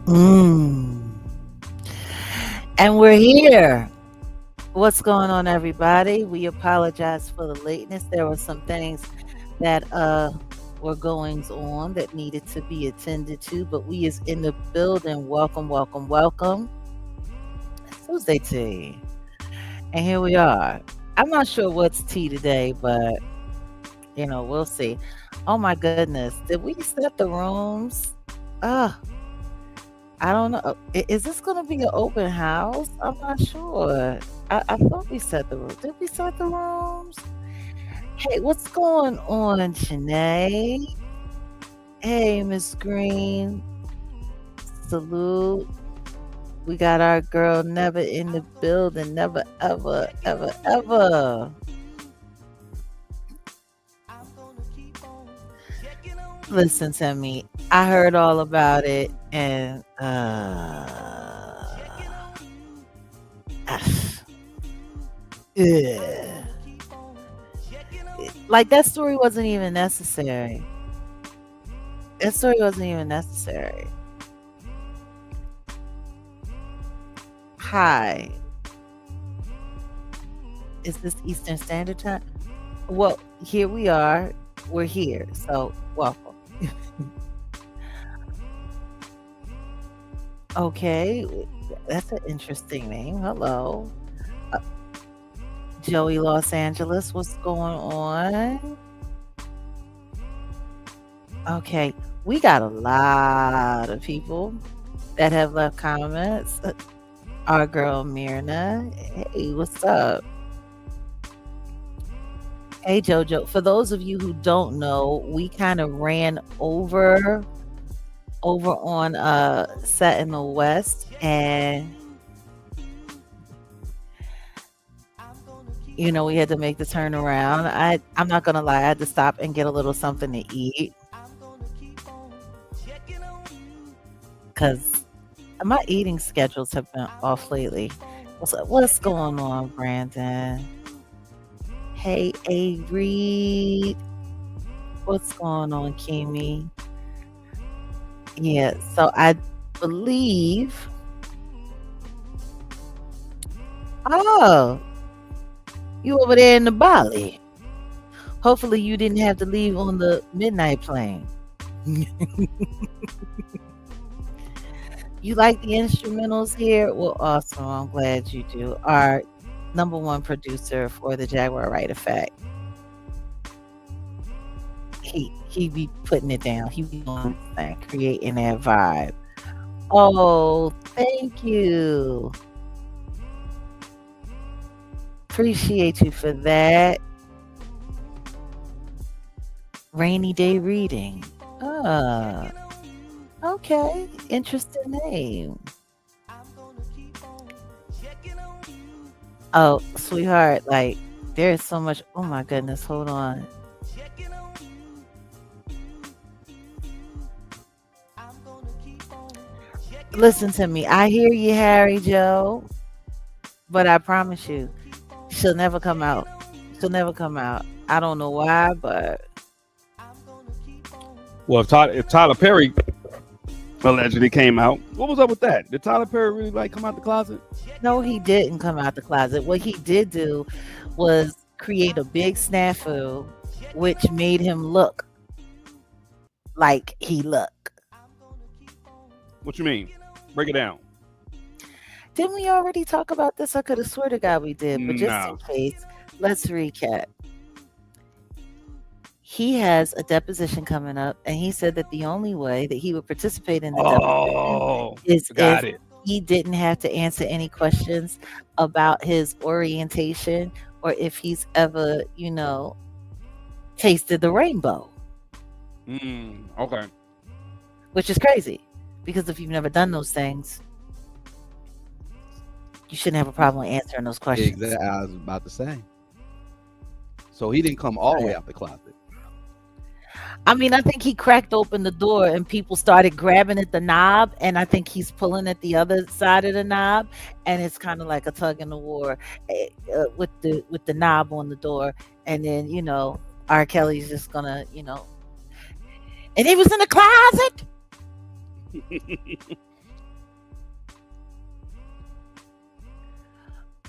Mm. And we're here. What's going on, everybody? We apologize for the lateness. There were some things that were goings on that needed to be attended to, but we is in the building. Welcome, welcome, welcome. It's Tuesday tea. And here we are. I'm not sure what's tea today, but we'll see. Oh my goodness. Did we set the rooms? Uh, I don't know. Is this going to be an open house? I'm not sure. I thought we set the room. Did we set the rooms? Hey, what's going on, Janae? Hey, Miss Green. Salute. We got our girl Never in the building. Never, ever, ever, ever. Listen to me. I heard all about it, and yeah. Like that story wasn't even necessary. That story wasn't even necessary. Hi. Is this Eastern Standard Time? Well, here we are. We're here. So, welcome. Okay. That's an interesting name. Hello. Uh, Joey Los Angeles. What's going on? Okay. We got a lot of people that have left comments. Our girl Myrna. Hey, what's up? Hey Jojo. For those of you who don't know, we kind of ran over on Set in the West, and we had to make the turnaround. I'm not gonna lie, I had to stop and get a little something to eat because my eating schedules have been off lately. What's going on, Brandon? Hey, A. Reed. What's going on, Kimi? Yeah, so I believe. Oh, you over there in the Bali. Hopefully you didn't have to leave on the midnight plane. You like the instrumentals here? Well, awesome. I'm glad you do. Our number one producer for the Jaguar Wright effect. He be putting it down. He be creating that vibe. Oh, thank you. Appreciate you for that. Rainy day reading. Okay. Interesting name. Oh, sweetheart, like there's so much. Oh my goodness, hold on. Listen to me. I hear you, Harry Joe, but I promise you, she'll never come out. She'll never come out. I don't know why, but well, if Tyler Perry allegedly came out, what was up with that? Did Tyler Perry really come out the closet? No, he didn't come out the closet. What he did do was create a big snafu, which made him look like he looked. What you mean? Break it down. Didn't we already talk about this? I could have swear to God we did, but just in case, let's recap. He has a deposition coming up, and he said that the only way that he would participate in the deposition is if he didn't have to answer any questions about his orientation or if he's ever, tasted the rainbow. Okay. Which is crazy, because if you've never done those things, you shouldn't have a problem answering those questions. Exactly. I was about to say. So he didn't come all the way out the closet. I mean, I think he cracked open the door and people started grabbing at the knob, and I think he's pulling at the other side of the knob, and it's kind of like a tug in the war with the knob on the door, and then R. Kelly's just gonna And he was in the closet.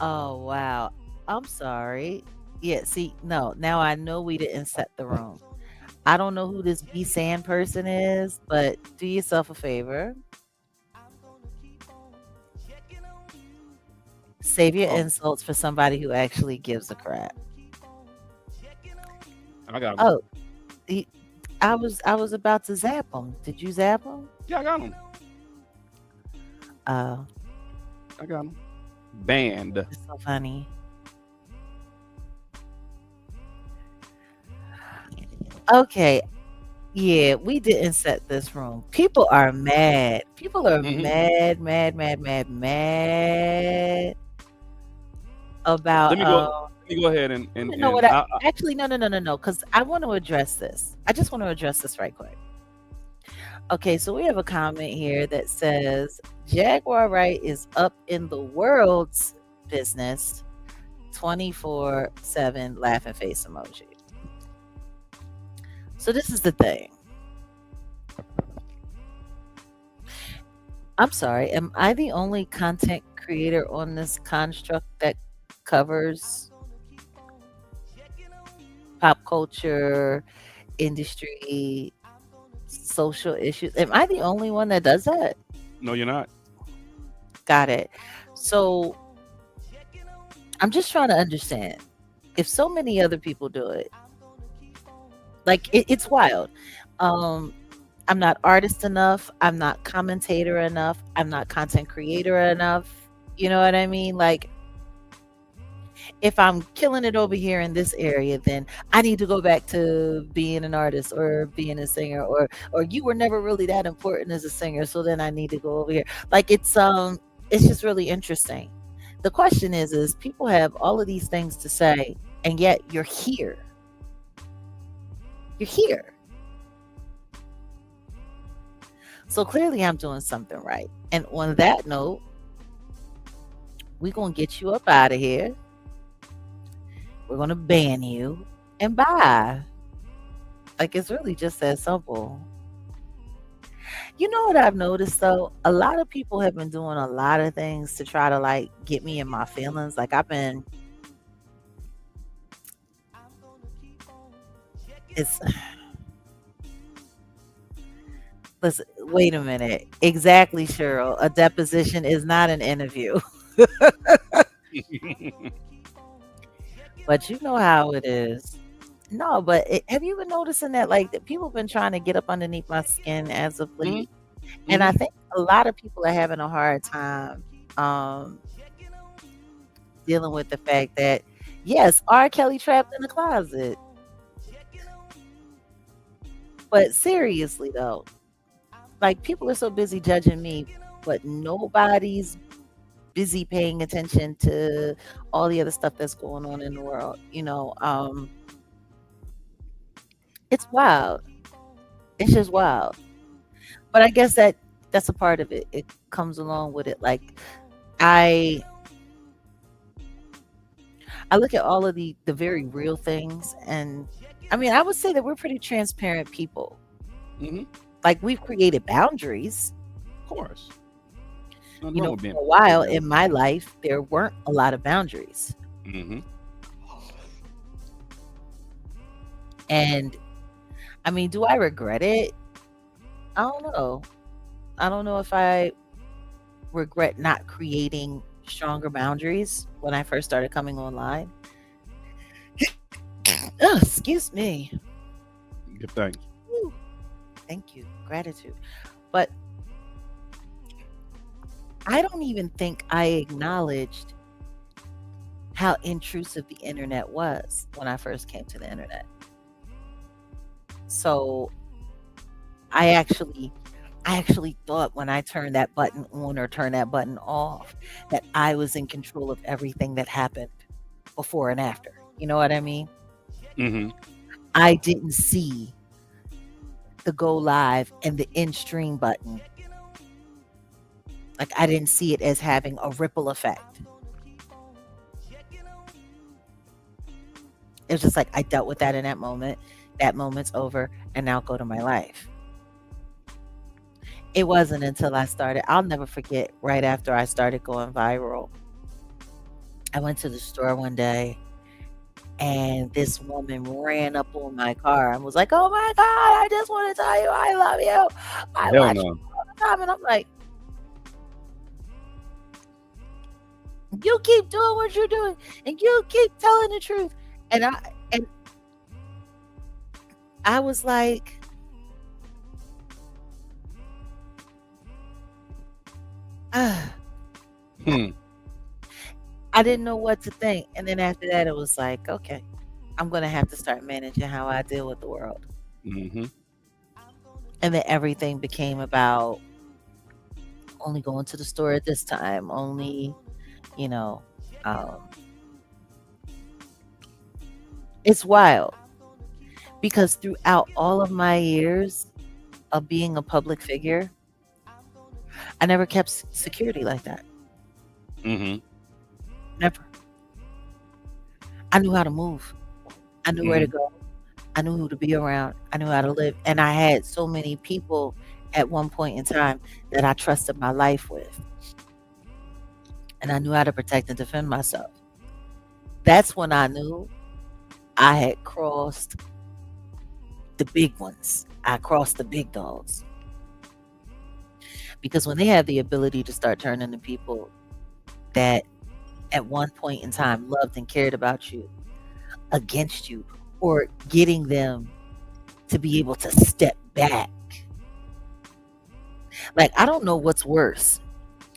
Oh wow. I'm sorry. Yeah, see, no, now I know we didn't set the room. I don't know who this B San person is, but do yourself a favor. Save your Oh, insults for somebody who actually gives a crap. I got him. Oh, he, I was about to zap him. Did you zap him? Yeah, I got him. Oh, I got him. Banned. it's so funny. Okay, yeah, we didn't set this room. People are mad. People are Hmm. mad, mad, mad, mad, mad Let about me go. Let me go ahead you know what and actually no, because I want to address this. I just want to address this right quick. Okay, so we have a comment here that says Jaguar Wright is up in the world's business 24/7 laughing face emoji. So this is the thing. I'm sorry, am I the only content creator on this construct that covers pop culture, industry, social issues? Am I the only one that does that? no, you're not. Got it. So I'm just trying to understand if so many other people do it. Like it's wild. Um, I'm not artist enough. I'm not commentator enough. I'm not content creator enough. You know what I mean? Like if I'm killing it over here in this area, then I need to go back to being an artist or being a singer, or you were never really that important as a singer, so then I need to go over here. Like it's just really interesting. The question is people have all of these things to say, and yet you're here. You're here. So clearly I'm doing something right. And on that note, we're gonna get you up out of here. We're gonna ban you and bye. Like it's really just that simple. You know what I've noticed though? A lot of people have been doing a lot of things to try to like get me in my feelings. Like it's listen, wait a minute. Exactly, Cheryl. A deposition is not an interview. But you know how it is. No, but have you been noticing that like that people have been trying to get up underneath my skin as of Hmm. late? And I Hmm. think a lot of people are having a hard time um, dealing with the fact that, yes, R. Kelly trapped in the closet. But seriously, though, like people are so busy judging me, but nobody's busy paying attention to all the other stuff that's going on in the world. It's wild. It's just wild. But I guess that's a part of it. It comes along with it. Like I I look at all of the very real things, and I mean I would say that we're pretty transparent people. Hmm. Like we've created boundaries. Of course. Nothing wrong with being. For a while in my life there weren't a lot of boundaries. Hmm. And I mean, do I regret it? I don't know. I don't know if I regret not creating stronger boundaries when I first started coming online. Oh, excuse me. Good thanks. Whew. Thank you. Gratitude. But I don't even think I acknowledged how intrusive the internet was when I first came to the internet. So I actually thought when I turned that button on or turned that button off that I was in control of everything that happened before and after. You know what I mean? Hmm. I didn't see the go live and the in stream button. Like I didn't see it as having a ripple effect. It was just like I dealt with that in that moment. That moment's over, and now go to my life. It wasn't until I started. I'll never forget. Right after I started going viral, I went to the store one day, and this woman ran up on my car and was like, "Oh my God, I just want to tell you I love you. I Hell watch you no. all the time." And I'm like, "You keep doing what you're doing, and you keep telling the truth." And I was like, ah, Hmm. I didn't know what to think. And then after that, it was like, okay, I'm gonna have to start managing how I deal with the world. Mm-hmm. And then everything became about only going to the store at this time, only, you know, um, it's wild because throughout all of my years of being a public figure, I never kept security like that. Mm-hmm. Never. I knew how to move. I knew where to go. I knew who to be around. I knew how to live. And I had so many people at one point in time that I trusted my life with. And I knew how to protect and defend myself. That's when I knew I had crossed the big ones. I crossed the big dogs. Because when they have the ability to start turning the people that at one point in time loved and cared about you against you, or getting them to be able to step back. Like, I don't know what's worse,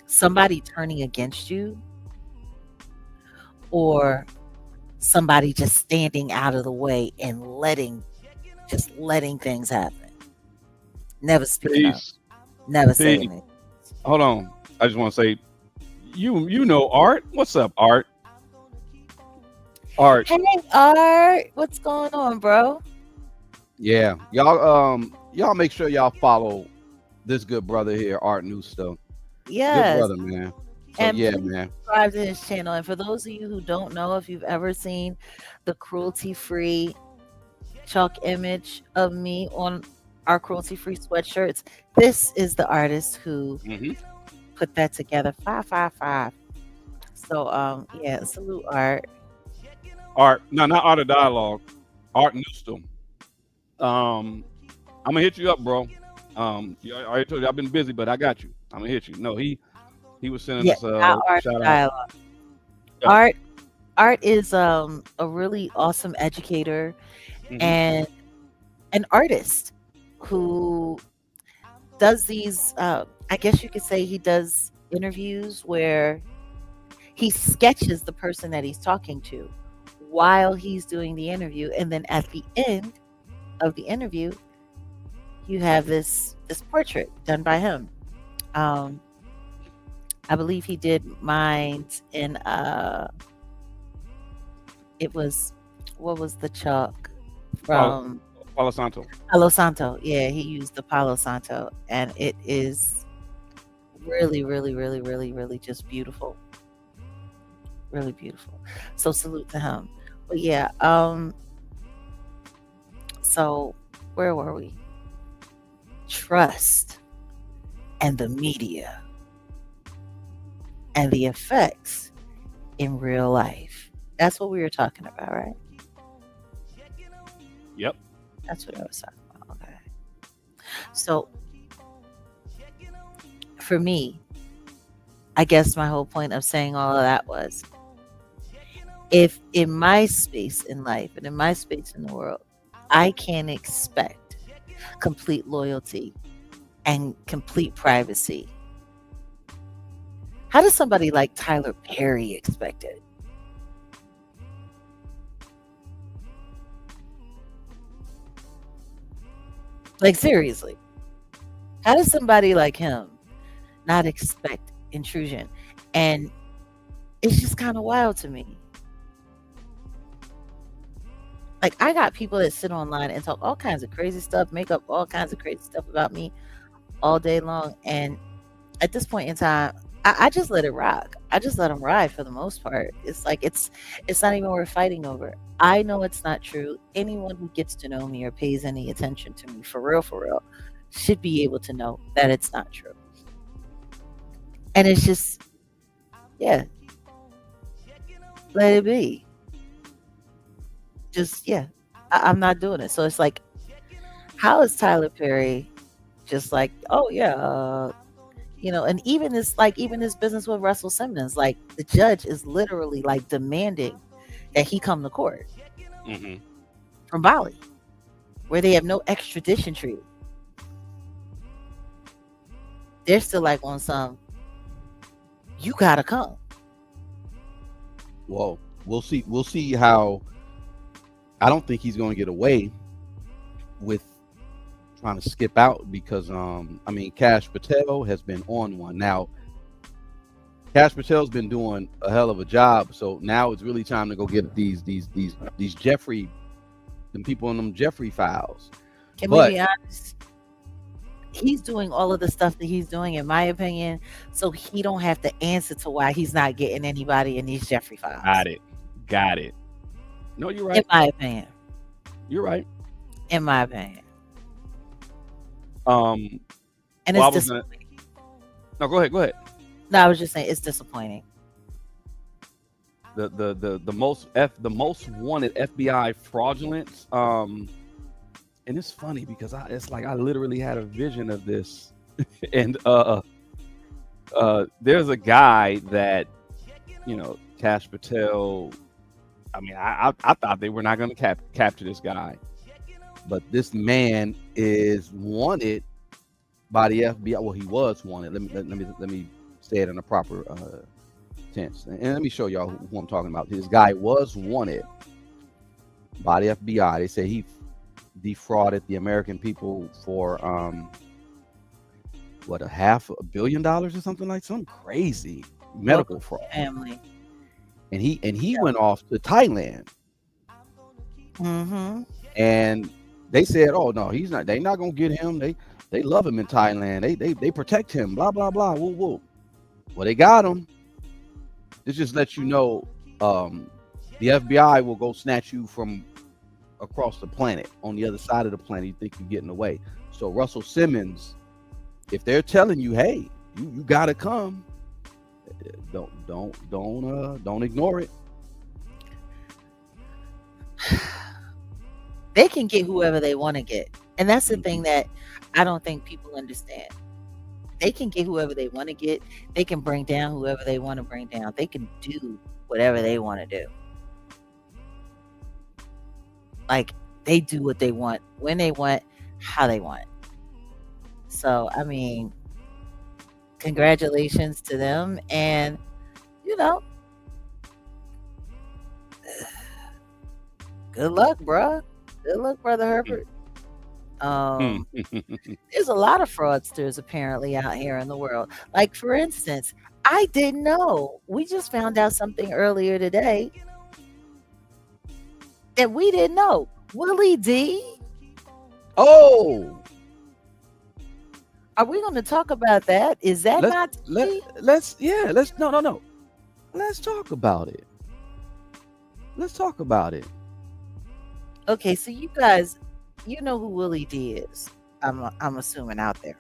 somebody turning against you or somebody just standing out of the way and letting things happen. Never speaking up. Peace. Never Peace. saying anything. Hold on. I just want to say, you know Art. What's up, Art? Art. Hey, Art, what's going on, bro? Yeah, y'all make sure y'all follow this good brother here, Art Newstone. Good Yes. brother, man. So And yeah, please man. subscribe to his channel. And for those of you who don't know, if you've ever seen the cruelty-free chalk image of me on our cruelty-free sweatshirts, this is the artist who Mm-hmm. put that together. 555. So yeah, salute Art. Art. No, not Art of Dialogue. Art Newstone. I'm gonna hit you up, bro. I already told you I've been busy, but I got you. I'm gonna hit you. No, he was sending Yeah, us not a Art shout out. Dialogue. Yeah. Art is a really awesome educator Mhm. and an artist who does these I guess you could say he does interviews where he sketches the person that he's talking to while he's doing the interview, and then at the end of the interview you have this portrait done by him. I believe he did mine in it was, what was the chalk from Palo Santo. Palo Santo? Yeah, he used the Palo Santo, and it is really, really, really, really, really just beautiful. Really beautiful. So salute to him. But yeah, so where were we? Trust and the media and the effects in real life. That's what we were talking about, right? Yep. That's what I was talking about. Okay. So for me, I guess my whole point of saying all of that was, if in my space in life and in my space in the world, I can expect complete loyalty and complete privacy, how does somebody like Tyler Perry expect it? Like, seriously, how does somebody like him not expect intrusion? And it's just kind of wild to me. Like, I got people that sit online and talk all kinds of crazy stuff, make up all kinds of crazy stuff about me all day long. And at this point in time, I just let it rock. I just let them ride for the most part. It's like, it's not even worth fighting over. I know it's not true. Anyone who gets to know me or pays any attention to me, for real, should be able to know that it's not true. And it's just, yeah, let it be. Just, yeah, I'm not doing it. So it's like, how is Tyler Perry just like, oh, yeah, and even this business with Russell Simmons, like the judge is literally like demanding that he come to court from Bali, where they have no extradition treaty. They're still like on some, you gotta come. Well, we'll see. We'll see how. I don't think he's going to get away with trying to skip out because, Cash Patel has been on one. Now, Cash Patel's been doing a hell of a job, so now it's really time to go get these Jeffrey, them people in them Jeffrey files. Can we be honest? He's doing all of the stuff that he's doing, in my opinion, so he don't have to answer to why he's not getting anybody in these Jeffrey files. Got it. No, you're right. In my opinion. You're right. In my opinion. And it's disappointing. No, go ahead. No, I was just saying it's disappointing. The most wanted FBI fraudulence. And it's funny because I literally had a vision of this, and there's a guy that, Cash Patel. I thought they were not going to capture this guy, but this man is wanted by the FBI. Well, he was wanted. Let me say it in a proper tense, and let me show y'all who I'm talking about. This guy was wanted by the FBI. They say he defrauded the American people for $500 million or something crazy medical fraud. Family. And he went off to Thailand. And they said, "Oh no, he's not. They're not gonna get him. They love him in Thailand. They protect him. Blah blah blah. Woo woo." Well, they got him. This just lets you know, the FBI will go snatch you from across the planet, on the other side of the planet. You think you're getting away. So Russell Simmons, if they're telling you, "Hey, you gotta come," don't ignore it. They can get whoever they want to get, and that's the thing that I don't think people understand. They can get whoever they want to get. They can bring down whoever they want to bring down. They can do whatever they want to do. Like, they do what they want, when they want, how they want. So congratulations to them, and good luck, bruh. Good luck, Brother Herbert. There's a lot of fraudsters apparently out here in the world. Like, for instance, I didn't know. We just found out something earlier today that we didn't know. Willie D. Oh. Are we going to talk about that? Is that not? No. Let's talk about it. Okay, so you guys, you know who Willie D is. I'm assuming out there.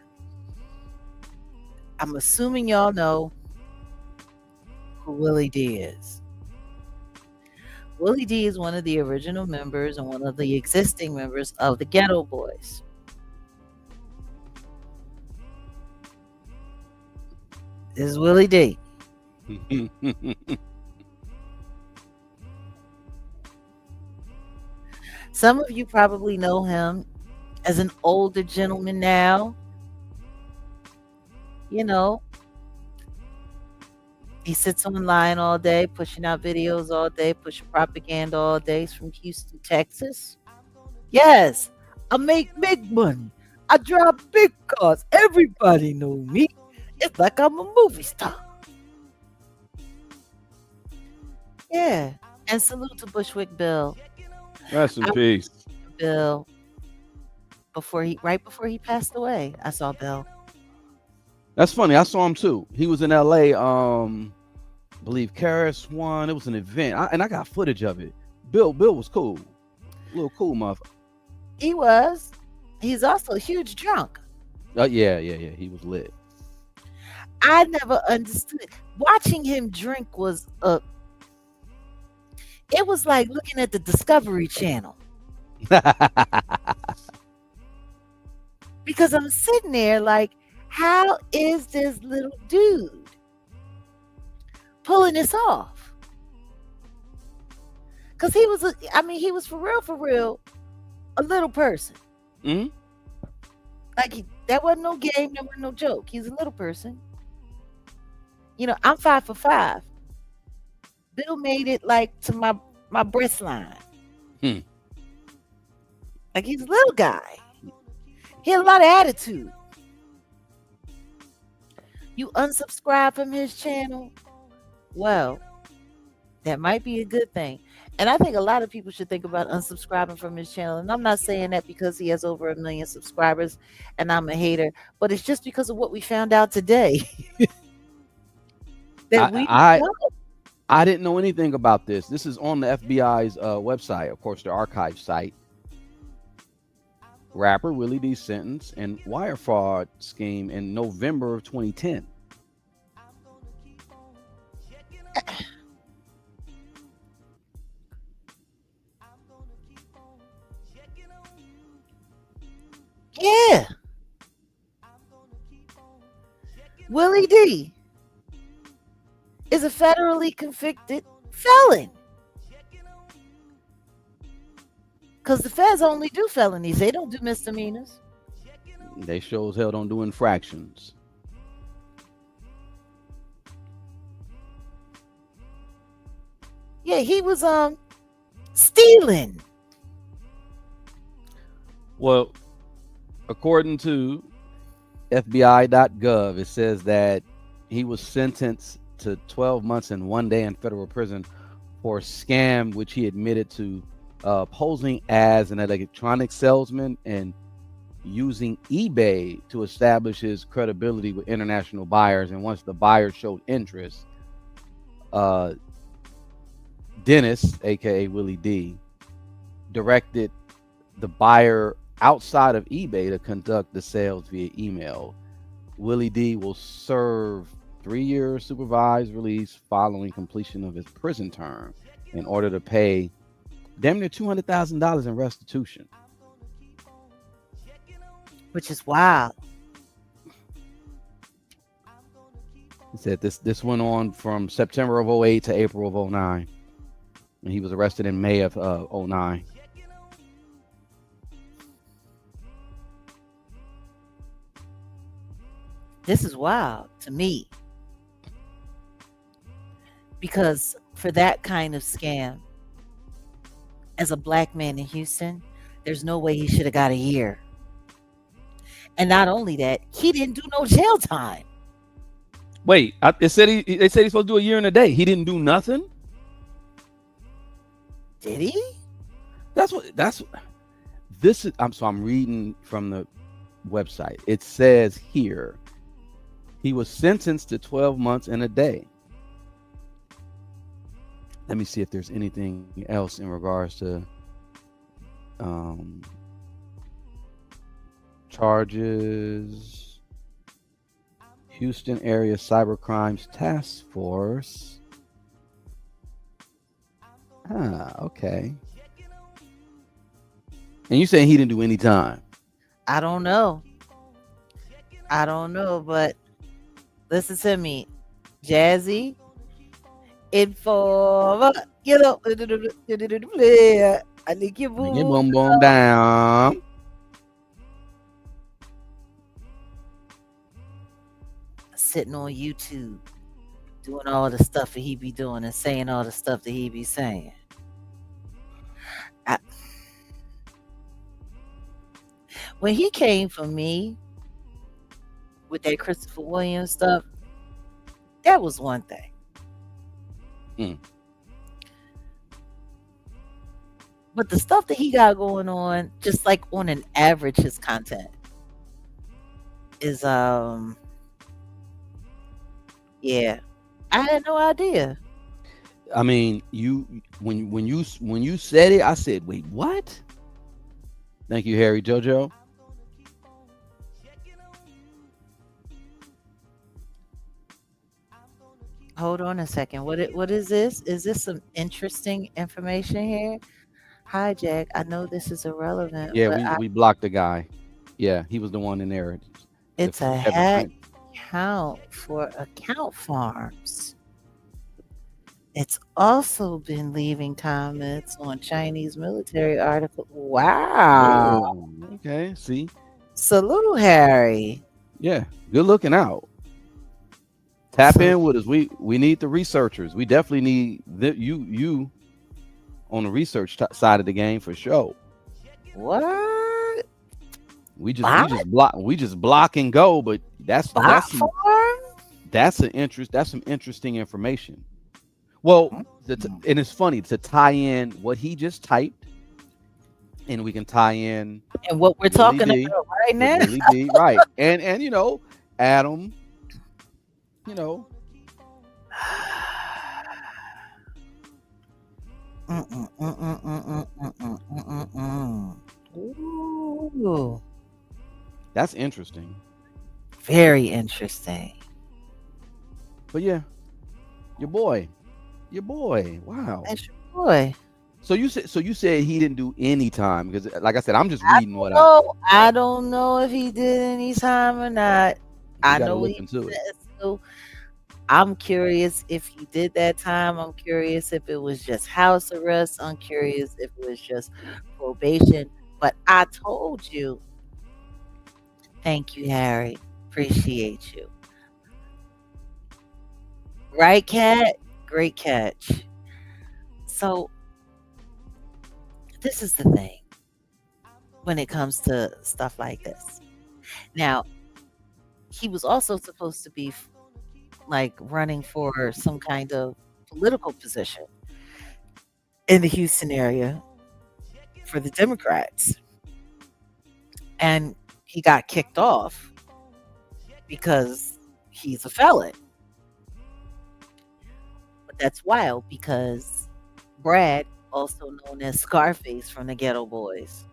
I'm assuming y'all know who Willie D is. Willie D is one of the original members and one of the existing members of the Ghetto Boys. This is Willie D. Some of you probably know him as an older gentleman now. He sits online all day, pushing out videos all day, pushing propaganda all day. He's from Houston, Texas. Yes, I make big money. I drive big cars. Everybody know me. It's like I'm a movie star. Yeah. And salute to Bushwick Bill. Rest in peace. Bill. Right before he passed away, I saw Bill. That's funny. I saw him too. He was in LA. I believe Karis won. It was an event. I got footage of it. Bill was cool. A little cool motherfucker. He was. He's also a huge drunk. Yeah. He was lit. I never understood. Watching him drink was it was like looking at the Discovery Channel because I'm sitting there like, how is this little dude pulling this off? Because he was, he was for real, a little person. Hmm. Like that wasn't no game, that wasn't no joke. He's a little person. I'm 5'5". Bill made it like to my breast line. Hmm. Like he's a little guy. He had a lot of attitude. You unsubscribe from his channel, well, that might be a good thing. And I think a lot of people should think about unsubscribing from his channel. And I'm not saying that because he has over 1 million subscribers and I'm a hater, but it's just because of what we found out today. that we I know. I didn't know anything about this. This is on the FBI's website, of course, the archive site. Rapper Willie D sentenced in wire fraud scheme in November of 2010. Yeah. Willie D is a federally convicted felon. Because the feds only do felonies. They don't do misdemeanors. They sure as hell don't do infractions. Yeah, he was stealing. Well, according to FBI.gov, it says that he was sentenced to 12 months and 1 day in federal prison for a scam which he admitted to posing as an electronic salesman and using eBay to establish his credibility with international buyers. And once the buyers showed interest, Dennis, aka Willie D, directed the buyer outside of eBay to conduct the sales via email. Willie D will serve 3 years supervised release following completion of his prison term in order to pay damn near $200,000 in restitution. Which is wild. He said this went on from September of 08 to April of 09. And he was arrested in May of 09. This is wild to me. Because for that kind of scam, as a black man in Houston, there's no way he should have got a year. And not only that, he didn't do no jail time. Wait, they said he's supposed to do a year and a day. He didn't do nothing? Did he? I'm reading from the website. It says here he was sentenced to 12 months and a day. Let me see if there's anything else in regards to charges. Houston Area Cyber Crimes Task Force. Okay. And you saying he didn't do any time? I don't know, but listen to me, Jazzy. Informer, I think you Boom boom down. sitting on YouTube, doing all the stuff that he be doing and saying all the stuff that he be saying. When he came for me with that Christopher Williams stuff, that was one thing. But the stuff that he got going on, just like on an average, his content is yeah. I had no idea. I mean, when you said it, I said, wait, what? Thank you, Harry Jojo. Hold on a second. What is this? Is this some interesting information here? Hi, Jack. I know this is irrelevant, Yeah, but we blocked the guy. Yeah, he was the one in there. it's a Kevin hack Prince. count for account farms. It's also been leaving comments on Chinese military article. Wow. Oh, okay. See, Salute, Harry. yeah, good looking out. Tap So in with us. We need the researchers. We definitely need you on the research side of the game for sure. what? We Bot? just block and go. But that's Bot farm? some interesting information. Well, Mm. and it's funny to tie in what he just typed, and we can tie in And what we're Willie talking D about right with now. Willie D, right? And you know, Adam, you know, Mm-mm, mm-mm, mm-mm, mm-mm, mm-mm, mm. Ooh, that's interesting. very interesting. But yeah, your boy. Wow. That's your boy. So you said he didn't do any time because, like I said, I'm just I reading don't what know. I don't know if he did any time or not. we I got to know look he into it. said so. I'm curious if he did that time. I'm curious if it was just house arrest. I'm curious if it was just probation. But I told you, thank you, Harry. Appreciate you. Right, Cat? Great catch. So, this is the thing when it comes to stuff like this. Now, he was also supposed to be like running for some kind of political position in the Houston area for the Democrats. And he got kicked off because he's a felon. But that's wild because Brad, also known as Scarface from the Ghetto Boys,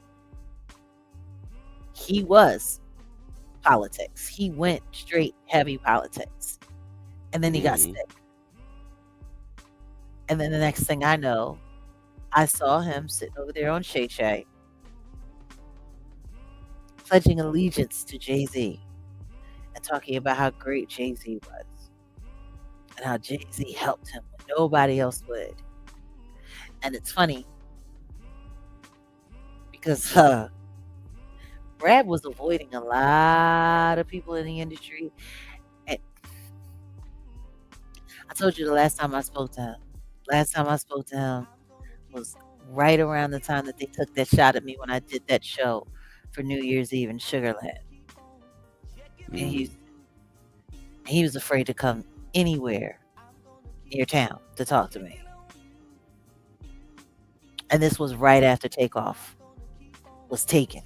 he was politics. He went straight heavy politics. And then he got Mhm. sick. And then the next thing I know, I saw him sitting over there on Shay Shay, pledging allegiance to Jay-Z and talking about how great Jay-Z was and how Jay-Z helped him when nobody else would. And it's funny because Brad was avoiding a lot of people in the industry. And I told you the last time I spoke to him. Last time I spoke to him was right around the time that they took that shot at me when I did that show for New Year's Eve in Sugarland. And Mhm. he was afraid to come anywhere near town to talk to me. And this was right after Takeoff was taken.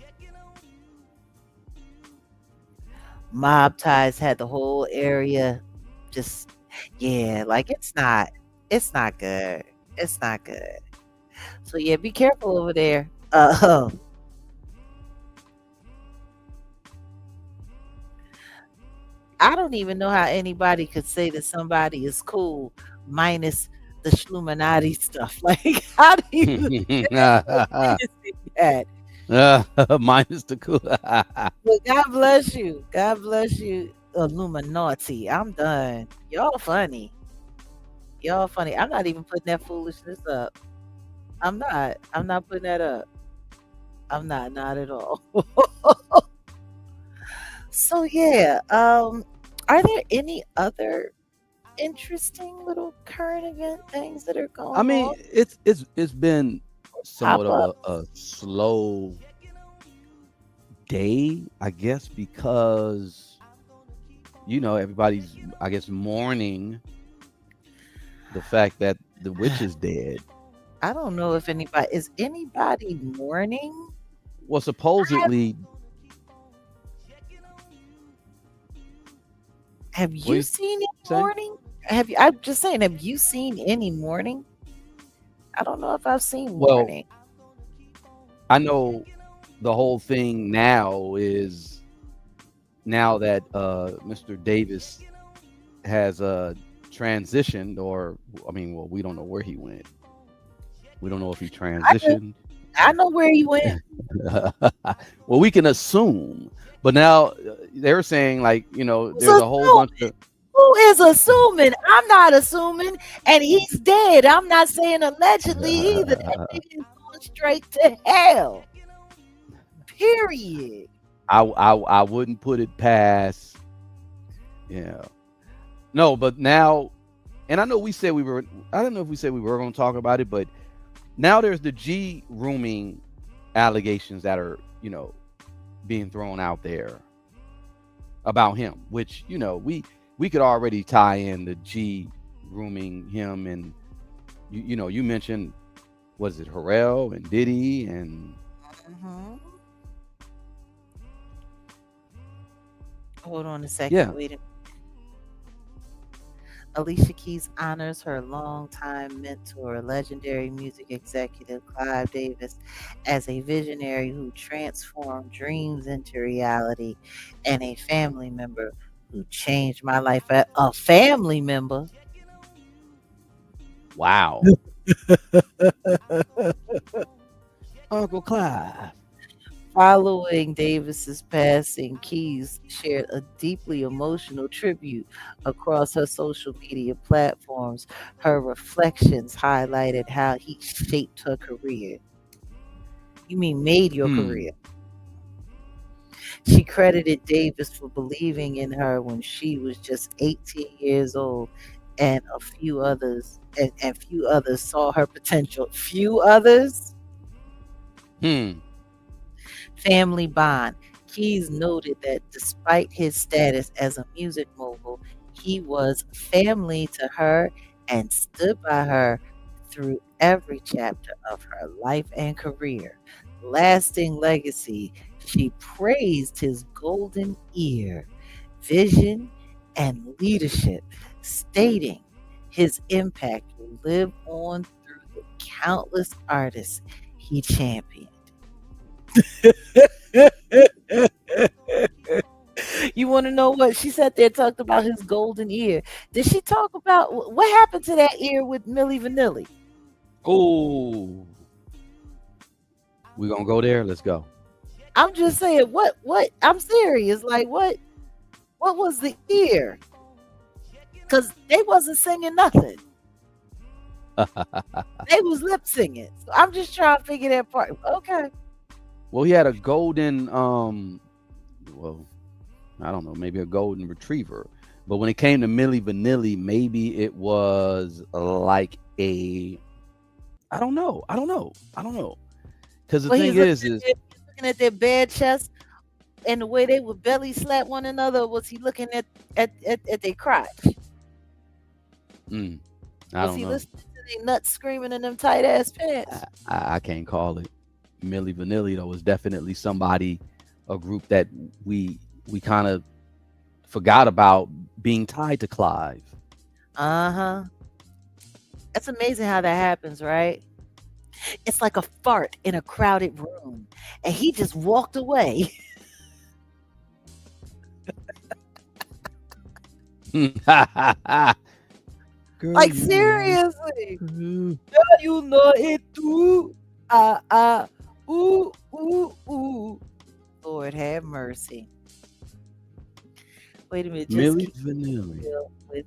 Mob ties had the whole area just, yeah, like it's not good. It's not good. So yeah, be careful over there. I don't even know how anybody could say that somebody is cool minus the Schluminati stuff. Like, how do you say that? Minus the cool. But God bless you. God bless you, Illuminati. I'm done. Y'all funny. Y'all funny. I'm not even putting that foolishness up. I'm not. I'm not putting that up. I'm not at all. So yeah, are there any other interesting little current event things that are going I mean, on? it's been somewhat Pop of up. a slow day, I guess, because everybody's, I guess, mourning the fact that the witch is dead. I don't know if anybody mourning. Well, supposedly, Have what you you seen any say? mourning? I'm just saying, have you seen any mourning? I don't know if I've seen Well, mourning. I know the whole thing now is now that Mr. Davis has transitioned, or I mean, well, we don't know where he went. We don't know if he I do. transitioned. I know where he went. Well, we can assume, but now they're saying, like, Who's there's a whole bunch assuming? of Who is assuming? I'm not assuming, and he's dead. I'm not saying allegedly either. That nigga is going straight to hell. Period. I wouldn't put it past. Yeah. No, but now, and I know we said we were. I don't know if we said we were going to talk about it, but now there's the G rooming allegations that are, being thrown out there about him, which, we could already tie in the G grooming him, and you mentioned, was it Harrell and Diddy and Mm-hmm. Hold on a second. yeah. Wait a minute. Alicia Keys honors her longtime mentor, legendary music executive Clive Davis, as a visionary who transformed dreams into reality and a family member who changed my life. A family member? Wow. Uncle Clive. Following Davis's passing, Keys shared a deeply emotional tribute across her social media platforms. Her reflections highlighted how he shaped her career. You mean made your career? She credited Davis for believing in her when she was just 18 years old, and few others saw her potential. Few others? Family bond. Keys noted that despite his status as a music mogul, he was family to her and stood by her through every chapter of her life and career. Lasting legacy. She praised his golden ear, vision, and leadership, stating his impact will live on through the countless artists he championed. You want to know what she sat there talked about his golden ear? Did she talk about what happened to that ear with Millie Vanilli? Oh, we gonna go there? Let's go. I'm just saying, what? I'm serious. Like, what was the ear? Because they wasn't singing nothing. They was lip singing. So I'm just trying to figure that part. Okay. Well, he had a golden, well, I don't know, maybe a golden retriever. But when it came to Millie Vanilli, maybe it was like I don't know. Because the Well, thing is, looking at their bare chest and the way they would belly slap one another. Or was he looking at their crotch? I Was don't he know. listening to their nuts screaming in them tight ass pants? I can't call it. Millie Vanilli, though, was definitely somebody, a group that we kind of forgot about being tied to Clive. Uh-huh. That's amazing how that happens, right? It's like a fart in a crowded room, and he just walked away. Girl, Like, you know. seriously. Mhm. Yeah, you know it too. Ooh, ooh, ooh. Lord have mercy. Wait a minute. Just Millie keep Vanilli. real with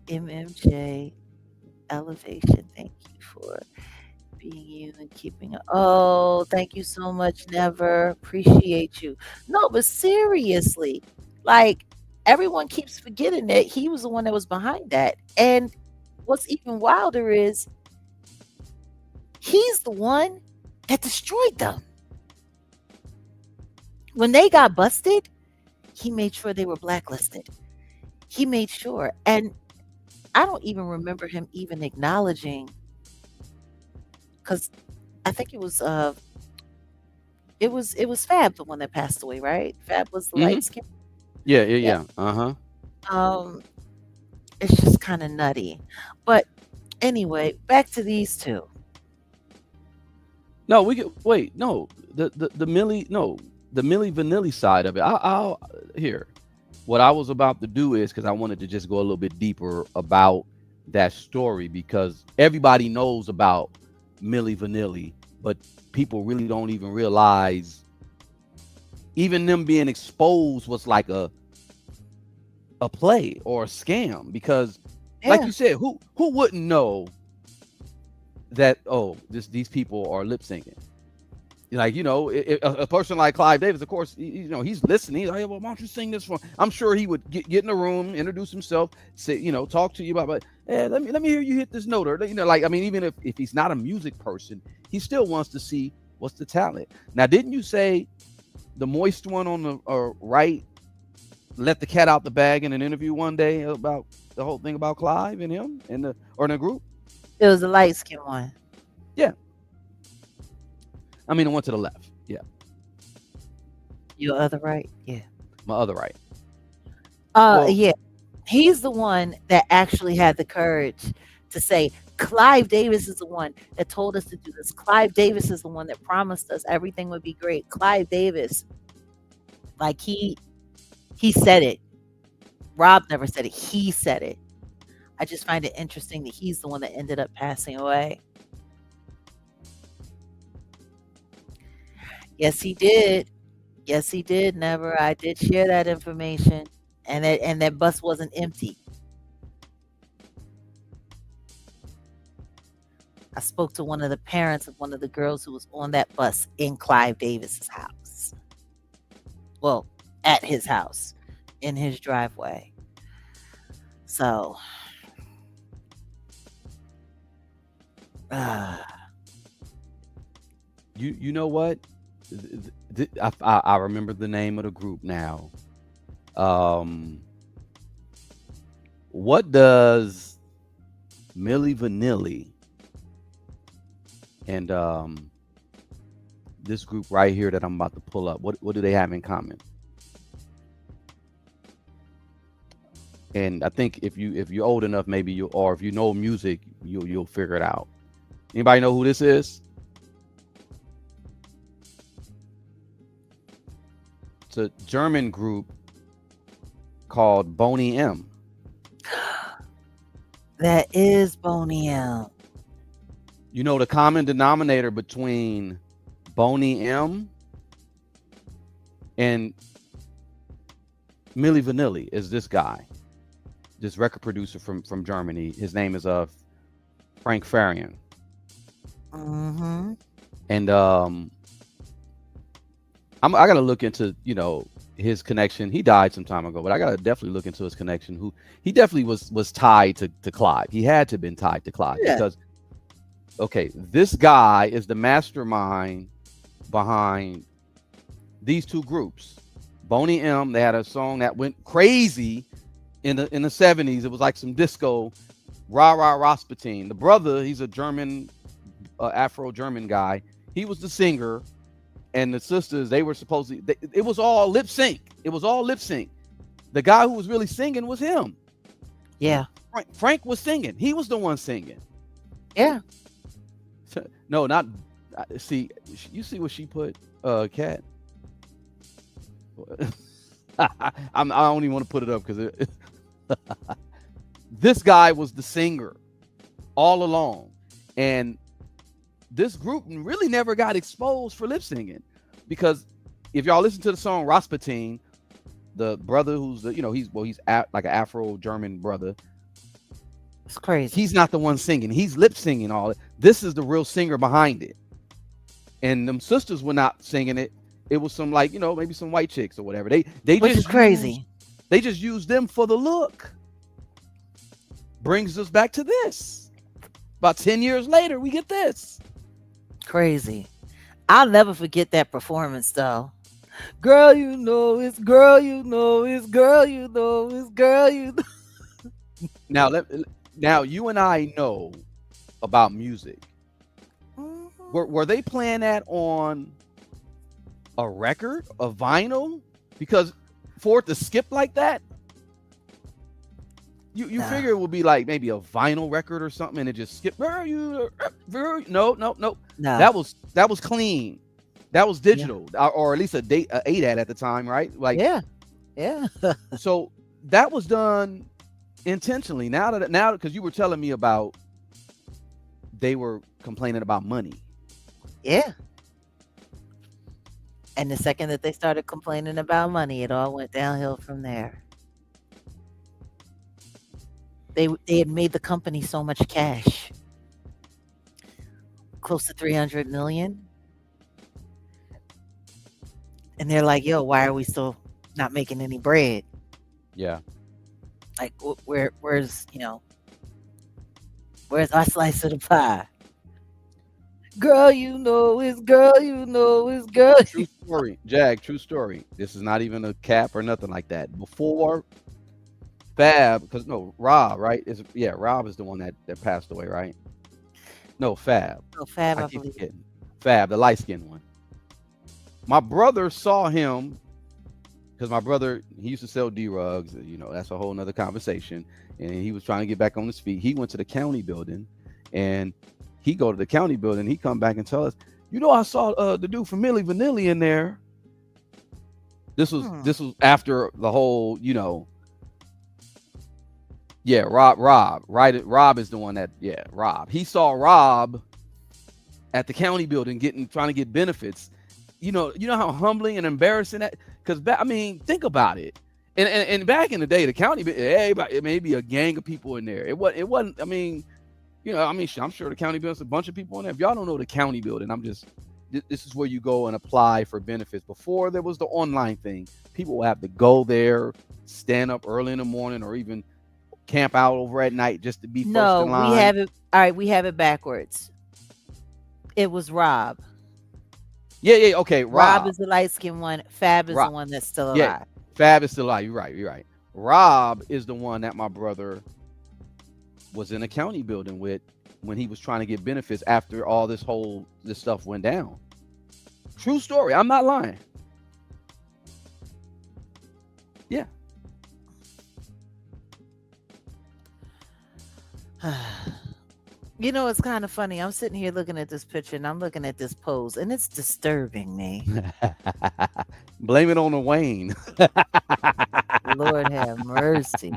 MMJ Elevation. Thank you for being you and keeping it. Oh, thank you so much, Never. Appreciate you. No, but seriously, like, everyone keeps forgetting that he was the one that was behind that. And what's even wilder is he's the one that destroyed them. When they got busted, he made sure they were blacklisted. He made sure. And I don't even remember him even acknowledging, because I think it was Fab, the one that passed away, right? Fab was the light skin. Yeah. Uh-huh. It's just kind of nutty. But anyway, back to these two. No, we could wait. No, the Millie Vanilli side of it. I'll here. what I was about to do is, because I wanted to just go a little bit deeper about that story, because everybody knows about Millie Vanilli, but people really don't even realize even them being exposed was like a play or a scam. Because like Yeah. you said, who wouldn't know that, oh, these people are lip syncing? Like, a person like Clive Davis, of course, he's listening. He's like, hey, well, why don't you sing this for? I'm sure he would get in the room, introduce himself, say, talk to you about, but hey, let me hear you hit this note, or like, I mean, even if he's not a music person, he still wants to see what's the talent. Now, didn't you say the moist one on the right let the cat out the bag in an interview one day about the whole thing about Clive and him in the group? It was a light skin one. Yeah. I mean, the one to the left. Yeah. Your other right. Yeah. My other right. Well, Yeah. He's the one that actually had the courage to say, Clive Davis is the one that told us to do this. Clive Davis is the one that promised us everything would be great. Clive Davis, like he said it. Rob never said it. He said it. I just find it interesting that he's the one that ended up passing away. Yes, he did. Yes, he did. Never. I did share that information, and that bus wasn't empty. I spoke to one of the parents of one of the girls who was on that bus in Clive Davis's house. Well, at his house, in his driveway. So, you know what? I remember the name of the group now. What does Millie Vanilli and this group right here that I'm about to pull up, what do they have in common? And I think if you're old enough, maybe or if you know music, you'll figure it out. Anybody know who this is? It's a German group called Boney M. That is Boney M. You know, the common denominator between Boney M and Millie Vanilli is this guy, this record producer from Germany. His name is Frank Farian. Mm-hmm. And I gotta look into his connection. He died some time ago, but I gotta definitely look into his connection. Who he definitely was tied to Clive. He had to have been tied to Clive because this guy is the mastermind behind these two groups. Boney M, they had a song that went crazy in the 70s. It was like some disco, Rah Rah Rasputin. The brother, he's a German, Afro-German guy. He was the singer, and the sisters, they were supposedly, it was all lip sync. It was all lip sync. The guy who was really singing was him. Yeah. Frank was singing. He was the one singing. Yeah. No, not. See, you see what she put, Kat? I don't even want to put it up because this guy was the singer all along, and this group really never got exposed for lip singing, because if y'all listen to the song Rasputin, the brother who's he's like an Afro-German brother. It's crazy. He's not the one singing. He's lip singing all it. This is the real singer behind it, and them sisters were not singing it. It was some maybe some white chicks or whatever. They Which just is crazy. They just used them for the look. Brings us back to this. About 10 years later, we get this. Crazy. I'll never forget that performance though. Girl, you know it's girl, you know it's girl, you know it's girl, you know. Now you and I know about music. Mm-hmm. Were they playing that on a record, a vinyl? Because for it to skip like that, you figure it would be like maybe a vinyl record or something, and it just skipped. No. That was clean. That was digital, or at least a 8 at the time, right? Like, yeah. Yeah. So that was done intentionally. Now because you were telling me about they were complaining about money. Yeah. And the second that they started complaining about money, it all went downhill from there. They had made the company so much cash, close to 300 million, and they're like, "Yo, why are we still not making any bread? Yeah. Like, where's our slice of the pie? Girl, you know it's girl, you know it's girl." True story, Jag. True story. This is not even a cap or nothing like that. Before Fab, because no, Rob, right? Rob is the one that passed away, right? No, Fab. Oh, Fab, I I keep believe. forgetting. Fab, the light skinned one. My brother saw him because my brother, he used to sell D-rugs. That's a whole nother conversation. And he was trying to get back on his feet. He went to the county building, and he go to the county building. He come back and tell us, I saw the dude from Millie Vanilli in there. This was after the whole, yeah, Rob, right? Rob is the one Rob. He saw Rob at the county building trying to get benefits. You know how humbling and embarrassing that. Because think about it. And back in the day, the county, everybody, it may be a gang of people in there. It wasn't. I'm sure the county building's a bunch of people in there. If y'all don't know the county building, this is where you go and apply for benefits. Before there was the online thing, people would have to go there, stand up early in the morning, or even camp out over at night just to be first in line. We have it. All right, we have it backwards. It was Rob. Yeah, okay. Rob is the light-skinned one. Fab is Rob. the one that's still alive. Yeah, Fab is still alive. You're right. Rob is the one that my brother was in a county building with when he was trying to get benefits after all this stuff went down. True story. I'm not lying. Yeah. It's kind of funny. I'm sitting here looking at this picture and I'm looking at this pose, and it's disturbing me. Blame it on the Wayne. Lord have mercy.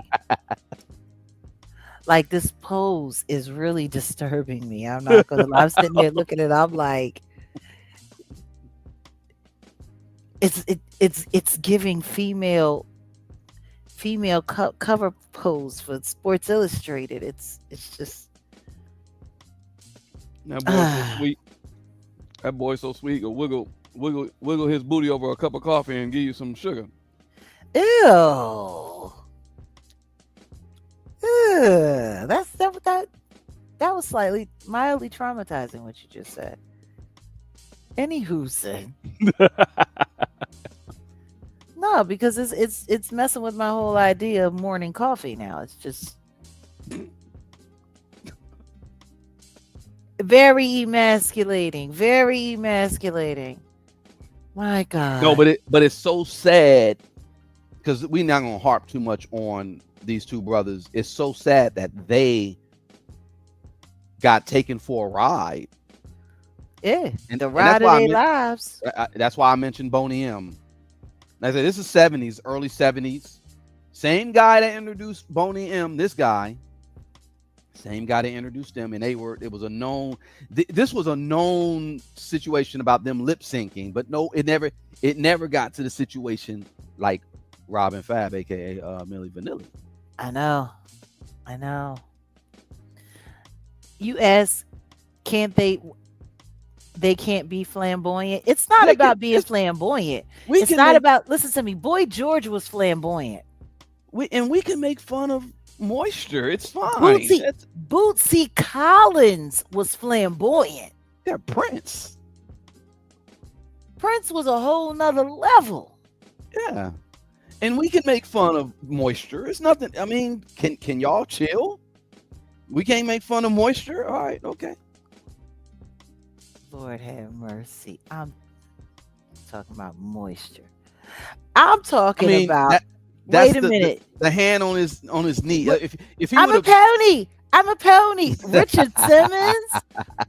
Like, this pose is really disturbing me. I'm not gonna lie. I'm sitting here looking at it. I'm like, it's giving female cover pose for Sports Illustrated. It's just. That boy's so sweet. That boy's so sweet. Go wiggle his booty over a cup of coffee and give you some sugar. Ew. That was slightly mildly traumatizing what you just said. Anywho, said. No, because it's messing with my whole idea of morning coffee now. It's just very emasculating. My God. No, but it's so sad because we're not gonna harp too much on these two brothers. It's so sad that they got taken for a ride. Yeah, and the ride of their lives. That's why I mentioned Boney M. Like I said, this is 70s, early 70s. Same guy that introduced Boney M. This guy. Same guy that introduced them, and it was a known. This was a known situation about them lip syncing, but no, it never got to the situation like Rob and Fab, aka Millie Vanilli. I know. You ask, can't they? They can't be flamboyant. It's not about being flamboyant. It's not about. Listen to me. Boy George was flamboyant. We can make fun of moisture. It's fine. Bootsy Collins was flamboyant. Yeah, Prince. Prince was a whole nother level. Yeah. And we can make fun of moisture. It's nothing. I mean, can y'all chill? We can't make fun of moisture. All right, okay. Lord have mercy. I'm talking about moisture. I'm talking about. Wait a minute. The hand on his knee. If he I'm a pony. Richard Simmons,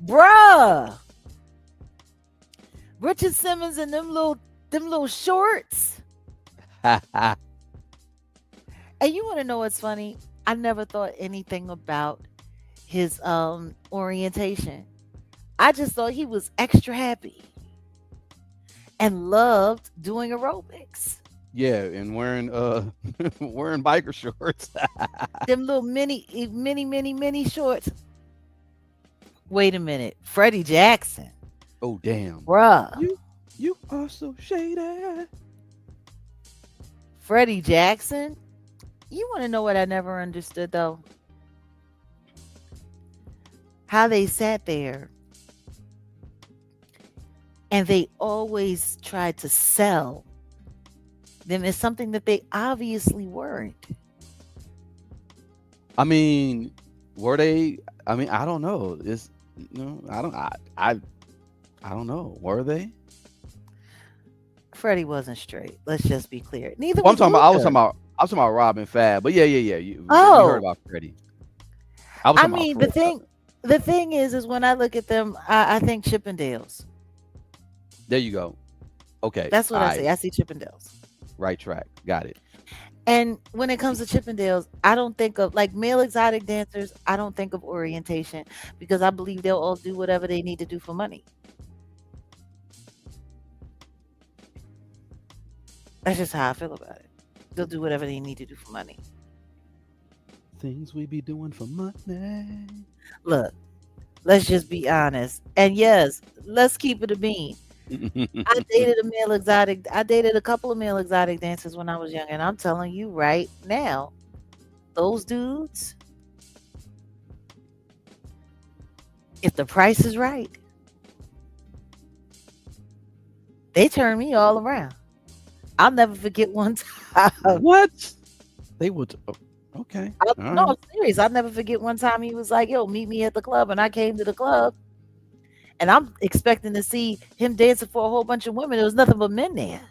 bruh. Richard Simmons and them little shorts. And you want to know what's funny? I never thought anything about his orientation. I just thought he was extra happy and loved doing aerobics. Yeah, and wearing wearing biker shorts. Them little mini shorts. Wait a minute. Freddie Jackson. Oh damn. Bruh. You are so shady. Freddie Jackson. You want to know what I never understood though? How they sat there and they always tried to sell them as something that they obviously weren't. I mean, were they? I mean, I don't know. It's no, I don't. I don't know. Were they? Freddie wasn't straight. Let's just be clear. Neither Well, was I was Luther. talking about Robin Fab, but yeah. You heard Oh, about Freddie. I was I talking about mean Freddie. the thing is when I look at them, I think Chippendales. There you go. Okay. That's what All I right. say. I see Chippendales. Right track. Got it. And when it comes to Chippendales, I don't think of like male exotic dancers. I don't think of orientation because I believe they'll all do whatever they need to do for money. That's just how I feel about it. They'll do whatever they need to do for money. Things we be doing for money. Look, let's just be honest. And yes, let's keep it a bean. I dated a couple of male exotic dancers when I was young, and I'm telling you right now, those dudes, if the price is right, they turn me all around. I'll never forget one time. What? They would. Okay. All No, right. I'm serious. I'll never forget one time he was like, "Yo, meet me at the club," and I came to the club, and I'm expecting to see him dancing for a whole bunch of women. There was nothing but men there.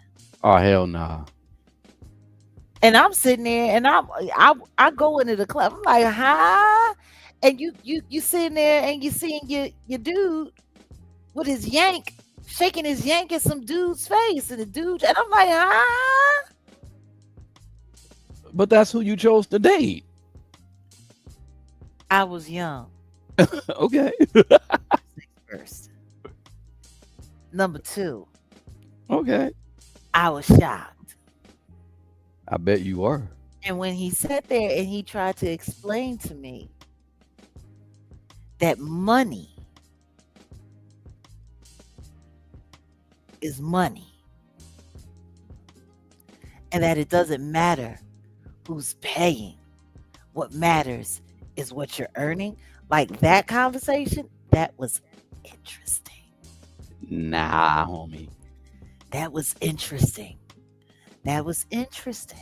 Oh hell nah. And I'm sitting there, and I go into the club. I'm like, huh? And you sitting there, and you seeing your dude with his yank, shaking his yank at some dude's face, and I'm like, huh? But that's who you chose to date. I was young. Okay. First, number two, Okay. I was shocked. I bet you are. And when he sat there and he tried to explain to me that money is money and that it doesn't matter who's paying, what matters is what you're earning, like that conversation, that was interesting. Nah, homie. That was interesting. That was interesting.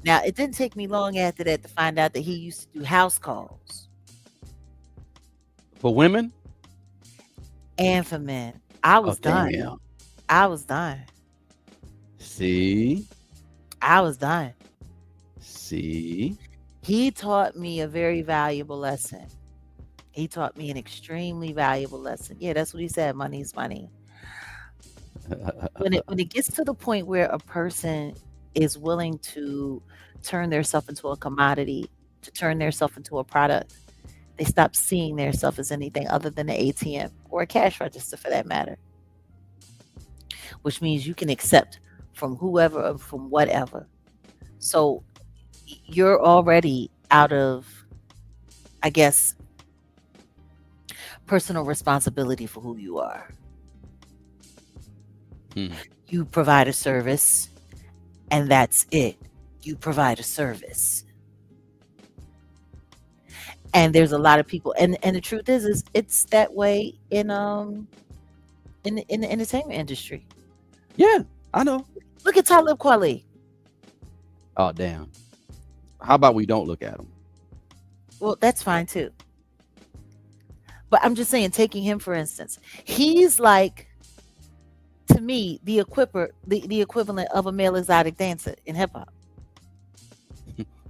Now, it didn't take me long after that to find out that he used to do house calls For women? and for men. I was done. Damn. I was done. See? I was done. See? He taught me a very valuable lesson. He taught me an extremely valuable lesson. Yeah, that's what he said. Money is money. When it gets to the point where a person is willing to turn themselves into a commodity, to turn themselves into a product, they stop seeing themselves as anything other than an ATM or a cash register for that matter. Which means you can accept from whoever or from whatever. So you're already out of, I guess, personal responsibility for who you are. You provide a service, and that's it. You provide a service. And there's a lot of people, and the truth is it's that way in the entertainment industry. Yeah, I know. Look at Talib Kweli. Oh, damn. How about we don't look at them? Well, that's fine too. But I'm just saying, taking him for instance, he's like, to me, the equivalent of a male exotic dancer in hip hop.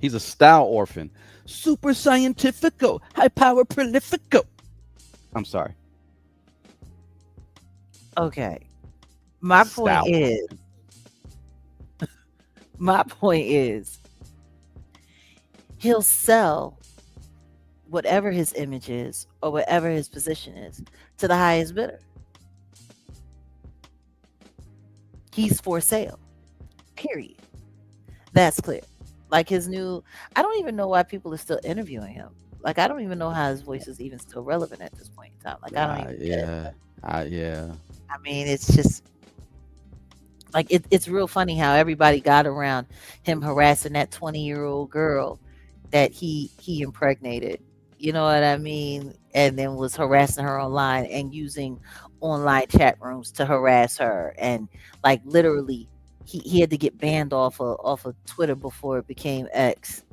He's a style orphan. Super scientifico, high power prolifico. I'm sorry. Okay. My Style point is, My point is, he'll sell whatever his image is or whatever his position is to the highest bidder. He's for sale. Period. That's clear. Like his new, I don't even know why people are still interviewing him. Like I don't even know how his voice is even still relevant at this point in time. Like I don't even get it. Yeah. Yeah. I mean, it's just like it's real funny how everybody got around him harassing that 20-year-old girl that he impregnated. You know what I mean? And then was harassing her online and using online chat rooms to harass her, and like literally he had to get banned off of Twitter before it became X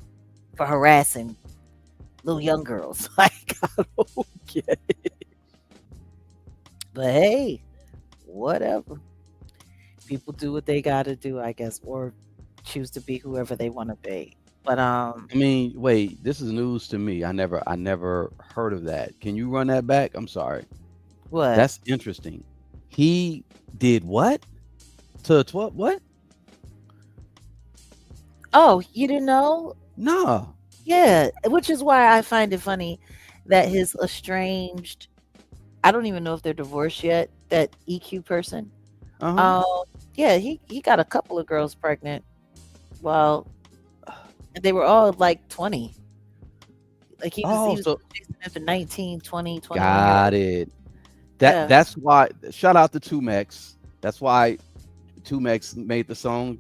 for harassing little young girls. Like I don't get it. But hey, whatever. People do what they got to do, I guess, or choose to be whoever they want to be. But I mean, wait, this is news to me. I never heard of that. Can you run that back? I'm sorry. what? That's interesting. He did what? To 12 what? Oh, you didn't know? No. Yeah, which is why I find it funny that his estranged, I don't even know if they're divorced yet, that EQ person. Uh-huh. Um, yeah, he got a couple of girls pregnant. Well, they were all like 20. Like he Oh, was so chasing them for 19, 20, 21 year got old. it. Yeah. That's why shout out to Tumex. That's why Tumex made the song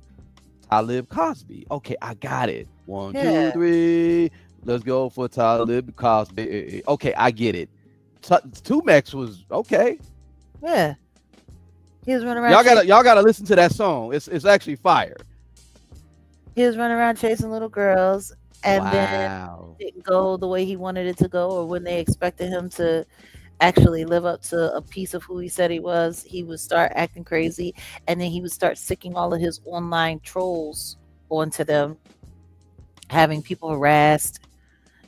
Talib Cosby. Okay, I got it. One, two, Yeah. three. Let's go for Talib Cosby. Okay, I get it. Tumex was okay. Yeah. He was running around Y'all chasing gotta y'all gotta listen to that song. It's actually fire. he was running around chasing little girls, and then Wow. didn't go the way he wanted it to go, or when they expected him to actually live up to a piece of who he said he would start acting crazy, and then he would start sicking all of his online trolls onto them, having people harassed.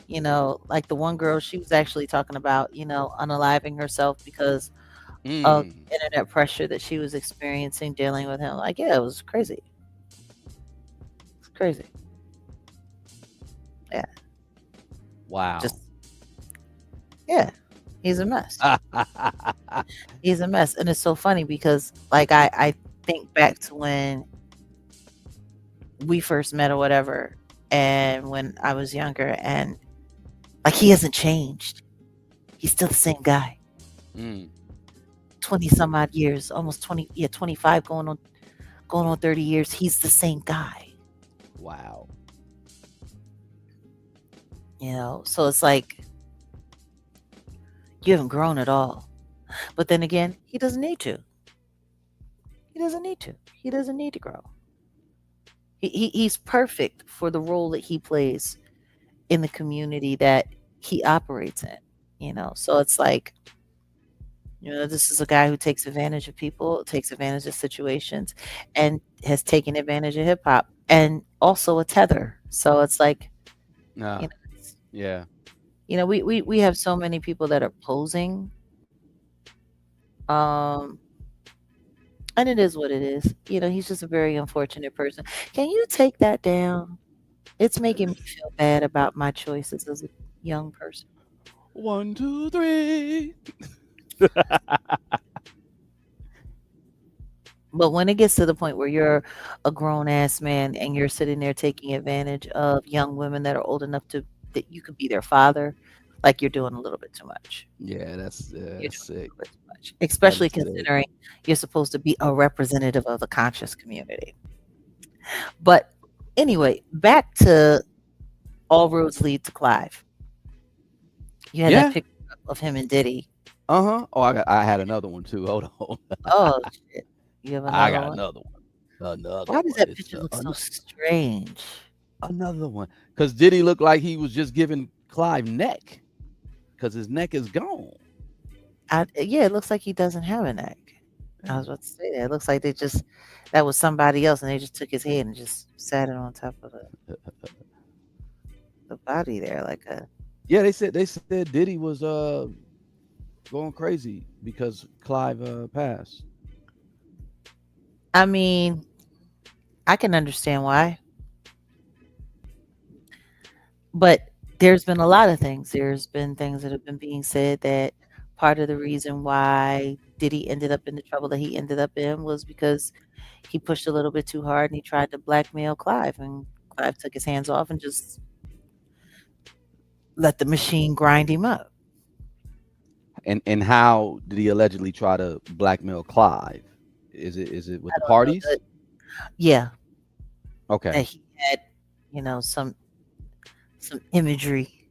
Like the one girl, she was actually talking about, unaliving herself because of Mm. internet pressure that she was experiencing dealing with him. Like, yeah, it was crazy. It's crazy. Yeah, Wow. just yeah, he's a mess. He's a mess, and it's so funny because like I think back to when we first met or whatever, and when I was younger, and like he hasn't changed. He's still the same guy. Mm. 20 some odd years, almost 20, yeah, 25 going on 30 years. He's the same guy. Wow. So it's like you haven't grown at all. But then again, he doesn't need to. He doesn't need to. He doesn't need to grow. He's perfect for the role that he plays in the community that he operates in. So it's like, this is a guy who takes advantage of people, takes advantage of situations, and has taken advantage of hip hop, and also a tether. So it's like, Nah. you know, it's, Yeah. we have so many people that are posing, um, and it is what it is. He's just a very unfortunate person. Can you take that down? It's making me feel bad about my choices as a young person. One, two, three. But when it gets to the point where you're a grown ass man and you're sitting there taking advantage of young women that are old enough that you could be their father, like you're doing a little bit too much. Yeah, You're that's doing a sick. little bit too much, That especially is sick. considering you're supposed to be a representative of the conscious community. But anyway, back to All Roads Lead to Clive. You had that Yeah. picture of him and Diddy. Uh-huh. Oh, I had another one too. Hold on. Oh shit! You have I another got one. another one. Another Why does one. that It's picture look so strange? another one. Because Diddy looked like he was just giving Clive neck. Because his neck is gone. Yeah, it looks like he doesn't have a neck. I Yeah. was about to say that. It looks like that was somebody else, and they just took his head and just sat it on top of the body there, like a. Yeah, they said Diddy was going crazy because Clive passed. I mean, I can understand why. But there's been a lot of things. There's been things that have been being said that part of the reason why Diddy ended up in the trouble that he ended up in was because he pushed a little bit too hard and he tried to blackmail Clive, and Clive took his hands off and just let the machine grind him up. And how did he allegedly try to blackmail Clive? Is it with I the don't know parties? that. Yeah, Okay. that he had, some imagery,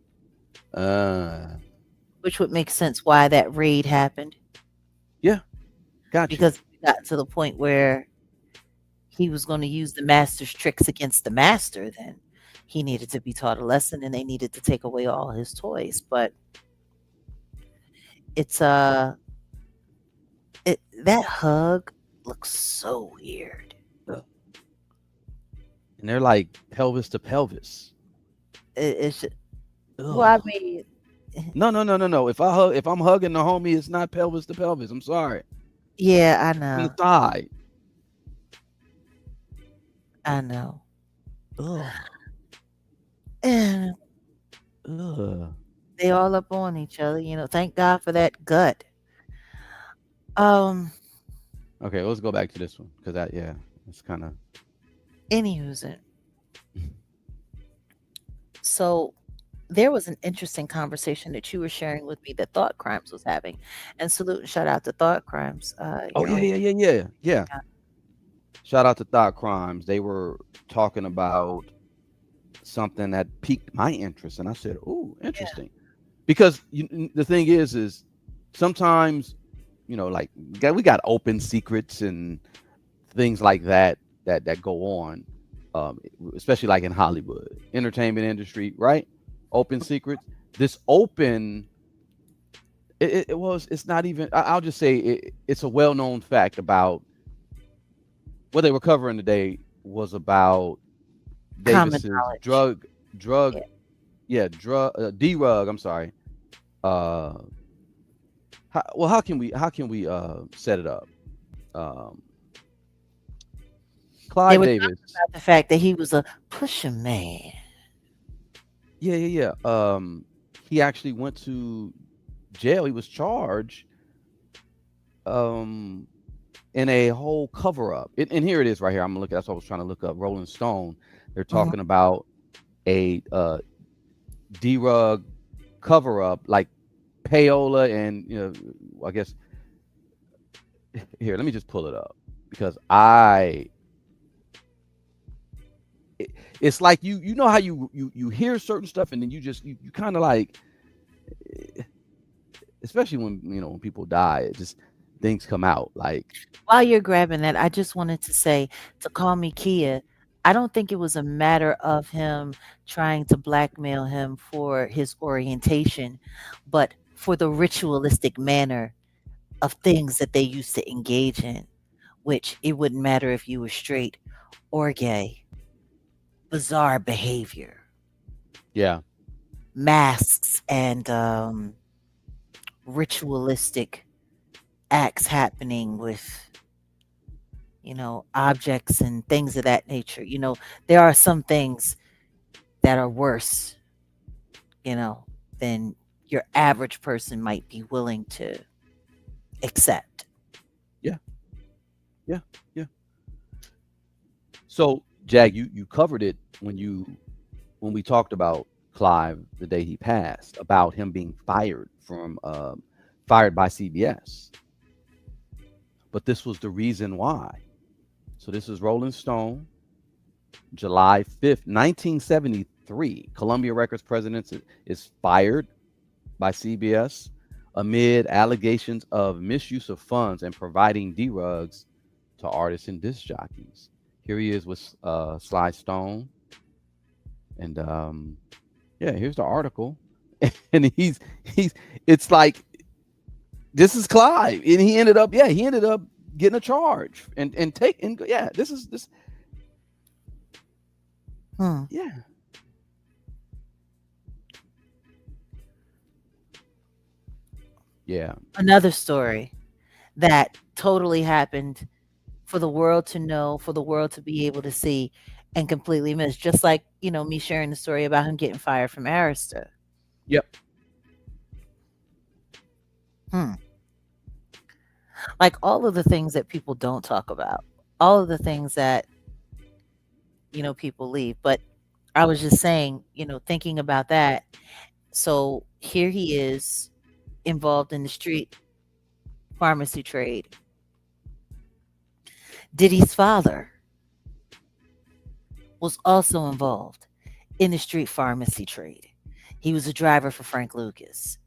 Uh, which would make sense why that raid happened, yeah, got you. because it got to the point where he was going to use the master's tricks against the master. Then he needed to be taught a lesson, and they needed to take away all his toys. But it's that hug looks so weird. And they're like pelvis to pelvis. It's just, well, I Ugh. mean, No, no, no, no, no. If I'm hugging the homie, it's not pelvis to pelvis. I'm sorry. yeah, From the side. I know. Ugh. And Ugh. they all up on each other. Thank God for that gut. Um, Okay, let's go back to this one because it's kind of. anywho's it. So there was an interesting conversation that you were sharing with me that Thought Crimes was having, and salute and shout out to Thought Crimes. Oh Your yeah, own. yeah, yeah, yeah, yeah. Yeah. Shout out to Thought Crimes. They were talking about something that piqued my interest, and I said, "Oh, Yeah. interesting." Because the thing is sometimes like we got open secrets and things like that go on, especially like in Hollywood entertainment industry, right? Open secrets. This open, it's not even. I'll just say it's a well-known fact about what they were covering today was about Common Davis's knowledge. drug, Yeah. yeah, drug. I'm sorry. Uh, how can we set it up? Um, They Clive were talking Davis. about the fact that he was a pusher man. Yeah, yeah, yeah. He actually went to jail. He was charged um in a whole cover up. And here it is right here. I'm gonna look at that's what I was trying to look up. Rolling Stone. They're Mhm. talking about a D-Rug cover up, like payola and I guess here, let me just pull it up because it's like you know how you hear certain stuff and then you kind of like, especially when people die, it just things come out like. While you're grabbing that, I just wanted to say, to call me Kia, I don't think it was a matter of him trying to blackmail him for his orientation, but for the ritualistic manner of things that they used to engage in, which it wouldn't matter if you were straight or gay. Bizarre behavior, Yeah, masks, and ritualistic acts happening with objects and things of that nature. There are some things that are worse, you know, than your average person might be willing to accept. yeah, yeah, yeah. So Jag, you covered it when we talked about Clive the day he passed, about him being fired by CBS. But this was the reason why. So this is Rolling Stone, July 5th, 1973. Columbia Records president is fired by CBS amid allegations of misuse of funds and providing D-Rugs to artists and disc jockeys. Here he is with Sly Stone, and yeah, here's the article, and he's it's like this is Clive, and he ended up getting a charge and take and yeah, this is this Hmm. yeah. Yeah. Another story that totally happened for the world to know, for the world to be able to see and completely miss. Just like, me sharing the story about him getting fired from Arista. Yep. Hmm. Like all of the things that people don't talk about, all of the things that, people leave. But I was just saying, thinking about that. So here he is involved in the street pharmacy trade. Diddy's father was also involved in the street pharmacy trade. He was a driver for Frank Lucas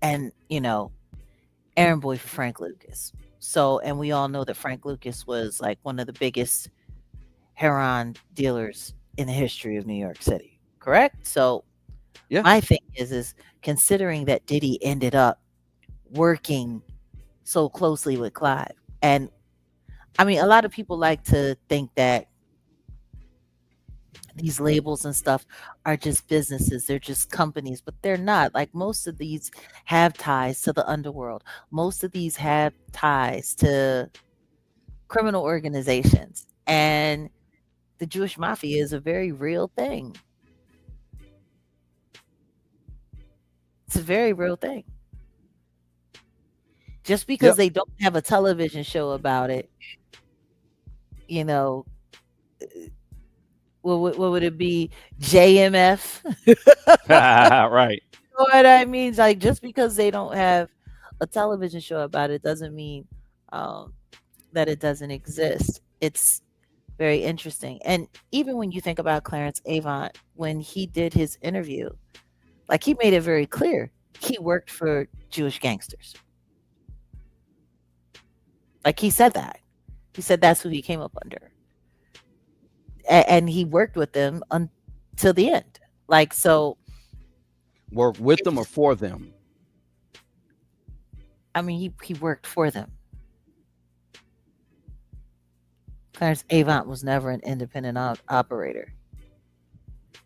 and, errand boy for Frank Lucas. So, and we all know that Frank Lucas was like one of the biggest heroin dealers in the history of New York City. Correct? So, Yeah. my thing is considering that Diddy ended up working so closely with Clive. And I mean, a lot of people like to think that these labels and stuff are just businesses, they're just companies, but they're not. Like most of these have ties to the underworld. Most of these have ties to criminal organizations. And the Jewish mafia is a very real thing. It's a very real thing. Just because Yep. they don't have a television show about it, you know, what would it be? JMF? Right. You know what I mean? Like just because they don't have a television show about it doesn't mean um, that it doesn't exist. It's very interesting. And even when you think about Clarence Avant, when he did his interview, like he made it very clear he worked for Jewish gangsters. Like he said that. He said that's who he came up under. And he worked with them until the end. Like, so Work with them or it's, for them? I mean, he worked for them. Clarence Avant was never an independent operator.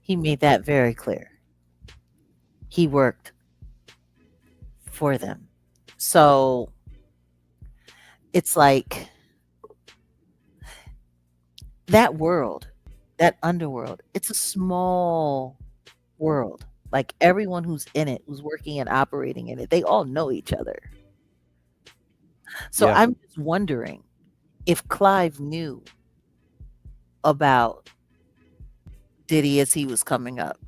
He made that very clear. He worked for them. So it's like that world, that underworld, it's a small world. Like everyone who's in it, who's working and operating in it, they all know each other. So Yeah. I'm just wondering if Clive knew about Diddy as he was coming up.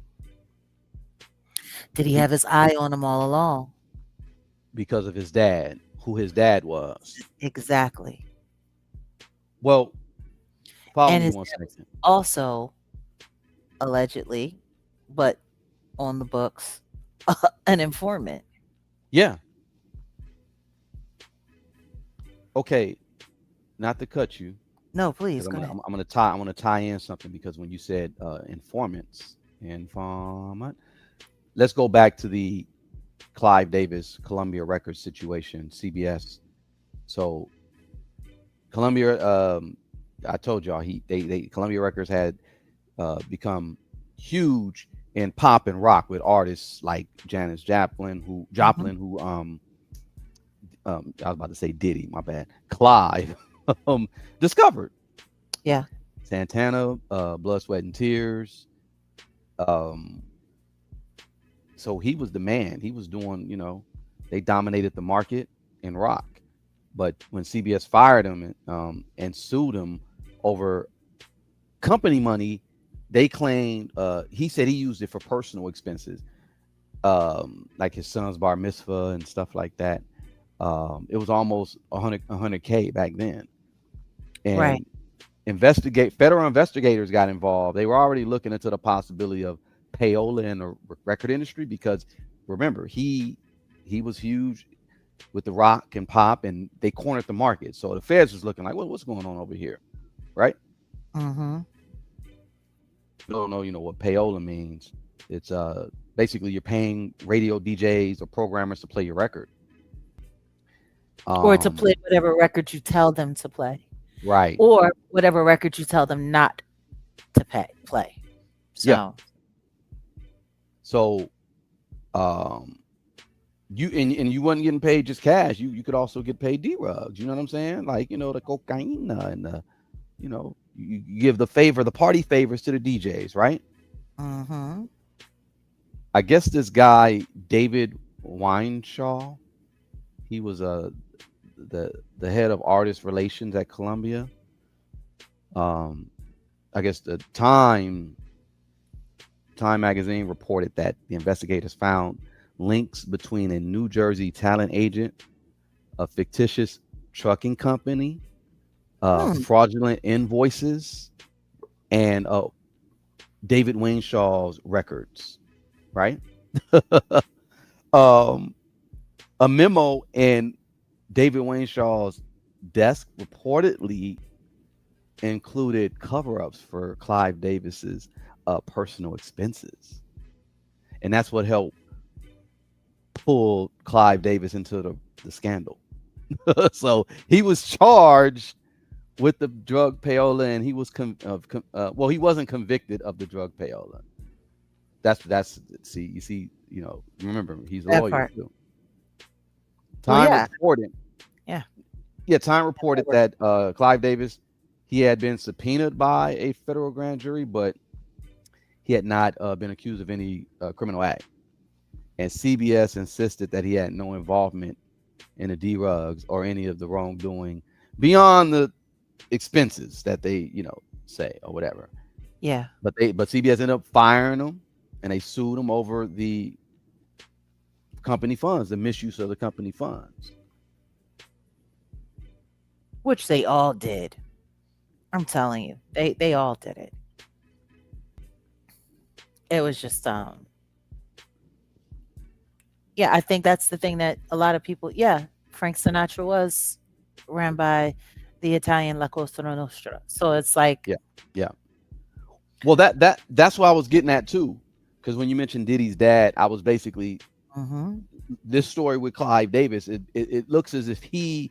Did he Be- have his eye on him all along? because of his dad, who his dad was. Exactly. Well, follow And me his one dad was second. also allegedly, but on the books, an informant. Yeah. Okay. Not to cut you, No, because please I'm go gonna ahead. I'm gonna tie in something, because when you said informant, let's go back to the Clive Davis Columbia Records situation, CBS. So Columbia, I told y'all they Columbia Records had become huge in pop and rock with artists like Janis Joplin, Hmm. I was about to say Diddy, my bad, Clive, discovered Yeah. Santana, Blood, Sweat, and Tears. Um, so he was the man. He was doing, they dominated the market in rock. But when CBS fired him and sued him over company money, they claimed he said he used it for personal expenses, like his son's bar mitzvah and stuff like that. It was almost 100K back then, Right. and federal investigators got involved. They were already looking into the possibility of payola in the record industry, because remember, he was huge with the rock and pop, and they cornered the market. So the feds was looking like, what's going on over here, right? Hmm. You don't know, what payola means. It's basically you're paying radio DJs or programmers to play your record. Or to Um, play whatever record you tell them to play, right. or whatever record you tell them not to play. Yeah. So, So um and you wasn't getting paid just cash. You could also get paid D-Rugs. You know what I'm saying? Like, the cocaine and the, you give the party favors to the DJs, right? Mm-hmm. I guess this guy David Wineshaw, he was the head of artist relations at Columbia. Um, I guess the Time magazine reported that the investigators found links between a New Jersey talent agent, a fictitious trucking company, Hmm. fraudulent invoices, and David Wineshaw's records, right? um, a memo in David Wineshaw's desk reportedly included cover-ups for Clive Davis's personal expenses, and that's what helped pull Clive Davis into the scandal. So he was charged with the drug payola, and he was well, he wasn't convicted of the drug payola. That's remember, he's a That lawyer part. too. Well, Time yeah. reported, Yeah. yeah, Time reported that Clive Davis, he had been subpoenaed by a federal grand jury, but he had not been accused of any criminal act. And CBS insisted that he had no involvement in the D-Rugs or any of the wrongdoing beyond the expenses that they, say or whatever. Yeah. But CBS ended up firing him, and they sued him over the company funds, the misuse of the company funds. Which they all did. I'm telling you, they all did it. It was just yeah, I think that's the thing that a lot of people, yeah, Frank Sinatra was ran by the Italian La Cosa Nostra. So it's like, Yeah, yeah. Well, that's what I was getting at too, because when you mentioned Diddy's dad, I was basically mm-hmm. this story with Clive Davis. It looks as if he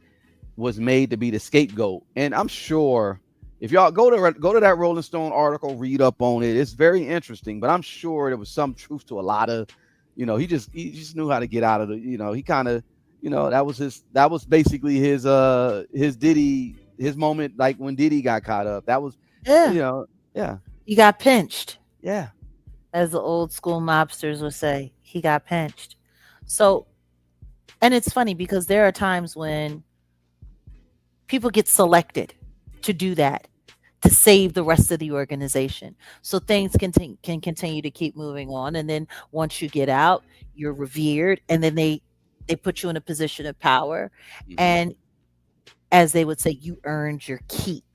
was made to be the scapegoat, and I'm sure if y'all go to that Rolling Stone article, read up on it. It's very interesting, but I'm sure there was some truth to a lot of, he just knew how to get out of the, he kind of, that was basically his Diddy, his moment, like when Diddy got caught up. That was, Yeah, yeah, he got pinched, yeah, as the old school mobsters would say. He got pinched. So, and it's funny because there are times when people get selected to do that, to save the rest of the organization. So things can continue to keep moving on. And then once you get out, you're revered. And then they put you in a position of power. hmm. And as they would say, you earned your keep.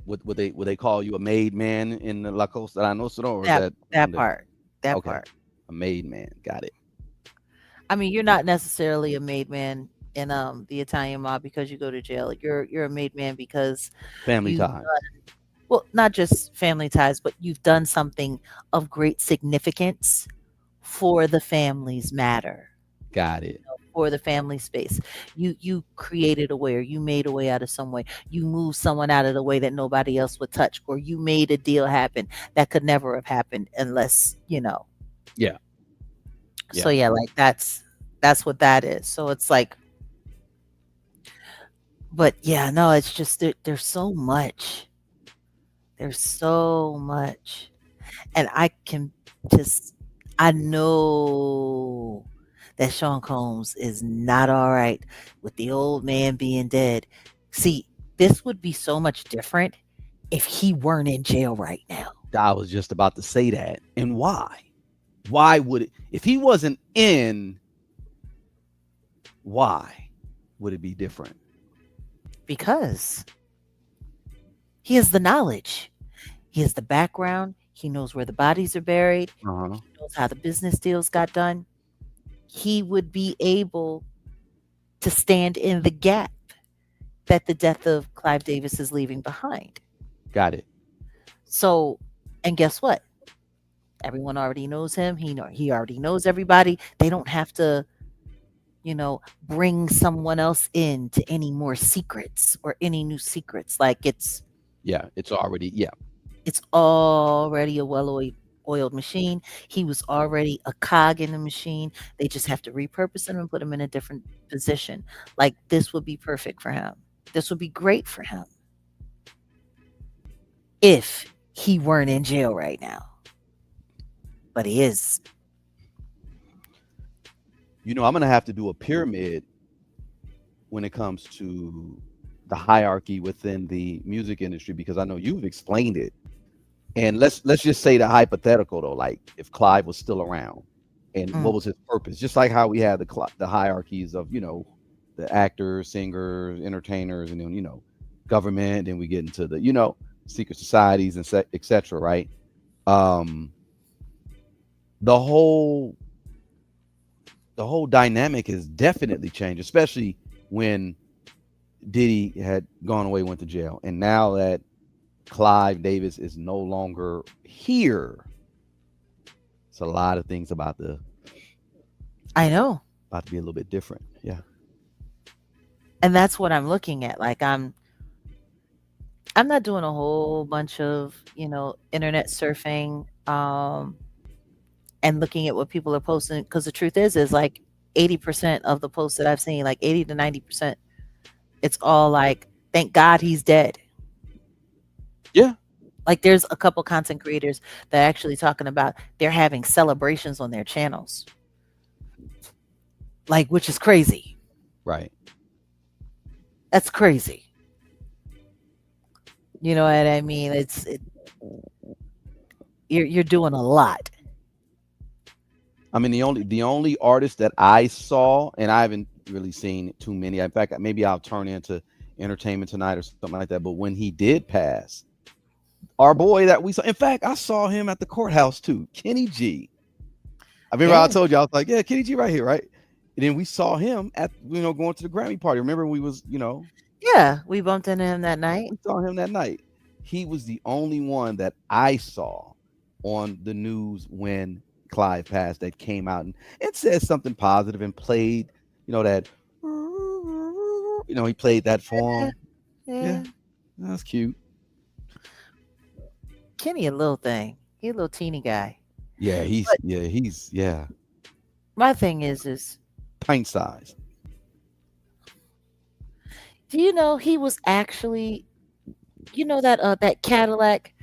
Would they call you a made man in the La Costa Nostra, or is That that that part. That okay? part. A made man, got it. I mean, you're not necessarily a made man in the Italian mob because you go to jail. You're a made man because Family you ties, well, not just family ties, but you've done something of great significance for the family's matter, got it. for the family space. You created a way, or you made a way out of some way. You moved someone out of the way that nobody else would touch, or you made a deal happen that could never have happened unless, Yeah, So yeah, yeah, like that's what that is. So it's like, but yeah, no, it's just there's so much. There's so much. And I can just I know that Sean Combs is not all right with the old man being dead. See, this would be so much different if he weren't in jail right now. I was just about to say that. And why? Why would it, if he wasn't in? Why would it be different? Because he has the knowledge. He has the background. He knows where the bodies are buried. Uh-huh. He knows how the business deals got done. He would be able to stand in the gap that the death of Clive Davis is leaving behind. Got it. So, and guess what? Everyone already knows him. He already knows everybody. They don't have to, bring someone else in to any more secrets or any new secrets. Like Yeah, it's already, yeah. it's already a well-oiled oiled machine. He was already a cog in the machine. They just have to repurpose him and put him in a different position. Like this would be perfect for him. This would be great for him if he weren't in jail right now. But he is. I'm gonna have to do a pyramid when it comes to the hierarchy within the music industry, because I know you've explained it. And let's just say the hypothetical though, like if Clive was still around, and what Mm. was his purpose? Just like how we have the hierarchies of the actors, singers, entertainers, and then government, and we get into the secret societies and etc. Right? Um, the whole dynamic has definitely changed, especially when Diddy had gone away, went to jail, and now that Clive Davis is no longer here, it's a lot of things I know. about to be a little bit different. Yeah. And that's what I'm looking at. Like I'm not doing a whole bunch of, internet surfing and looking at what people are posting, because the truth is like 80% of the posts that I've seen, like 80 to 90%, it's all like, thank God he's dead. Yeah. Like there's a couple content creators that are actually talking about they're having celebrations on their channels. Like, which is crazy. Right. That's crazy. You know what I mean? You're doing a lot. I mean, the only artist that I saw, and I haven't really seen too many. In fact, maybe I'll turn into Entertainment Tonight or something like that. But when he did pass, our boy that we saw, in fact, I saw him at the courthouse too, Kenny G. I remember I Yeah. told you, I was like, yeah, Kenny G right here, right? And then we saw him at going to the Grammy party. Remember we was Yeah. We bumped into him that night. we saw him that night. He was the only one that I saw on the news when Clive passed that came out and said something positive and played, that, he played that for Yeah. him. Yeah, Yeah. that's cute. Kenny a little thing. He a little teeny guy. Yeah, But he's my thing is pint size. do you know he was actually, that Cadillac,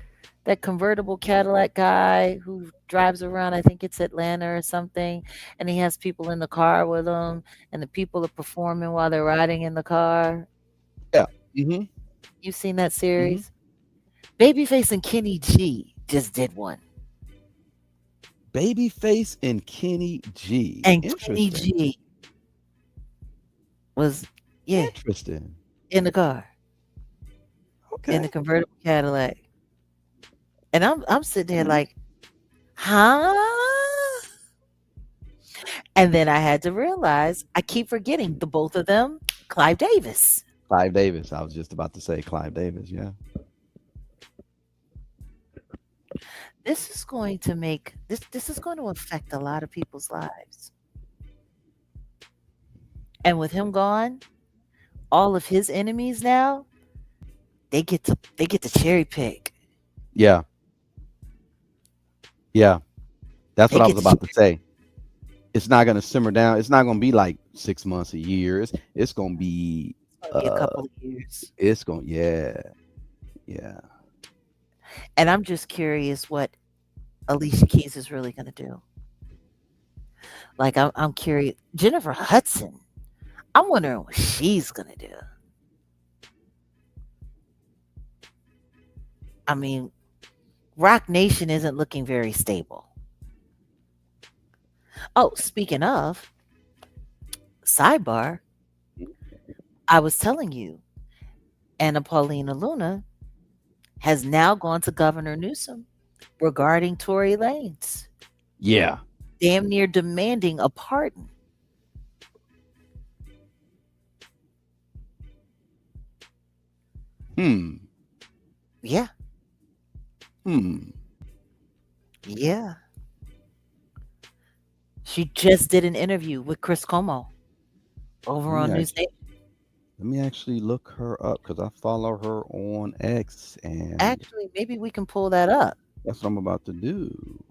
that convertible Cadillac guy who drives around, I think it's Atlanta or something, and he has people in the car with him, and the people are performing while they're riding in the car. Yeah. Mm-hmm. You've seen that Mm-hmm. series? Babyface and Kenny G just did one. Babyface and Kenny G. And Kenny Interesting. G was, yeah, Interesting. in the car, in the Okay. convertible Cadillac. And I'm sitting there Mhm. like, huh? And then I had to realize I keep forgetting the both of them, Clive Davis. Clive Davis. I was just about to say Clive Davis. Yeah. This is going to make this is going to affect a lot of people's lives. And with him gone, all of his enemies now, they get to cherry pick. Yeah. Yeah. That's They what I get was to about to say. It's not going to simmer down. It's not going to be like 6 months, a year. It's going to be, be a uh, couple of years. yeah. Yeah. And I'm just curious what Alicia Keys is really going to do. Like I'm curious. Jennifer Hudson. I'm wondering what she's going to do. I mean, Rock Nation isn't looking very stable. Oh, speaking of, sidebar, I was telling you, Anna Paulina Luna has now gone to Governor Newsom regarding Tory Lanez, Yeah. damn near demanding a pardon. Hmm. Yeah, Hmm. yeah. She just did an interview with Chris Como over Let me on News actually, Nation. let me actually look her up because I follow her on X, and Actually, maybe we can pull that up. that's what I'm about to do.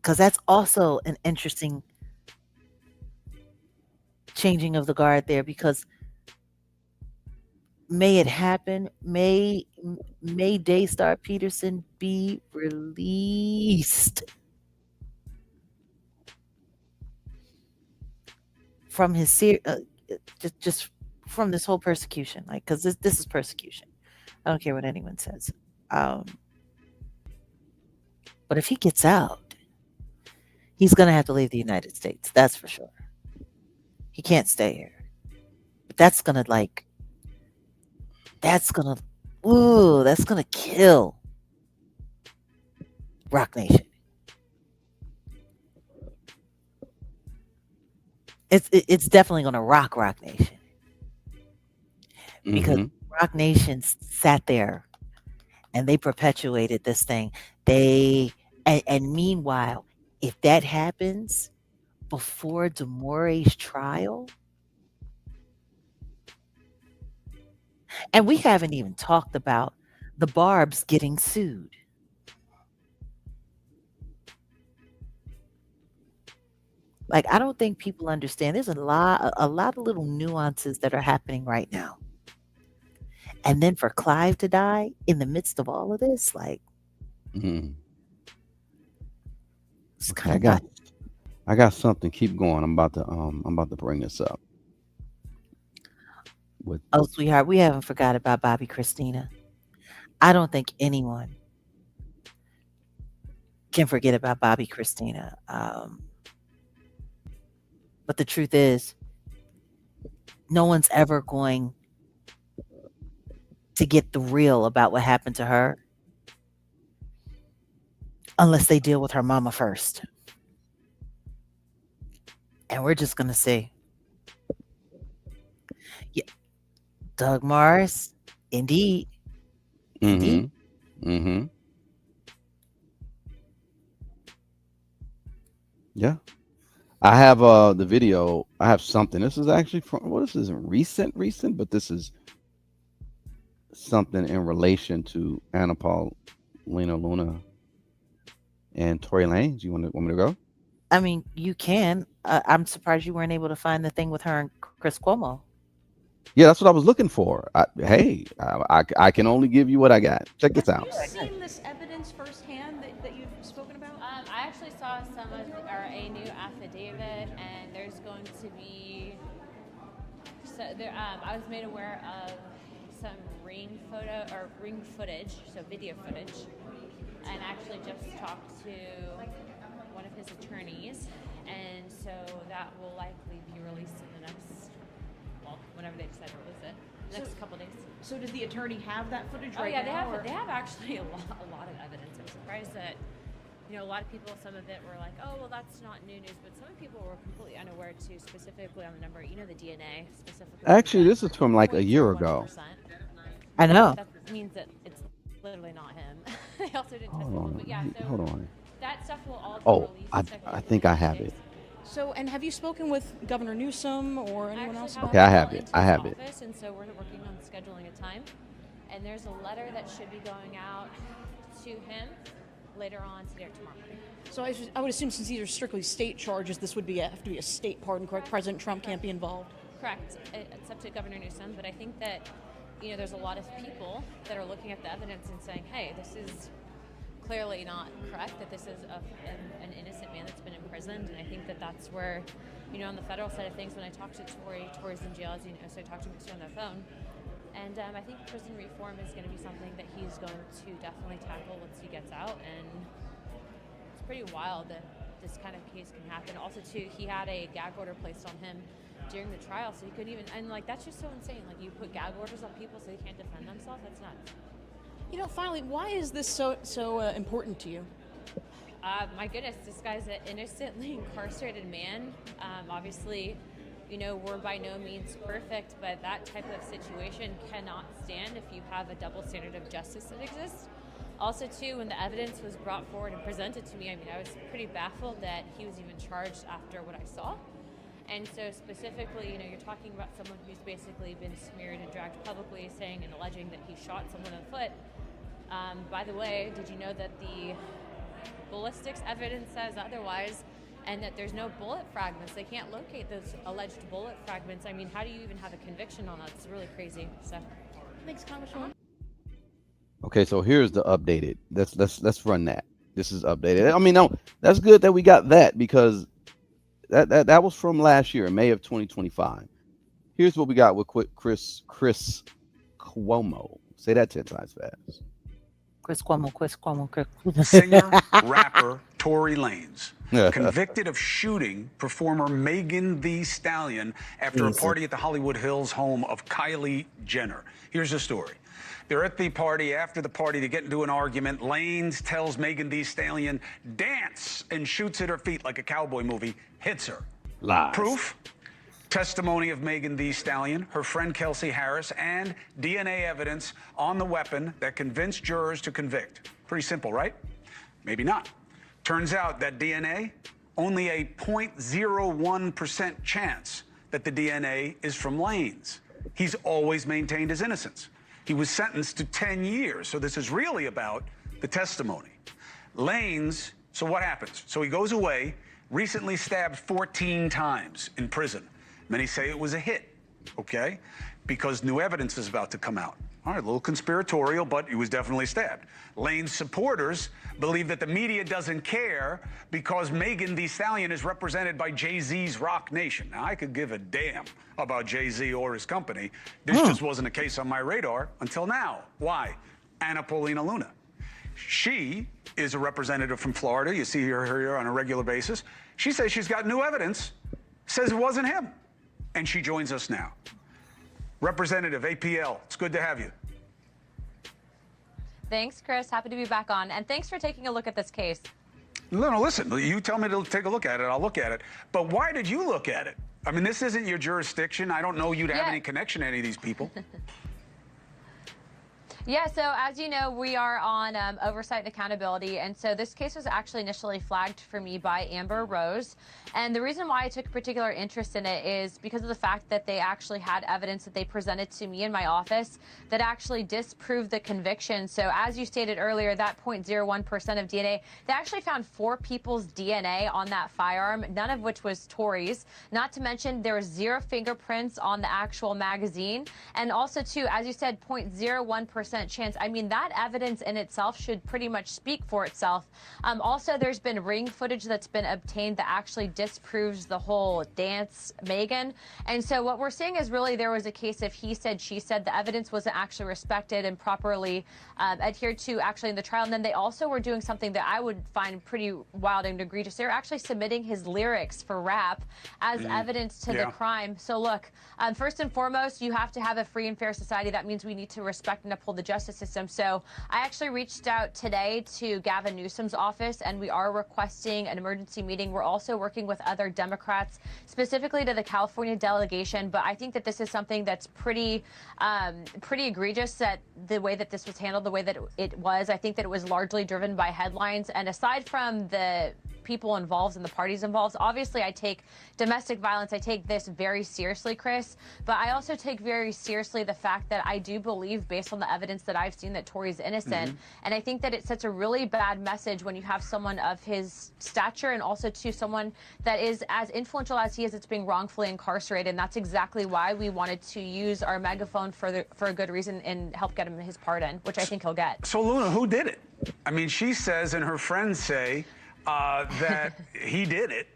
because that's also an interesting changing of the guard there. Because may it happen, may Daystar Peterson be released from his just from this whole persecution, like, because this is persecution. I don't care what anyone says. Um, but if he gets out, he's gonna have to leave the United States. That's for sure. He can't stay here. But that's gonna, ooh, that's gonna kill Rock Nation. It's definitely gonna rock Nation, because Mm-hmm. Rock Nation sat there and they perpetuated this thing. They and meanwhile, if that happens before Demore's trial, and we haven't even talked about the Barbs getting sued. Like, I don't think people understand. There's a lot of little nuances that are happening right now. And then for Clive to die in the midst of all of this, like, Mm-hmm. it's Okay, kind of not. I got something. Keep going. I'm about to bring this up with Oh, sweetheart, we haven't forgot about Bobby Christina. I don't think anyone can forget about Bobby Christina. But the truth is, no one's ever going to get the real about what happened to her unless they deal with her mama first. And we're just going to say, yeah, Doug Morris, indeed, indeed. Mm-hmm. Mm-hmm. Yeah. I have the video. I have something. This is actually from, well, this isn't recent, but this is something in relation to Anna Paul, Lena Luna, and Tory Lanez. You want me to go? I mean, you can. I'm surprised you weren't able to find the thing with her and Chris Cuomo. Yeah, that's what I was looking for. Hey, I can only give you what I got. Check this Have out. you seen this evidence firsthand that you've spoken about? I actually saw a new affidavit, and there's going to be. So there, I was made aware of some ring footage, so video footage, and actually just talked to one of his attorneys, and so that will likely be released in the next, well, whenever they decide to release it, next couple days. So does the attorney have that footage Oh right yeah, now? they have actually a lot of evidence. I'm surprised that, a lot of people, some of it were like, oh well, that's not new news, but some people were completely unaware too, specifically on the number, the DNA specifically. Actually, this is from like a year ago. 0.01%. I know. That means that it's literally not him. They also didn't test Hold him, but yeah, on. so Hold on. that stuff will all be Oh, released. I think I have it. So, and have you spoken with Governor Newsom or anyone else about Okay, I it? have it. I have it. Office, and so we're working on scheduling a time. And there's a letter that should be going out to him later on today or tomorrow morning. So I would assume since these are strictly state charges, this would have to be a state pardon, correct? President Trump can't be involved. Correct. It's up to Governor Newsom, but I think that there's a lot of people that are looking at the evidence and saying, hey, this is clearly not correct, that this is an innocent man that's been imprisoned. And I think that that's where, on the federal side of things, when I talked to Tory's in jail, as you know, so I talked to him on the phone. And I think prison reform is going to be something that he's going to definitely tackle once he gets out. And it's pretty wild that this kind of case can happen. Also, too, he had a gag order placed on him during the trial, so he couldn't even, and that's just so insane. Like, you put gag orders on people so they can't defend themselves. That's nuts. Finally, why is this so important to you? My goodness, this guy's an innocently incarcerated man. Obviously, we're by no means perfect, but that type of situation cannot stand if you have a double standard of justice that exists. Also, too, when the evidence was brought forward and presented to me, I was pretty baffled that he was even charged after what I saw. And so specifically, you're talking about someone who's basically been smeared and dragged publicly, saying and alleging that he shot someone in the foot. By the way, did you know that the ballistics evidence says otherwise, and that there's no bullet fragments. They can't locate those alleged bullet fragments. I mean, how do you even have a conviction on that? It's really crazy. So, Thanks, Congresswoman. Okay, so here's the updated. Let's run that. This is updated. I mean, no, that's good that we got that, because that was from last year, May of 2025. Here's what we got with Chris Cuomo. Say that 10 times fast. Chris Cuomo. Singer, rapper Tory Lanez, convicted of shooting performer Megan Thee Stallion after a party at the Hollywood Hills home of Kylie Jenner. Here's the story. They're at the party. After the party, they get into an argument. Lanez tells Megan Thee Stallion, dance, and shoots at her feet like a cowboy movie, hits her. Lies. Proof? Testimony of Megan Thee Stallion, her friend Kelsey Harris, and DNA evidence on the weapon that convinced jurors to convict. Pretty simple, right? Maybe not. Turns out that DNA, only a 0.01% chance that the DNA is from Lanez. He's always maintained his innocence. He was sentenced to 10 years, so this is really about the testimony. Lanez, so what happens? So he goes away, recently stabbed 14 times in prison. Many say it was a hit, okay? Because new evidence is about to come out. All right, a little conspiratorial, but he was definitely stabbed. Lanez supporters believe that the media doesn't care because Megan Thee Stallion is represented by Jay-Z's Rock Nation. Now, I could give a damn about Jay-Z or his company. This just wasn't a case on my radar until now. Why? Anna Paulina Luna. She is a representative from Florida. You see her here on a regular basis. She says she's got new evidence, says it wasn't him. And she joins us now. Representative APL, it's good to have you. thanks, Chris. Happy to be back on. And thanks for taking a look at this case. No, listen, you tell me to take a look at it, I'll look at it. But why did you look at it? I mean, this isn't your jurisdiction. I don't know you to have any connection to any of these people. Yeah, so as you know, we are on oversight and accountability, and so this case was actually initially flagged for me by Amber Rose, and the reason why I took particular interest in it is because of the fact that they actually had evidence that they presented to me in my office that actually disproved the conviction. So as you stated earlier, that 0.01% of DNA, they actually found 4 people's DNA on that firearm, none of which was Tory's. Not to mention there was 0 fingerprints on the actual magazine, and also too, as you said, 0.01% chance. I mean, that evidence in itself should pretty much speak for itself. Also, there's been ring footage that's been obtained that actually disproves the whole dance, Megan. And so what we're seeing is really there was a case of he said, she said. The evidence wasn't actually respected and properly adhered to actually in the trial. And then they also were doing something that I would find pretty wild and egregious. They're actually submitting his lyrics for rap as evidence to the crime. So look, first and foremost, you have to have a free and fair society. That means we need to respect and uphold the justice system. So I actually reached out today to Gavin Newsom's office, and we are requesting an emergency meeting. We're also working with other Democrats, specifically to the California delegation. But I think that this is something that's pretty egregious, that the way that this was handled, the way that it was. I think that it was largely driven by headlines. And aside from the people involved and the parties involved, obviously I take domestic violence, I take this very seriously, Chris, but I also take very seriously the fact that I do believe, based on the evidence that I've seen, that Tory's innocent. And I think that it sets a really bad message when you have someone of his stature, and also to someone that is as influential as he is, that's being wrongfully incarcerated. And that's exactly why we wanted to use our megaphone for a good reason and help get him his pardon, which I think he'll get. So Luna, who did it? I mean, she says, and her friends say, that he did it,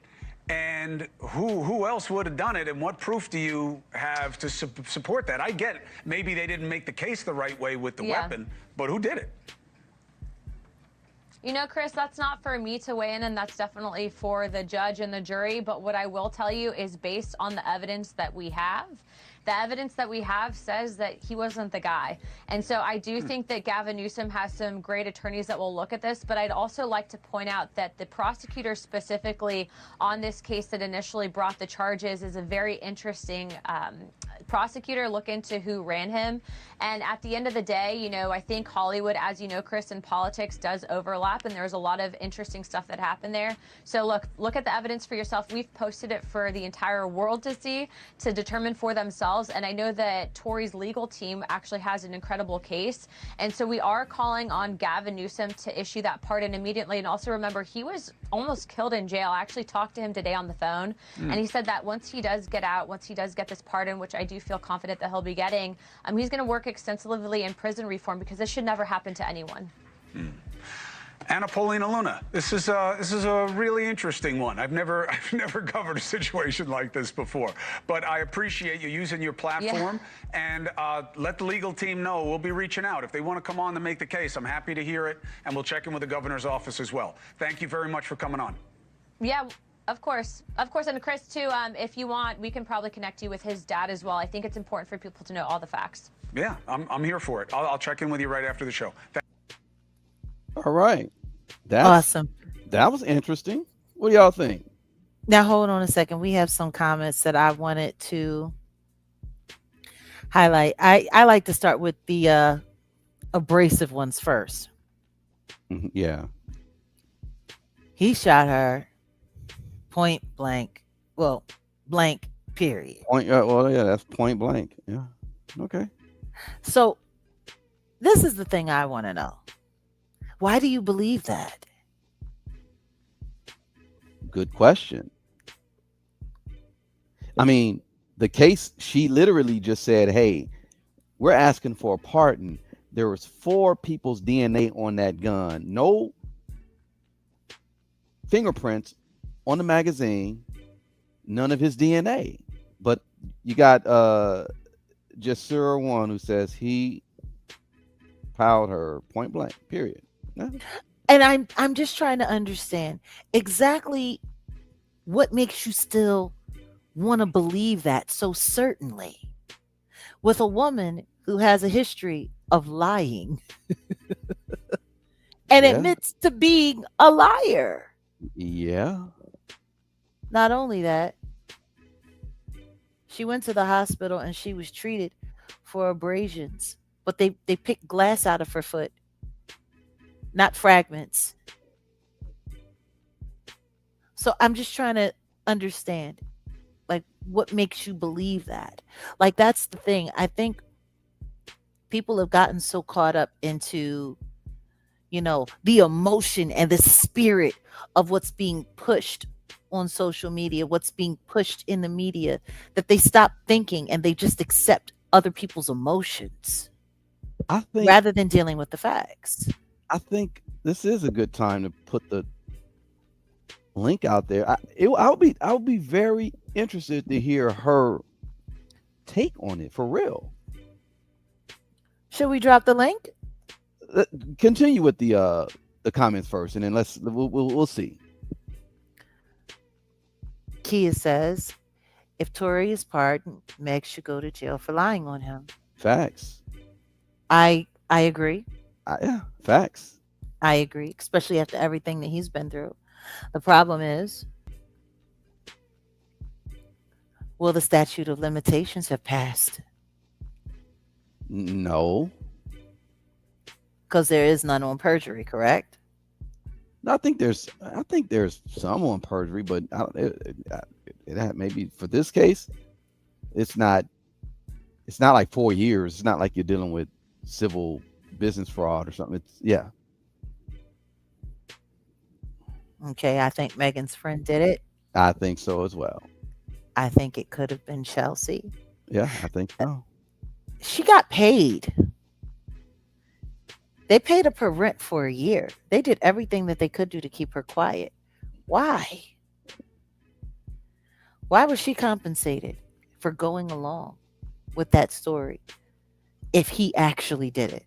and who else would have done it, and what proof do you have to support that? I get it. Maybe they didn't make the case the right way with the weapon, but who did it? You know, Chris, that's not for me to weigh in, and that's definitely for the judge and the jury. But what I will tell you is, based on the evidence that we have, the evidence that we have says that he wasn't the guy. And so I do think that Gavin Newsom has some great attorneys that will look at this, but I'd also like to point out that the prosecutor specifically on this case that initially brought the charges is a very interesting prosecutor. Look into who ran him. And at the end of the day, you know, I think Hollywood, as you know, Chris, in politics does overlap, and there's a lot of interesting stuff that happened there. So look at the evidence for yourself. We've posted it for the entire world to see, to determine for themselves. details. And I know that Tory's legal team actually has an incredible case. And so we are calling on Gavin Newsom to issue that pardon immediately. And also remember, he was almost killed in jail. I actually talked to him today on the phone, and he said that once he does get out, once he does get this pardon, which I do feel confident that he'll be getting, he's going to work extensively in prison reform, because this should never happen to anyone. Anna Paulina Luna, this is a really interesting one. I've never covered a situation like this before, but I appreciate you using your platform, and let the legal team know we'll be reaching out if they want to come on to make the case. I'm happy to hear it, and we'll check in with the governor's office as well. Thank you very much for coming on. Yeah. Of course. And Chris, too, if you want, we can probably connect you with his dad as well. I think it's important for people to know all the facts. Yeah, I'm here for it. I'll check in with you right after the show. All right. That's Awesome. That was interesting. What do y'all think? Now, hold on a second. We have some comments that I wanted to highlight. I like to start with the abrasive ones first. Yeah. He shot her point blank. Well, blank, period. Well, yeah, that's point blank. Yeah. Okay. So this is the thing I want to know. Why do you believe that? Good question. I mean, the case, she literally just said, hey, we're asking for a pardon. There was 4 people's DNA on that gun. No fingerprints on the magazine. None of his DNA. But you got Jasura one who says he piled her point blank, period. Yeah. And I'm just trying to understand exactly what makes you still want to believe that so certainly with a woman who has a history of lying and admits to being a liar. Yeah. Not only that, she went to the hospital and she was treated for abrasions, but they picked glass out of her foot, not fragments. So I'm just trying to understand, like, what makes you believe that? Like, that's the thing. I think people have gotten so caught up into, the emotion and the spirit of what's being pushed on social media, what's being pushed in the media, that they stop thinking and they just accept other people's emotions rather than dealing with the facts. I think this is a good time to put the link out there. I would be very interested to hear her take on it for real. Should we drop the link? Continue with the comments first, and then we'll see. Kia says, if Tory is pardoned, Meg should go to jail for lying on him. Facts. I agree. Yeah, facts. I agree, especially after everything that he's been through. The problem is, will the statute of limitations have passed? No. Because there is none on perjury, correct? No, I think there's some on perjury, but it maybe for this case, it's not like 4 years. It's not like you're dealing with civil business fraud or something. Yeah. Okay, I think Megan's friend did it. I think so as well. I think it could have been Chelsea. Yeah, I think so. She got paid. They paid up her rent for a year. They did everything that they could do to keep her quiet. Why? Why was she compensated for going along with that story if he actually did it?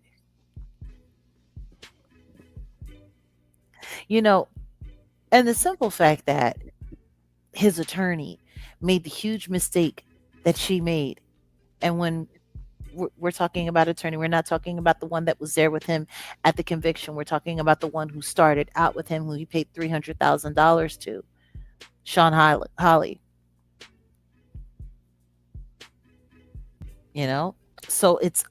And the simple fact that his attorney made the huge mistake that she made. And when we're talking about attorney, we're not talking about the one that was there with him at the conviction. We're talking about the one who started out with him, who he paid $300,000 to, Sean Holly. So it's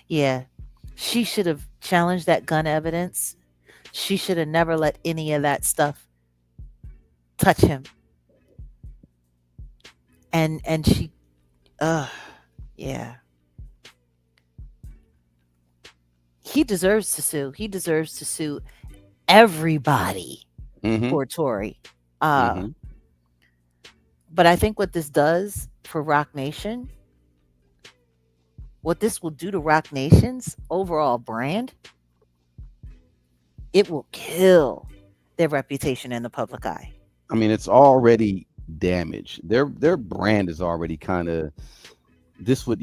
yeah, she should have challenged that gun evidence. She should have never let any of that stuff touch him. and she, yeah, he deserves to sue. He deserves to sue everybody. Mm-hmm. Poor Tory. Uh, Mm-hmm. but I think what this does for Rock Nation, what this will do to Rock Nation's overall brand, it will kill their reputation in the public eye. I mean, it's already damaged. Their brand is already kind of. This would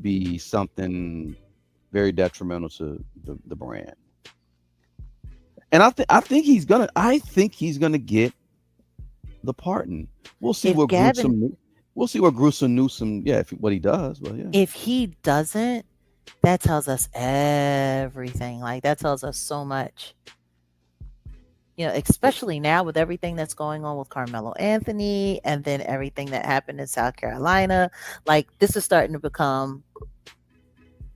be something very detrimental to the brand. And I think he's gonna get the pardon. We'll see If what Gavin, gruesome. We'll see what gruesome Newsom. Yeah, what he does. Well, yeah. if he doesn't, that tells us everything. Like that tells us so much. Especially now with everything that's going on with Carmelo Anthony and then everything that happened in South Carolina, like this is starting to become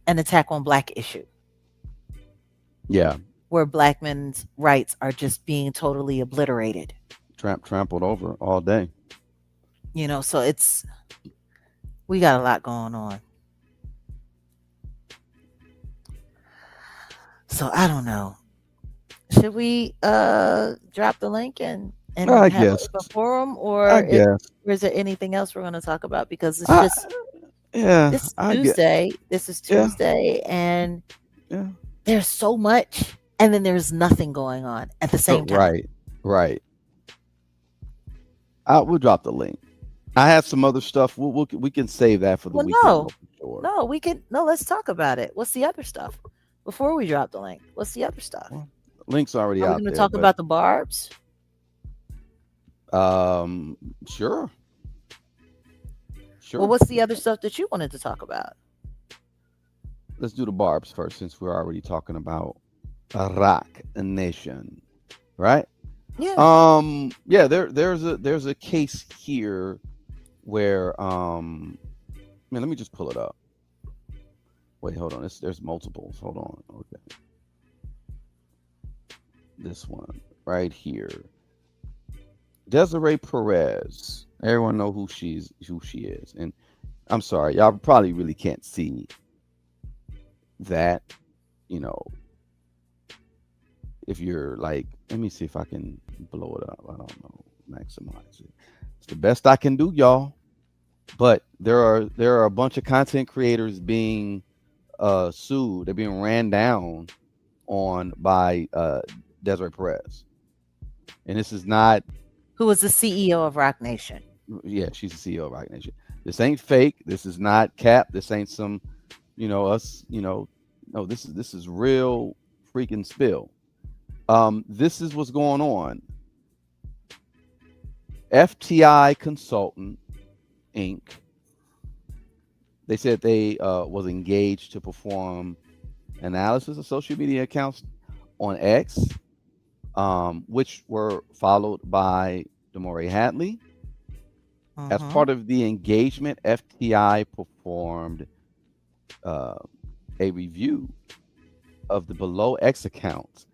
an attack on black issue. Yeah. Where black men's rights are just being totally obliterated. Trampled over all day. So we got a lot going on. So I don't know. Should we drop the link and I have guess. a forum, or I guess. is there anything else we're going to talk about? Because it's just this is Tuesday. This is Tuesday, and there's so much, and then there's nothing going on at the same time. Right. We'll drop the link. I have some other stuff. We can save that for the weekend. No, let's talk about it. What's the other stuff? Before we drop the link, what's the other stuff? Link's already out there. Are we going to talk about the barbs? Sure. Well, what's the other stuff that you wanted to talk about? Let's do the barbs first, since we're already talking about Rock Nation, right? Yeah. Yeah. There's a case here where man, let me just pull it up. Wait, hold on. There's multiples. Hold on. Okay. This one right here. Desiree Perez. Everyone know who she is. And I'm sorry, y'all probably really can't see that, if you're like, let me see if I can blow it up. I don't know. Maximize it. It's the best I can do, y'all. But there are a bunch of content creators being sued. They're being ran down on by Desiree Perez. And this is not... Who was the CEO of Rock Nation. Yeah, she's the CEO of Rock Nation. This ain't fake. This is not cap. This ain't some, us, no, this is real freaking spill. This is what's going on. FTI Consultant Inc. They said they was engaged to perform analysis of social media accounts on X, which were followed by Damore Hadley. As part of the engagement, FTI performed a review of the below X accounts,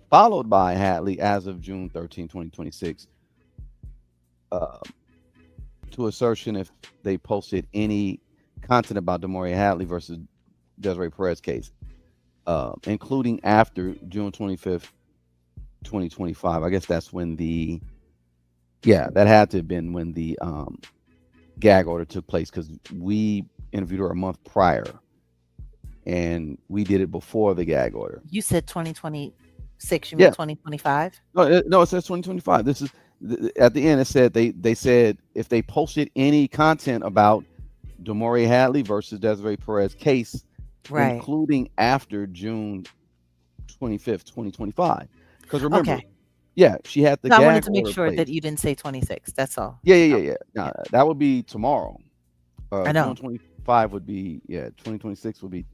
followed by Hadley as of June 13, 2026, to assertion if they posted any content about Damore Hadley versus Desiree Perez case, including after June 25th, 2025. I guess that's when that had to have been when the gag order took place, because we interviewed her a month prior and we did it before the gag order. You said 2026, you mean 2025? No, it says 2025. This is at the end. It said they said if they posted any content about Damore Hadley versus Desiree Perez case, including after June 25th, 2025. Because remember, she had the. No, I wanted to make sure that you didn't say 26. That's all. Yeah. No, that would be tomorrow. I know. 2025 would be 2026 will be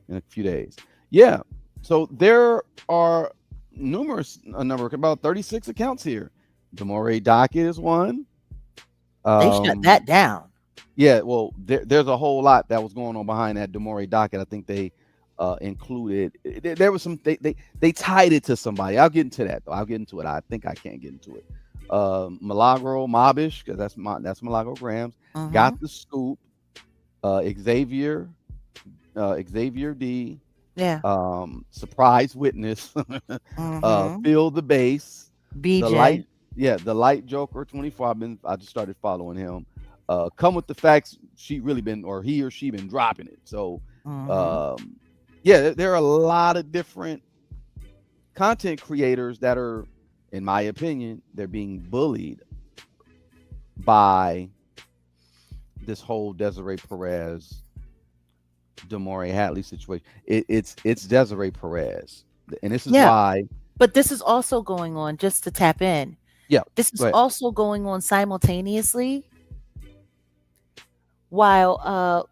in a few days. Yeah. So there are about 36 accounts here. Damore Docket is one. They shut that down. Yeah. Well, there's a whole lot that was going on behind that Damore Docket. I think they included. There was some. They tied it to somebody. I'll get into that though. I'll get into it. I think I can't get into it. Milagro Mabish, because that's Milagro Grams, got the scoop. Xavier D, Yeah. surprise witness, Phil the bass, the light, BJ. the light Joker 24. I just started following him. Come with the facts. She really been, or he or she been dropping it. So, there are a lot of different content creators that are, in my opinion, they're being bullied by this whole Desiree Perez, Damari Hatley situation. It's Desiree Perez, and this is why. But this is also going on, just to tap in. Yeah, this is also going on simultaneously while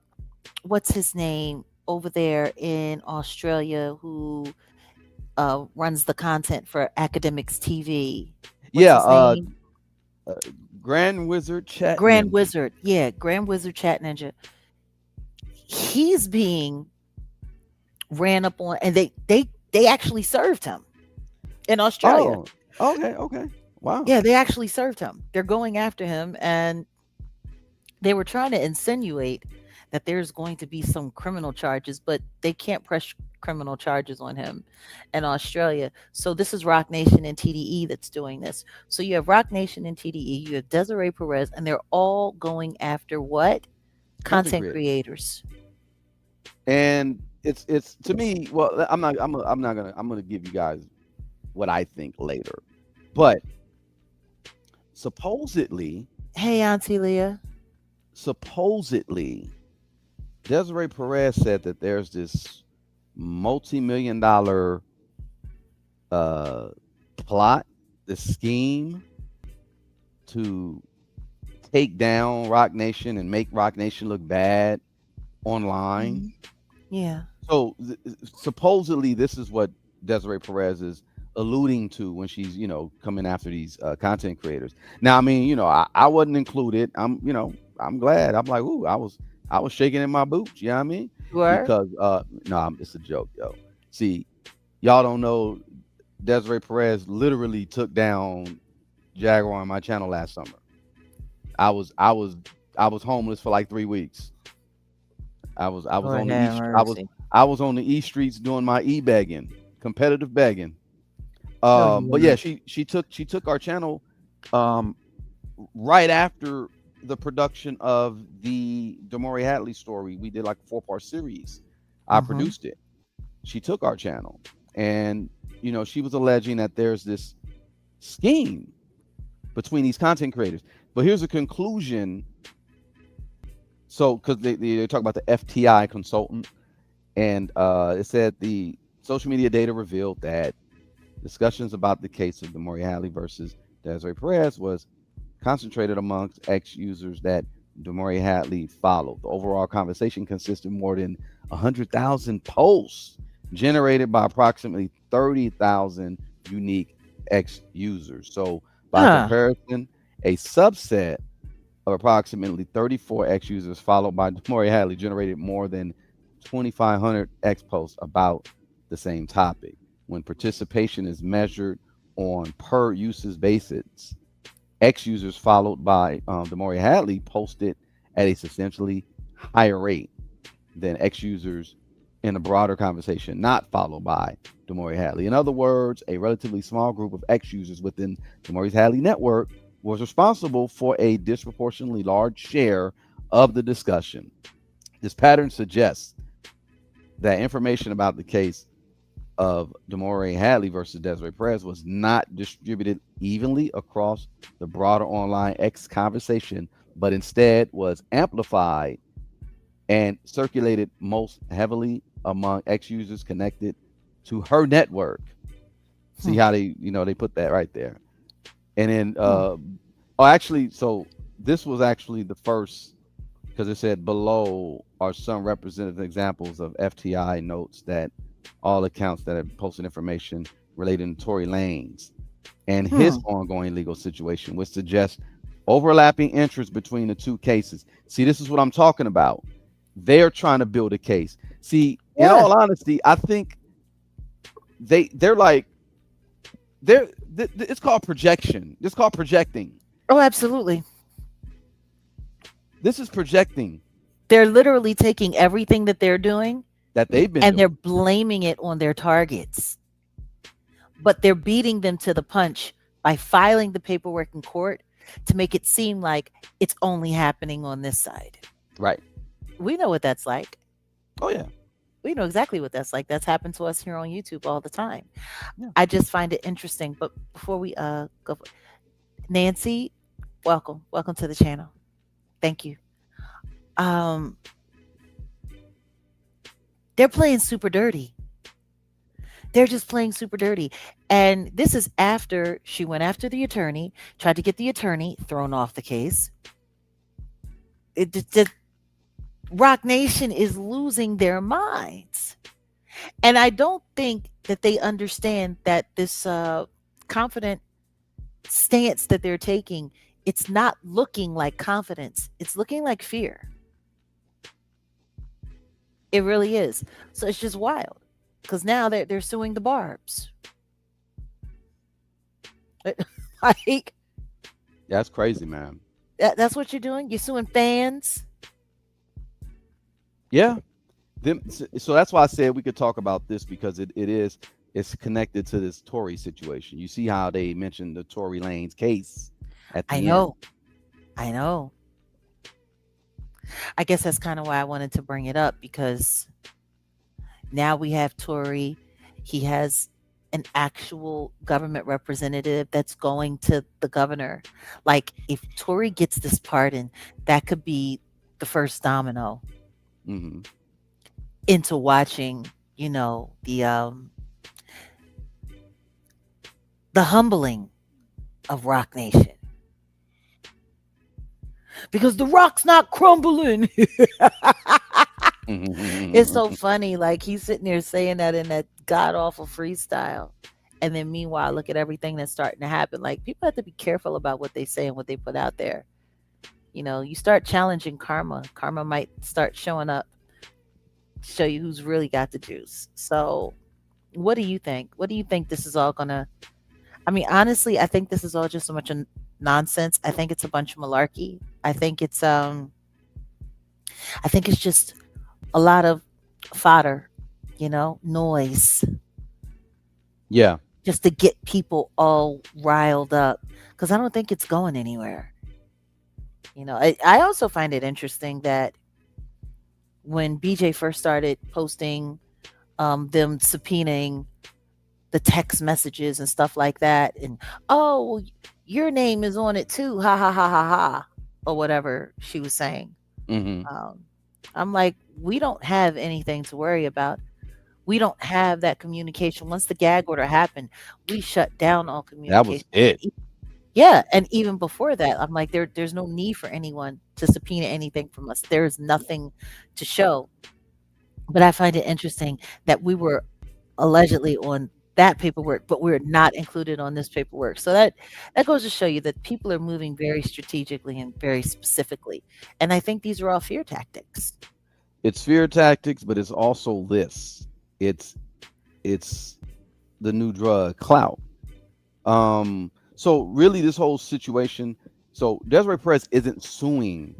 what's his name over there in Australia who runs the content for Academics TV. What's his name? Grand Wizard Chat. Grand Wizard, Grand Wizard Chat Ninja. He's being ran up on, and they actually served him in Australia. Oh, okay. Wow. Yeah, they actually served him. They're going after him, and they were trying to insinuate that there's going to be some criminal charges, but they can't press criminal charges on him in Australia. So this is Rock Nation and TDE that's doing this. So you have Rock Nation and TDE, you have Desiree Perez, and they're all going after what? Content creators. And it's to me, well, I'm gonna give you guys what I think later. But supposedly, hey Auntie Leah. Supposedly, Desiree Perez said that there's this multi-million-dollar plot, this scheme to take down Rock Nation and make Rock Nation look bad online. Yeah. So supposedly this is what Desiree Perez is alluding to when she's, coming after these content creators. Now, I mean, I wasn't included. I'm glad. I'm like, ooh, I was shaking in my boots. You know what I mean? Because it's a joke, yo. See, y'all don't know, Desiree Perez literally took down Jaguar on my channel last summer. I was homeless for like 3 weeks. I was on the East streets doing my e-begging, competitive begging. But yeah, she took our channel right after the production of the Damari Hatley story. We did like a 4-part series. I produced it. She took our channel, and she was alleging that there's this scheme between these content creators. But here's a conclusion. So, because they talk about the FTI consultant, and it said the social media data revealed that discussions about the case of Damari Hatley versus Desiree Perez was concentrated amongst ex-users that Damari Hatley followed. The overall conversation consisted of more than 100,000 posts generated by approximately 30,000 unique ex-users. So, by comparison, a subset of approximately 34 ex-users followed by Damari Hatley generated more than 2,500 ex-posts about the same topic. When participation is measured on per uses basis, ex-users followed by Damari Hatley posted at a substantially higher rate than ex-users in a broader conversation not followed by Damari Hatley. In other words, a relatively small group of ex-users within Damari Hatley network was responsible for a disproportionately large share of the discussion. This pattern suggests that information about the case of Damari Hatley versus Desiree Perez was not distributed evenly across the broader online X conversation, but instead was amplified and circulated most heavily among X users connected to her network. See how they put that right there. And then, so this was actually the first, because it said below are some representative examples of FTI notes that all accounts that have posted information relating to Tory Lanez and his ongoing legal situation, which suggests overlapping interests between the two cases. See, this is what I'm talking about. They're trying to build a case. See, in all honesty, I think they're it's called projection. It's called projecting. Oh, absolutely. This is projecting They're literally taking everything that they're doing that they've been and they're doing. blaming it on their targets. But they're beating them to the punch by filing the paperwork in court to make it seem like it's only happening on this side. Right. We know what that's like. Oh yeah. We know exactly what that's like. That's happened to us here on YouTube all the time. Yeah. I just find it interesting. But before we go, Nancy, welcome to the channel. Thank you. They're playing super dirty. They're just playing super dirty. And this is after she went after the attorney, tried to get the attorney thrown off the case. Rock Nation is losing their minds. And I don't think that they understand that this confident stance that they're taking, it's not looking like confidence. It's looking like fear. It really is. So it's just wild. Because now they're suing the Barbs. Like, That's crazy, man. that's what you're doing? You're suing fans? Yeah. So that's why I said we could talk about this, because it's connected to this Tory situation. You see how they mentioned the Tory Lanez case at the I end. know. I guess that's kind of why I wanted to bring it up, because now we have Tory. He has an actual government representative that's going to the governor. Like, if Tory gets this pardon, that could be the first domino Mm-hmm. into watching, the humbling of Rock Nation. Because the rock's not crumbling. It's so funny. Like, he's sitting there saying that in that god awful freestyle. And then meanwhile, look at everything that's starting to happen. Like, people have to be careful about what they say and what they put out there. You start challenging karma. Karma might start showing up, show you who's really got the juice. So what do you think? What do you think this is all gonna... I mean, honestly, I think this is all just a bunch of nonsense. I think it's a bunch of malarkey. I think it's just a lot of fodder, noise. Yeah. Just to get people all riled up. Because I don't think it's going anywhere. I also find it interesting that when BJ first started posting them subpoenaing the text messages and stuff like that, and well, your name is on it too, ha ha ha ha ha, or whatever she was saying. Mm-hmm. I'm like, we don't have anything to worry about. We don't have that communication. Once the gag order happened, we shut down all communication. That was it. Yeah, and even before that, I'm like, there's no need for anyone to subpoena anything from us. There's nothing to show. But I find it interesting that we were allegedly on that paperwork, but we're not included on this paperwork. So that goes to show you that people are moving very strategically and very specifically. And I think these are all fear tactics. It's fear tactics, but it's also this. It's the new drug, clout. So really, this whole situation. So Desiree Perez isn't suing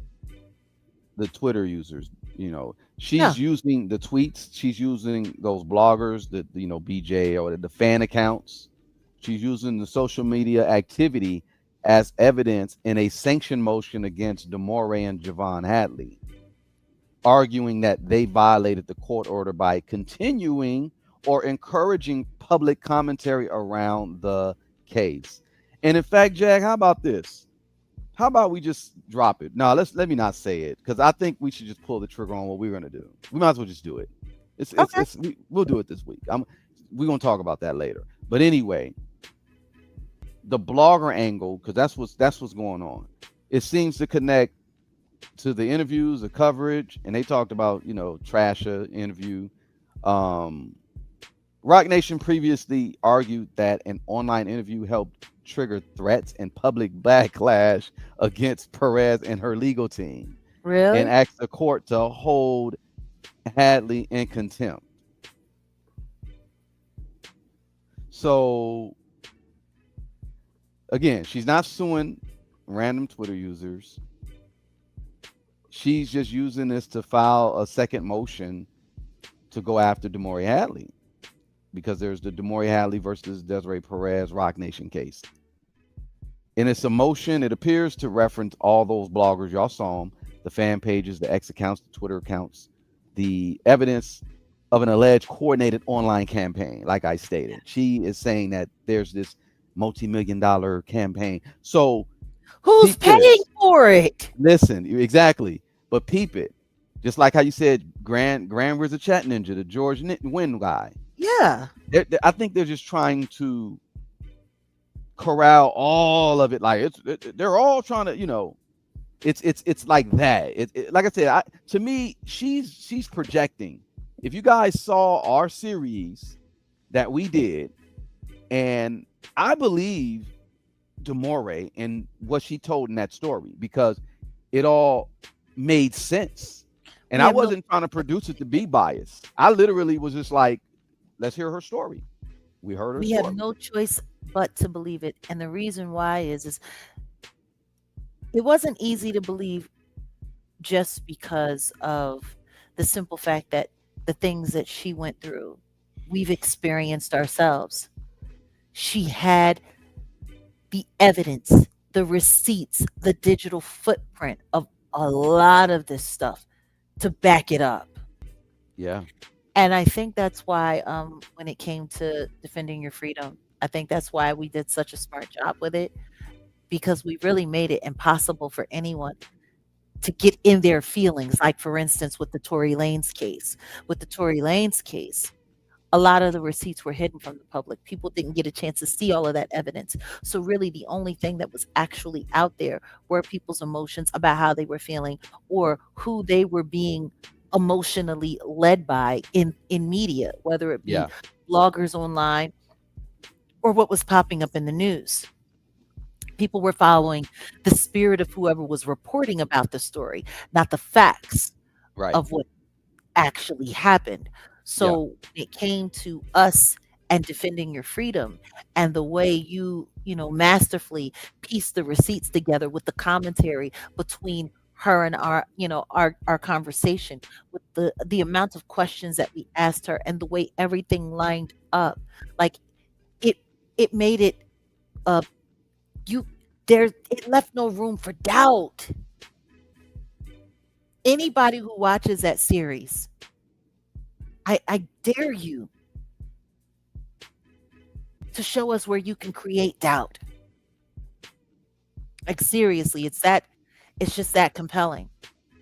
the Twitter users. She's using the tweets. She's using those bloggers, the BJ or the fan accounts. She's using the social media activity as evidence in a sanction motion against DeMaure and Javon Hadley, arguing that they violated the court order by continuing or encouraging public commentary around the case. And in fact, Jag, how about this? How about we just drop it? No, let me not say it, because I think we should just pull the trigger on what we're gonna do. We might as well just do it. We'll do it this week. We're gonna talk about that later. But anyway, the blogger angle, because that's what's going on. It seems to connect to the interviews, the coverage, and they talked about Trasha interview. Rock Nation previously argued that an online interview helped trigger threats and public backlash against Perez and her legal team. Really? And asked the court to hold Hadley in contempt. So again, she's not suing random Twitter users. She's just using this to file a second motion to go after Damori Hadley, because there's the Damori Hadley versus Desiree Perez Rock Nation case. In its motion, it appears to reference all those bloggers. Y'all saw them, the fan pages, the X accounts, the Twitter accounts, the evidence of an alleged coordinated online campaign. Like I stated, she is saying that there's this multi-million-dollar campaign. So Who's paying for it? listen, exactly. But peep it. Just like how you said, Grand was a chat ninja, the George Wynn guy. Yeah. I think they're just trying to corral all of it. Like they're all trying to, it's like that. Like I said, to me, she's projecting. If you guys saw our series that we did, and I believe Damore and what she told in that story, because it all made sense. And I wasn't trying to produce it to be biased. I literally was just like, let's hear her story. We heard her We story. have no choice but to believe it. And the reason why is it wasn't easy to believe, just because of the simple fact that the things that she went through, we've experienced ourselves. She had the evidence, the receipts, the digital footprint of a lot of this stuff to back it up. Yeah. And I think that's why, when it came to defending your freedom, I think that's why we did such a smart job with it, because we really made it impossible for anyone to get in their feelings. Like, for instance, with the Tory Lanez case. With the Tory Lanez case, a lot of the receipts were hidden from the public. People didn't get a chance to see all of that evidence. So really the only thing that was actually out there were people's emotions about how they were feeling, or who they were being emotionally led by in media, whether it be Yeah. bloggers online or what was popping up in the news. People were following the spirit of whoever was reporting about the story, not the facts Right. of what actually happened. So when it came to us and defending your freedom, and the way you masterfully piece the receipts together with the commentary between her and our conversation, with the amount of questions that we asked her, and the way everything lined up, like it made it it left no room for doubt. Anybody who watches that series, I dare you to show us where you can create doubt. Like, seriously, it's just that compelling.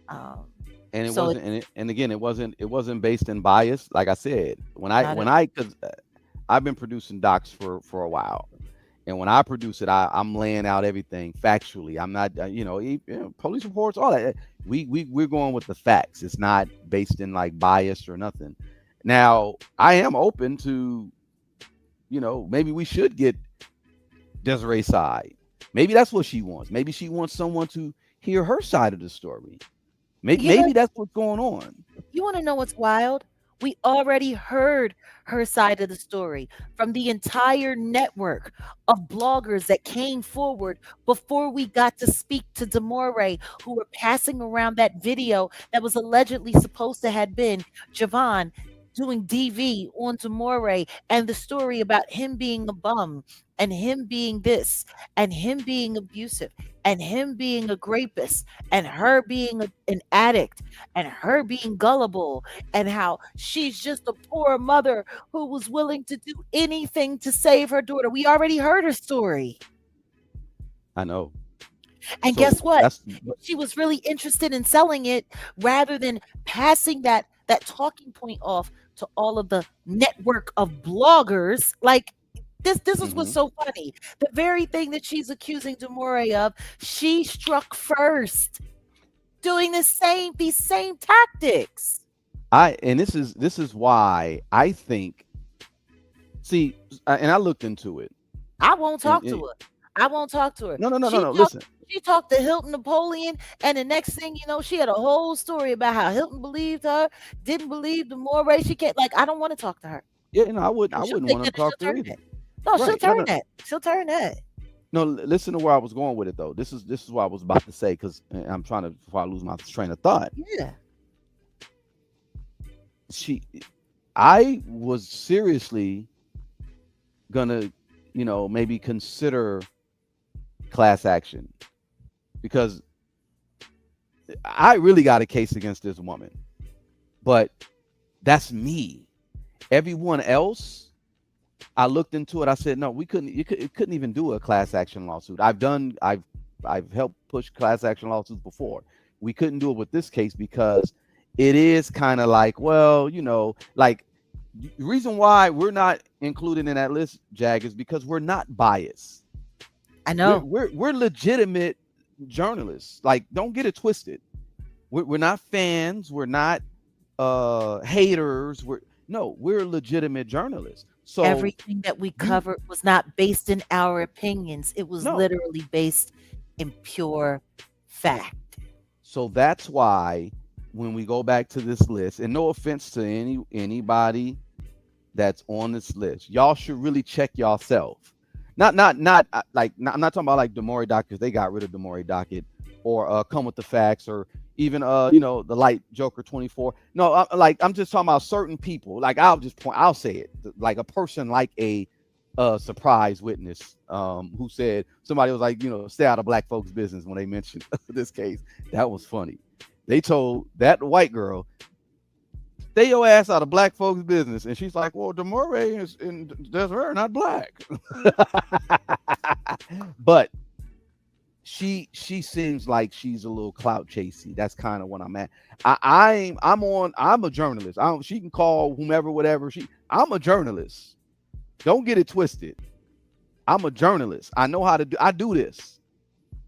And it So wasn't, and again, it wasn't based in bias. Like I said, Not at because I've been producing docs for a while, and when I produce it, I'm laying out everything factually. I'm not, police reports, all that. We're going with the facts. It's not based in like bias or nothing. Now, I am open to, maybe we should get Desiree's side. Maybe that's what she wants. Maybe she wants someone to hear her side of the story. Maybe that's what's going on. You want to know what's wild? We already heard her side of the story from the entire network of bloggers that came forward before we got to speak to Damore, who were passing around that video that was allegedly supposed to have been Javon doing DV on Damore, and the story about him being a bum, and him being this, and him being abusive, and him being a rapist, and her being an addict, and her being gullible, and how she's just a poor mother who was willing to do anything to save her daughter. We already heard her story. I know. And So guess what? that's She was really interested in selling it, rather than passing that talking point off to all of the network of bloggers. Like, this is what's so funny. The very thing that she's accusing Damore of, she struck first, doing these same tactics. and this is why I think. See, and I looked into it. I won't talk And- to her. I won't talk to her. No. She talked- Listen, She talked to Hilton Napoleon, and the next thing you know, she had a whole story about how Hilton believed her, didn't believe Damore. She can't, like, I don't want to talk to her. yeah, I wouldn't She'll want think to that talk to she'll her turn either. that. No, she'll Right. turn that. She'll turn that. No, listen to where I was going with it though. This is what I was about to say, because I'm trying to, before I lose my train of thought. Yeah. I was seriously gonna, maybe consider class action, because I really got a case against this woman, but that's me. Everyone else, I looked into it. I said, no, we couldn't. It couldn't even do a class action lawsuit. I've helped push class action lawsuits before. We couldn't do it with this case because it is kind of like, well, like the reason why we're not included in that list, Jag, is because we're not biased. I know. We're legitimate journalists. Like, don't get it twisted. We're not fans. We're not haters. We're legitimate journalists. So Everything that we covered was not based in our opinions. It was No. literally based in pure fact. So that's why when we go back to this list, and no offense to anybody that's on this list, y'all should really check yourself. I'm not talking about like Damori Docket, because they got rid of Damori Docket, or Come With the Facts, or even the Light Joker 24. No, I'm just talking about certain people. Like, I'll say it, like a person like a surprise witness, who said, somebody was like, stay out of black folks' business when they mentioned this case. That was funny. They told that white girl, stay your ass out of black folks' business, and she's like, well, Damore is in Desiree not black. But she seems like she's a little clout chasey. That's kind of what I'm at. I'm a journalist. She can call whomever, whatever. I'm a journalist. Don't get it twisted. I'm a journalist. I know how to do. I do this.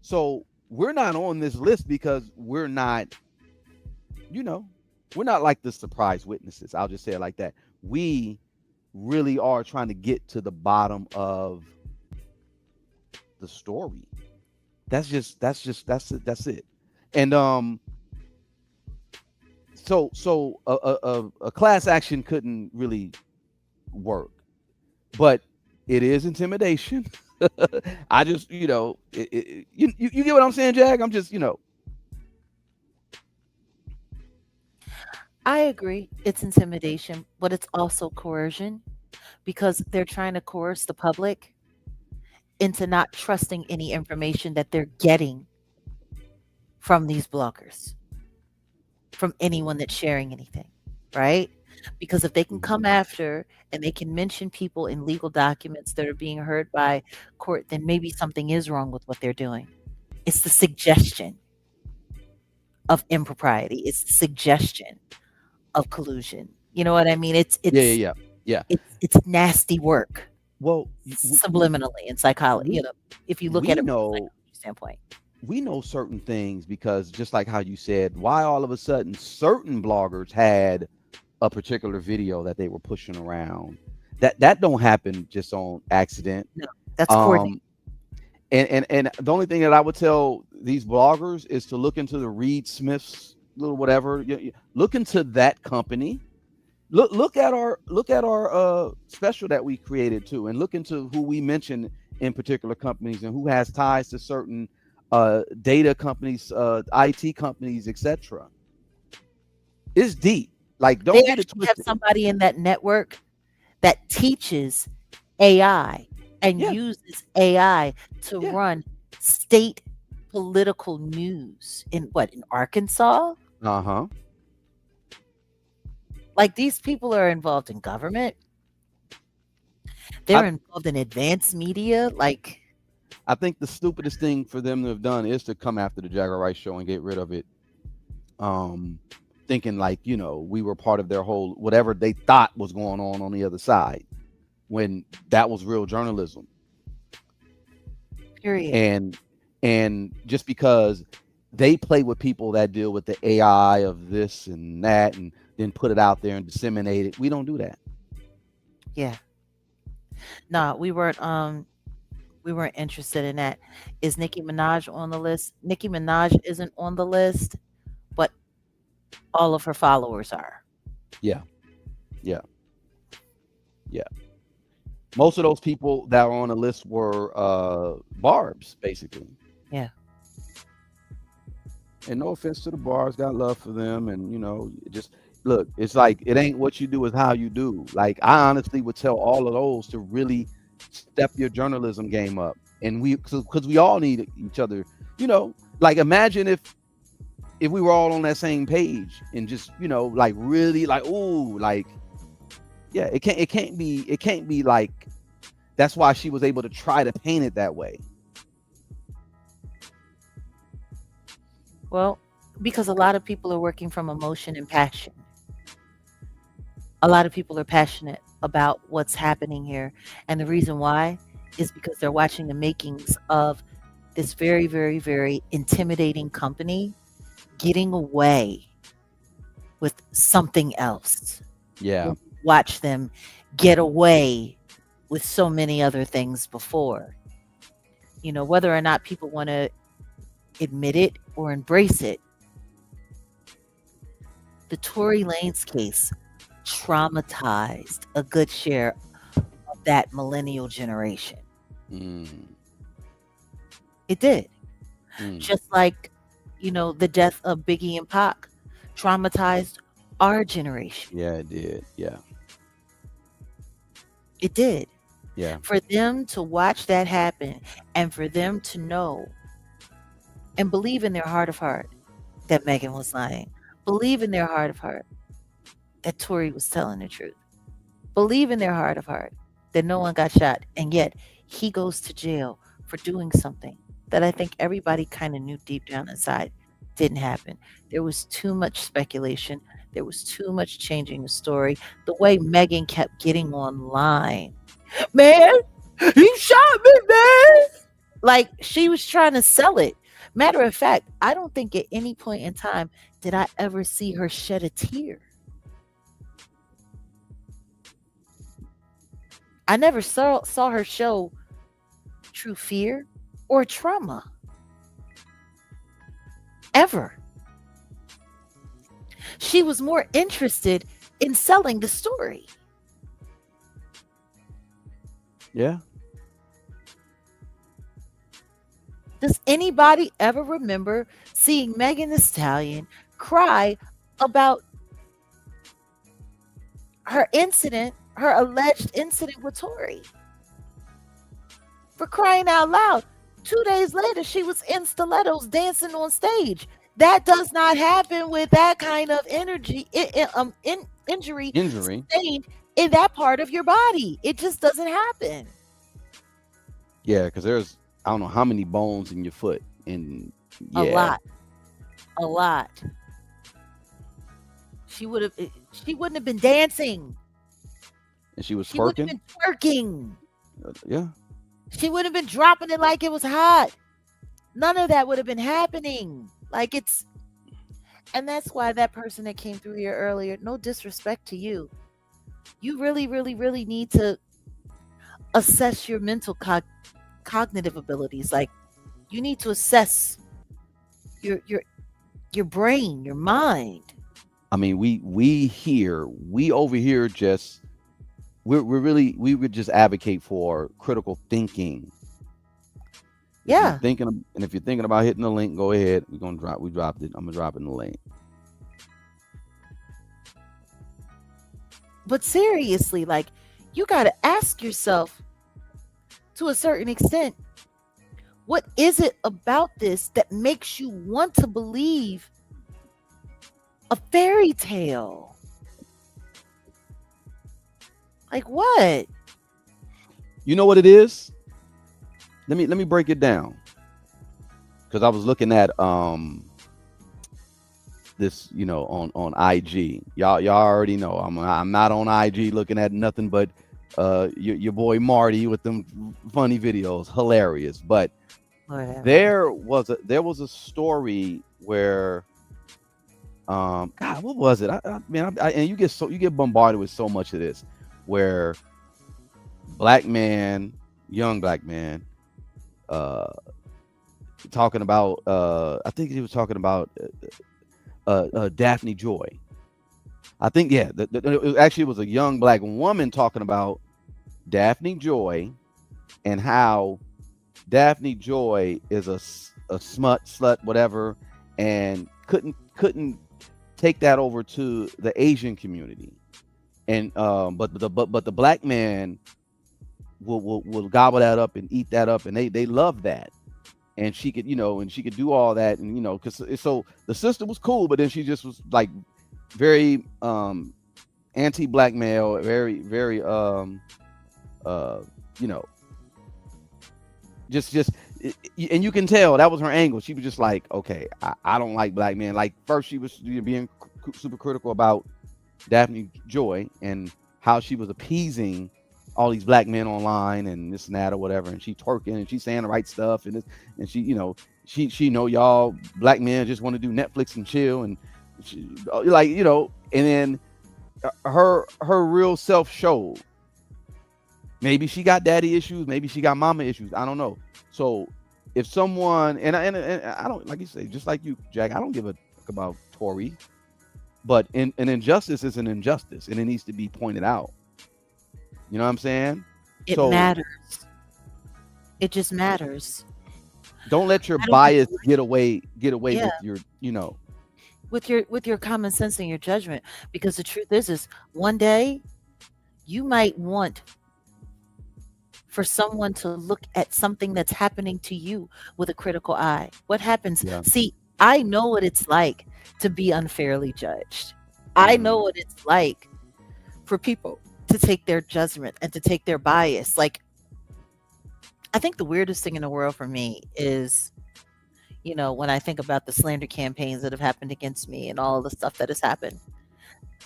So we're not on this list because we're not, we're not like the surprise witnesses. I'll just say it like that. We really are trying to get to the bottom of the story. That's it. And so a class action couldn't really work, but it is intimidation. I just, you get what I'm saying, Jag? I'm just, I agree. It's intimidation, but it's also coercion, because they're trying to coerce the public into not trusting any information that they're getting from these bloggers, from anyone that's sharing anything, right? Because if they can come after and they can mention people in legal documents that are being heard by court, then maybe something is wrong with what they're doing. It's the suggestion of impropriety. It's the suggestion of collusion. You know what I mean? It's yeah. it's nasty work. Well, Subliminally in psychology, if you look at it from a psychology standpoint. We know certain things because, just like how you said, why all of a sudden certain bloggers had a particular video that they were pushing around. That don't happen just on accident. No, that's coordinated. And the only thing that I would tell these bloggers is to look into the Reed Smith's little whatever. Look into that company. Look at our special that we created too, and look into who we mentioned in particular companies and who has ties to certain data companies, IT companies, etc. It's deep. Like, don't get it twisted. Have somebody in that network that teaches AI and uses AI to run state political news in Arkansas? Uh-huh. Like, these people are involved in government. They're involved in advanced media. Like, I think the stupidest thing for them to have done is to come after the Jaguar Wright show and get rid of it. Thinking like, we were part of their whole whatever they thought was going on the other side, when that was real journalism. Period. And just because they play with people that deal with the AI of this and that, and then put it out there and disseminate it, we don't do that. Yeah. No, we weren't interested in that. Is Nicki Minaj on the list? Nicki Minaj isn't on the list, but all of her followers are. Yeah. most of those people that are on the list were Barbs, basically. Yeah. And no offense to the Barbs, got love for them, and you know, just look, it's like it ain't what you do, it's how you do. Like I honestly would tell all of those to really step your journalism game up, and because we all need each other. You know, like imagine if we were all on that same page and just, you know, like really like, ooh, like, yeah, it can't be like, that's why she was able to try to paint it that way. Well, because a lot of people are working from emotion and passion. A lot of people are passionate about what's happening here. And the reason why is because they're watching the makings of this very, very, very intimidating company getting away with something else. Yeah. Watch them get away with so many other things before. You know, whether or not people want to admit it or embrace it. The Tory Lanez case traumatized a good share of that millennial generation. It did. Just like, you know, the death of Biggie and Pac traumatized our generation. Yeah, it did. Yeah. It did. Yeah. For them to watch that happen and for them to know and believe in their heart of heart that Megan was lying. Believe in their heart of heart that Tory was telling the truth. Believe in their heart of heart that no one got shot. And yet he goes to jail for doing something that I think everybody kind of knew deep down inside didn't happen. There was too much speculation. There was too much changing the story. The way Megan kept getting online. Man, he shot me, man. Like she was trying to sell it. Matter of fact, I don't think at any point in time did I ever see her shed a tear. I never saw her show true fear or trauma. Ever. She was more interested in selling the story. Yeah. Does anybody ever remember seeing Megan Thee Stallion cry about her incident, her alleged incident with Tory? For crying out loud, 2 days later, she was in stilettos dancing on stage. That does not happen with that kind of injury sustained in that part of your body. It just doesn't happen. Yeah, because there's, I don't know how many bones in your foot. And yeah. A lot. She wouldn't have been dancing. And she was She would have twerking. been twerking. Yeah. She would have been dropping it like it was hot. None of that would have been happening. Like and that's why that person that came through here earlier, no disrespect to you. You really, really, really need to assess your mental cognitive abilities. Like you need to assess your brain, your mind. I mean, we over here just we would just advocate for critical thinking. Yeah. If you're thinking about hitting the link, go ahead. We dropped it. I'm gonna drop it in the link. But seriously, like you gotta ask yourself to a certain extent, what is it about this that makes you want to believe a fairy tale? Like what? You know what it is? Let me break it down. Because I was looking at this, you know, on IG. Y'all already know I'm not on IG looking at nothing but your boy Marty with them funny videos, hilarious. But Whatever. there was a story where God, what was it? I mean, and you get bombarded with so much of this, where young black man, talking about I think he was talking about Daphne Joy. I think, yeah, it was a young black woman talking about Daphne Joy and how Daphne Joy is a smut, slut, whatever, and couldn't take that over to the Asian community. And but the black man will gobble that up and eat that up, and they love that. And she could, and she could do all that, and because so the sister was cool, but then she just was like very anti-black male, very very you know just and you can tell that was her angle. She was just like, okay, I don't like black men. Like first she was being super critical about Daphne Joy and how she was appeasing all these black men online and this and that or whatever, and she twerking and she's saying the right stuff, and she she y'all black men just want to do Netflix and chill, and she, and then her real self showed. Maybe she got daddy issues, maybe she got mama issues, I don't know. So if someone and I don't, like you say, just like you, Jack, I don't give a fuck about Tory, but an injustice is an injustice and it needs to be pointed out. You know what I'm saying? It matters. It just matters. Don't let your bias get away Yeah. with your, with your common sense and your judgment. Because the truth is one day you might want for someone to look at something that's happening to you with a critical eye. What happens? Yeah. See, I know what it's like to be unfairly judged. I know what it's like for people to take their judgment and to take their bias. Like, I think the weirdest thing in the world for me is, when I think about the slander campaigns that have happened against me and all the stuff that has happened,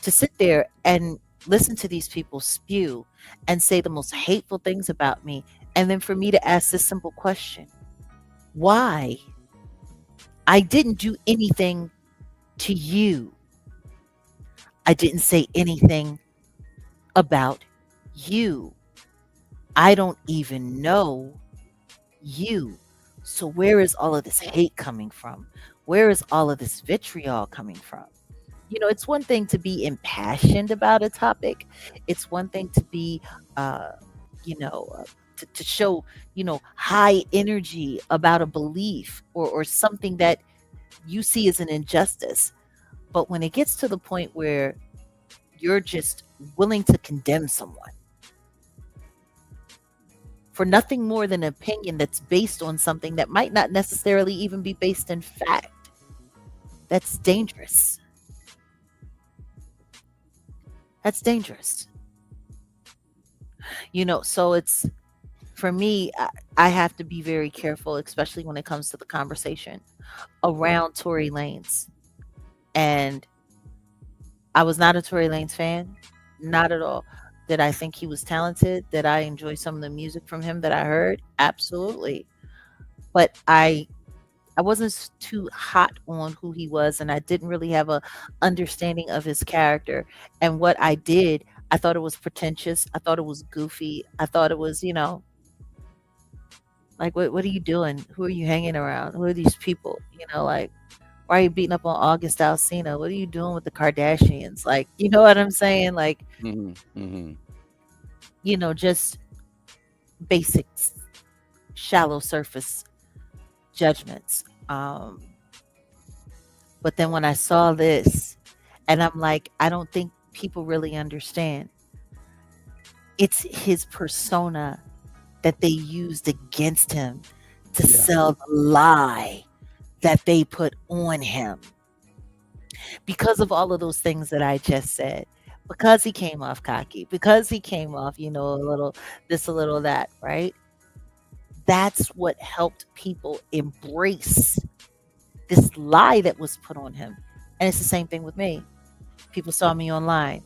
to sit there and listen to these people spew and say the most hateful things about me, and then for me to ask this simple question: why? I didn't do anything to you. I didn't say anything about you. I don't even know you. So where is all of this hate coming from? Where is all of this vitriol coming from? It's one thing to be impassioned about a topic. It's one thing to be, to show, high energy about a belief or something that you see as an injustice. But when it gets to the point where you're just willing to condemn someone for nothing more than an opinion that's based on something that might not necessarily even be based in fact, that's dangerous. That's dangerous. So it's, for me, I have to be very careful, especially when it comes to the conversation around Tory Lanez. And I was not a Tory Lanez fan, not at all. Did I think he was talented? Did I enjoy some of the music from him that I heard? Absolutely. But I wasn't too hot on who he was, and I didn't really have a understanding of his character. And what I did, I thought it was pretentious. I thought it was goofy. I thought it was, like, what are you doing? Who are you hanging around? Who are these people? Like, why are you beating up on August Alsina? What are you doing with the Kardashians? Like, you know what I'm saying? Like, just basics, shallow surface judgments. But then when I saw this, and I'm like, I don't think people really understand. It's his persona that they used against him to sell the lie that they put on him. Because of all of those things that I just said, because he came off cocky, because he came off, a little this, a little that, right? That's what helped people embrace this lie that was put on him. And it's the same thing with me. People saw me online.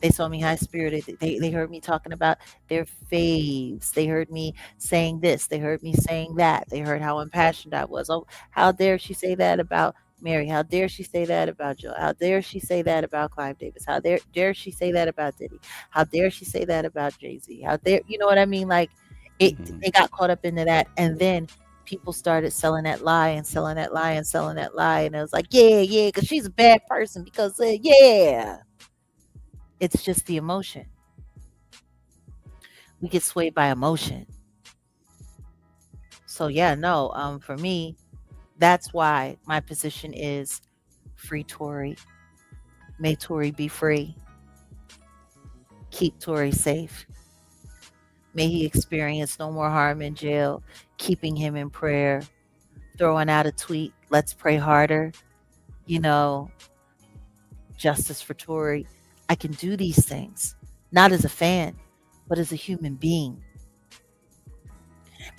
They saw me high spirited. They heard me talking about their faves. They heard me saying this. They heard me saying that. They heard how impassioned I was. Oh, how dare she say that about Mary? How dare she say that about Joe? How dare she say that about Clive Davis? How dare she say that about Diddy? How dare she say that about Jay-Z? How dare, you know what I mean? Like, they got caught up into that, and then people started selling that lie and selling that lie and selling that lie, and it was like, yeah, because she's a bad person, because it's just the emotion. We get swayed by emotion. So yeah, no, for me, that's why my position is free Tory. May Tory be free. Keep Tory safe. May he experience no more harm in jail. Keeping him in prayer. Throwing out a tweet, let's pray harder. You know, justice for Tory. I can do these things, not as a fan, but as a human being.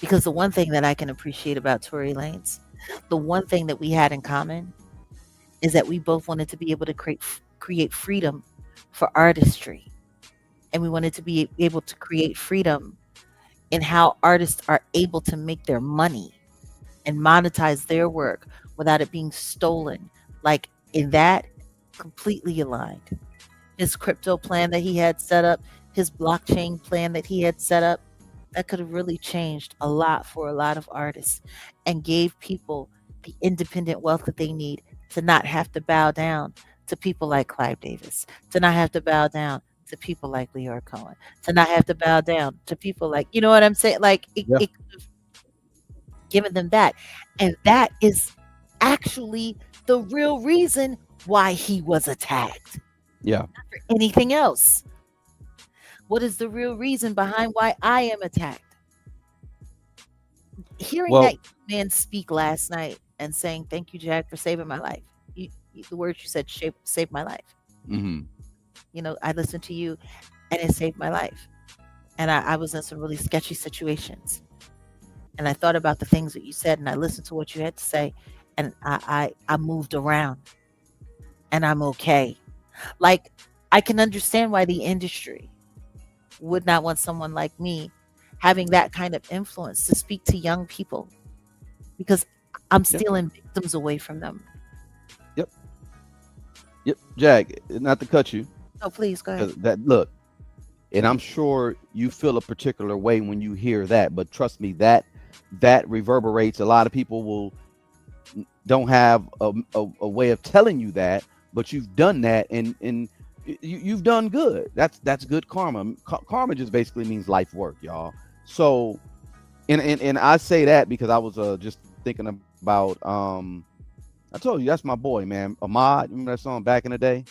Because the one thing that I can appreciate about Tory Lanez, the one thing that we had in common is that we both wanted to be able to create freedom for artistry. And we wanted to be able to create freedom in how artists are able to make their money and monetize their work without it being stolen. Like in that, completely aligned. His crypto plan that he had set up, his blockchain plan that he had set up, that could have really changed a lot for a lot of artists and gave people the independent wealth that they need to not have to bow down to people like Clive Davis, to not have to bow down to people like Leor Cohen, to not have to bow down to people like, you know what I'm saying? Like it could have given them that. And that is actually the real reason why he was attacked. Yeah. Not for anything else. What is the real reason behind why I am attacked? Hearing that man speak last night and saying, "Thank you, Jack, for saving my life." The words you said saved my life. Mm-hmm. You know, I listened to you and it saved my life. And I was in some really sketchy situations. And I thought about the things that you said and I listened to what you had to say. And I moved around. And I'm okay. Like, I can understand why the industry would not want someone like me having that kind of influence to speak to young people, because I'm stealing victims away from them. Yep. Jack, not to cut you. Oh, please go ahead. Look, and I'm sure you feel a particular way when you hear that, but trust me, that reverberates. A lot of people don't have a way of telling you that, but you've done that, and you've done good. That's good karma. Karma just basically means life work, y'all. So, and I say that because I was just thinking about I told you that's my boy, man. Ahmad, remember that song Back in the Day?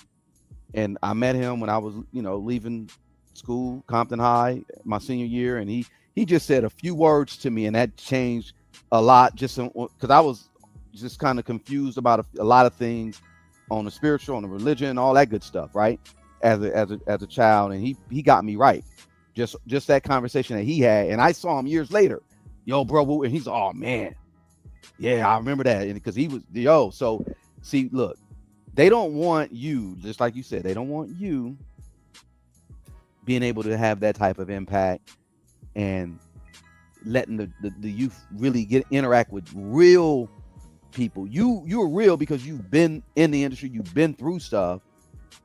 And I met him when I was, leaving school, Compton High, my senior year, and he just said a few words to me, and that changed a lot. Just because I was just kind of confused about a lot of things on the spiritual, on the religion, all that good stuff, right? As a child, and he got me right. Just that conversation that he had, and I saw him years later. Yo, bro, and he's, oh man, yeah, I remember that, and because he was So, see, look, they don't want you, just like you said, they don't want you being able to have that type of impact and letting the youth really interact with real people. You're real because you've been in the industry, you've been through stuff,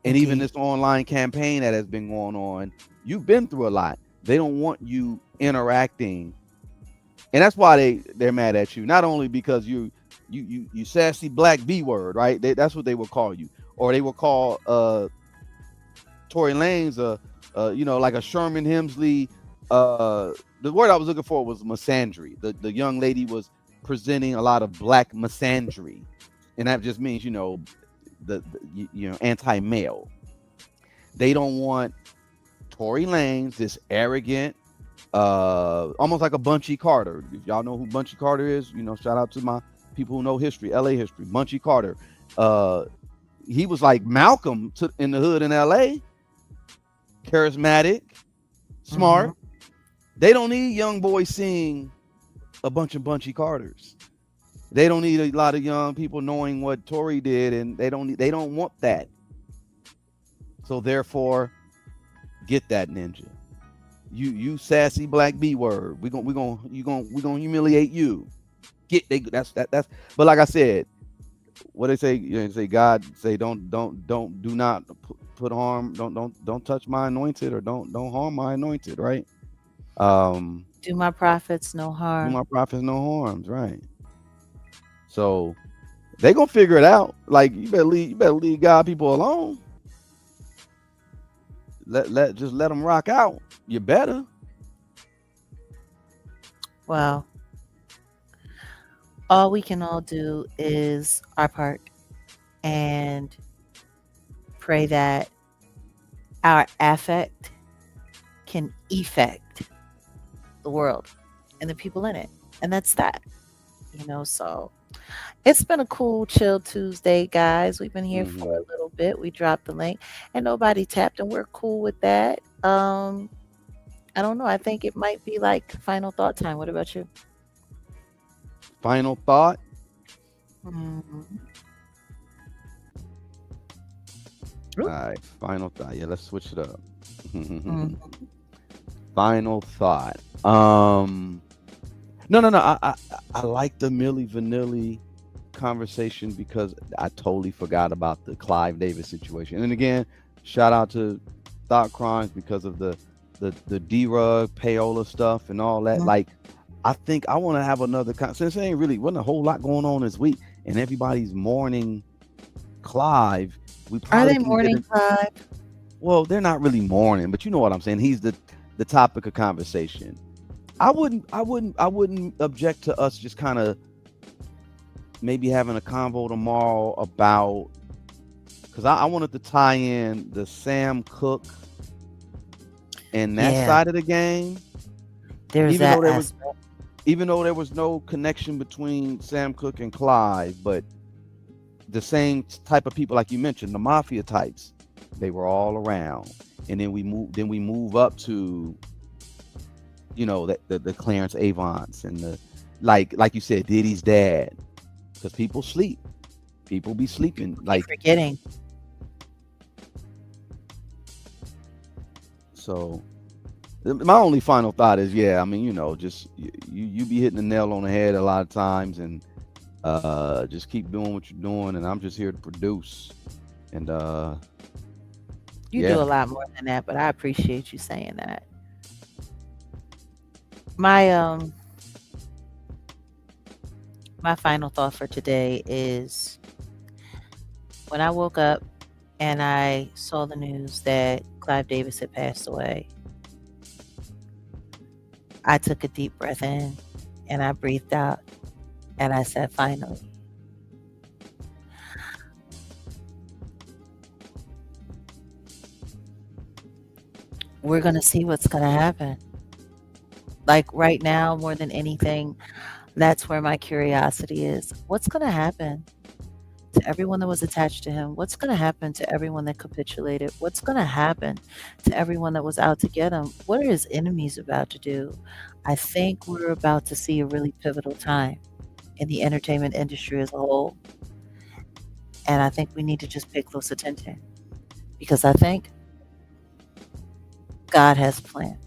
and even this online campaign that has been going on, you've been through a lot. They don't want you interacting, and that's why they're mad at you. Not only because you sassy black B word, right? That's what they will call you, or they will call Tory Lanez like a Sherman Hemsley. The word I was looking for was misandry. The young lady was presenting a lot of black misandry, and that just means the anti-male. They don't want Tory Lanez, this arrogant, almost like a Bunchy Carter. If y'all know who Bunchy Carter is, shout out to my people who know history, LA history. Bunchy Carter, he was like Malcolm in the hood in LA. Charismatic, smart. They don't need young boys seeing a bunch of Bunchy Carters. They don't need a lot of young people knowing what Tory did, and they don't want that. So therefore, get that, ninja. You sassy black B word. We're gonna humiliate you. That's. But like I said, what they say, they say God say do not put harm. Don't touch my anointed, or don't harm my anointed. Right. Do my prophets no harm. Do my prophets no harms. Right. So they gonna figure it out. Like you better leave God people alone. Just let them rock out. You better. Well, all we can all do is our part and pray that our affect can effect the world and the people in it. And that's that. So it's been a cool, chill Tuesday, guys. We've been here for a little bit. We dropped the link and nobody tapped, and we're cool with that. I don't know. I think it might be like final thought time. What about you? Final thought. Mhm. All right, final thought. Yeah, let's switch it up. Mhm. Final thought. No. I like the Millie Vanilli conversation because I totally forgot about the Clive Davis situation. And again, shout out to Thought Crimes because of the D-Rug, payola stuff and all that. Mhm. Like, I think I want to have another since there ain't really wasn't a whole lot going on this week, and everybody's mourning Clive. We Are probably they can get mourning it. Clive? Well, they're not really mourning, but you know what I'm saying. He's the topic of conversation. I wouldn't object to us just kind of maybe having a convo tomorrow about, because I wanted to tie in the Sam Cooke and that Yeah, side of the game, there's even though that there was aspect. no connection between Sam Cooke and Clive, but the same type of people, like you mentioned, the mafia types, they were all around. And then we move up to, the Clarence Avants and the like you said, Diddy's dad, because people be sleeping, Keep like, forgetting. so my only final thought is, yeah, I mean, just you be hitting the nail on the head a lot of times, and just keep doing what you're doing, and I'm just here to produce. And You do yeah. a lot more than that, but I appreciate you saying that. My my final thought for today is when I woke up and I saw the news that Clive Davis had passed away, I took a deep breath in and I breathed out and I said, finally. We're going to see what's going to happen. Like right now, more than anything, that's where my curiosity is. What's going to happen to everyone that was attached to him? What's going to happen to everyone that capitulated? What's going to happen to everyone that was out to get him? What are his enemies about to do? I think we're about to see a really pivotal time in the entertainment industry as a whole. And I think we need to just pay close attention because I think God has a plan.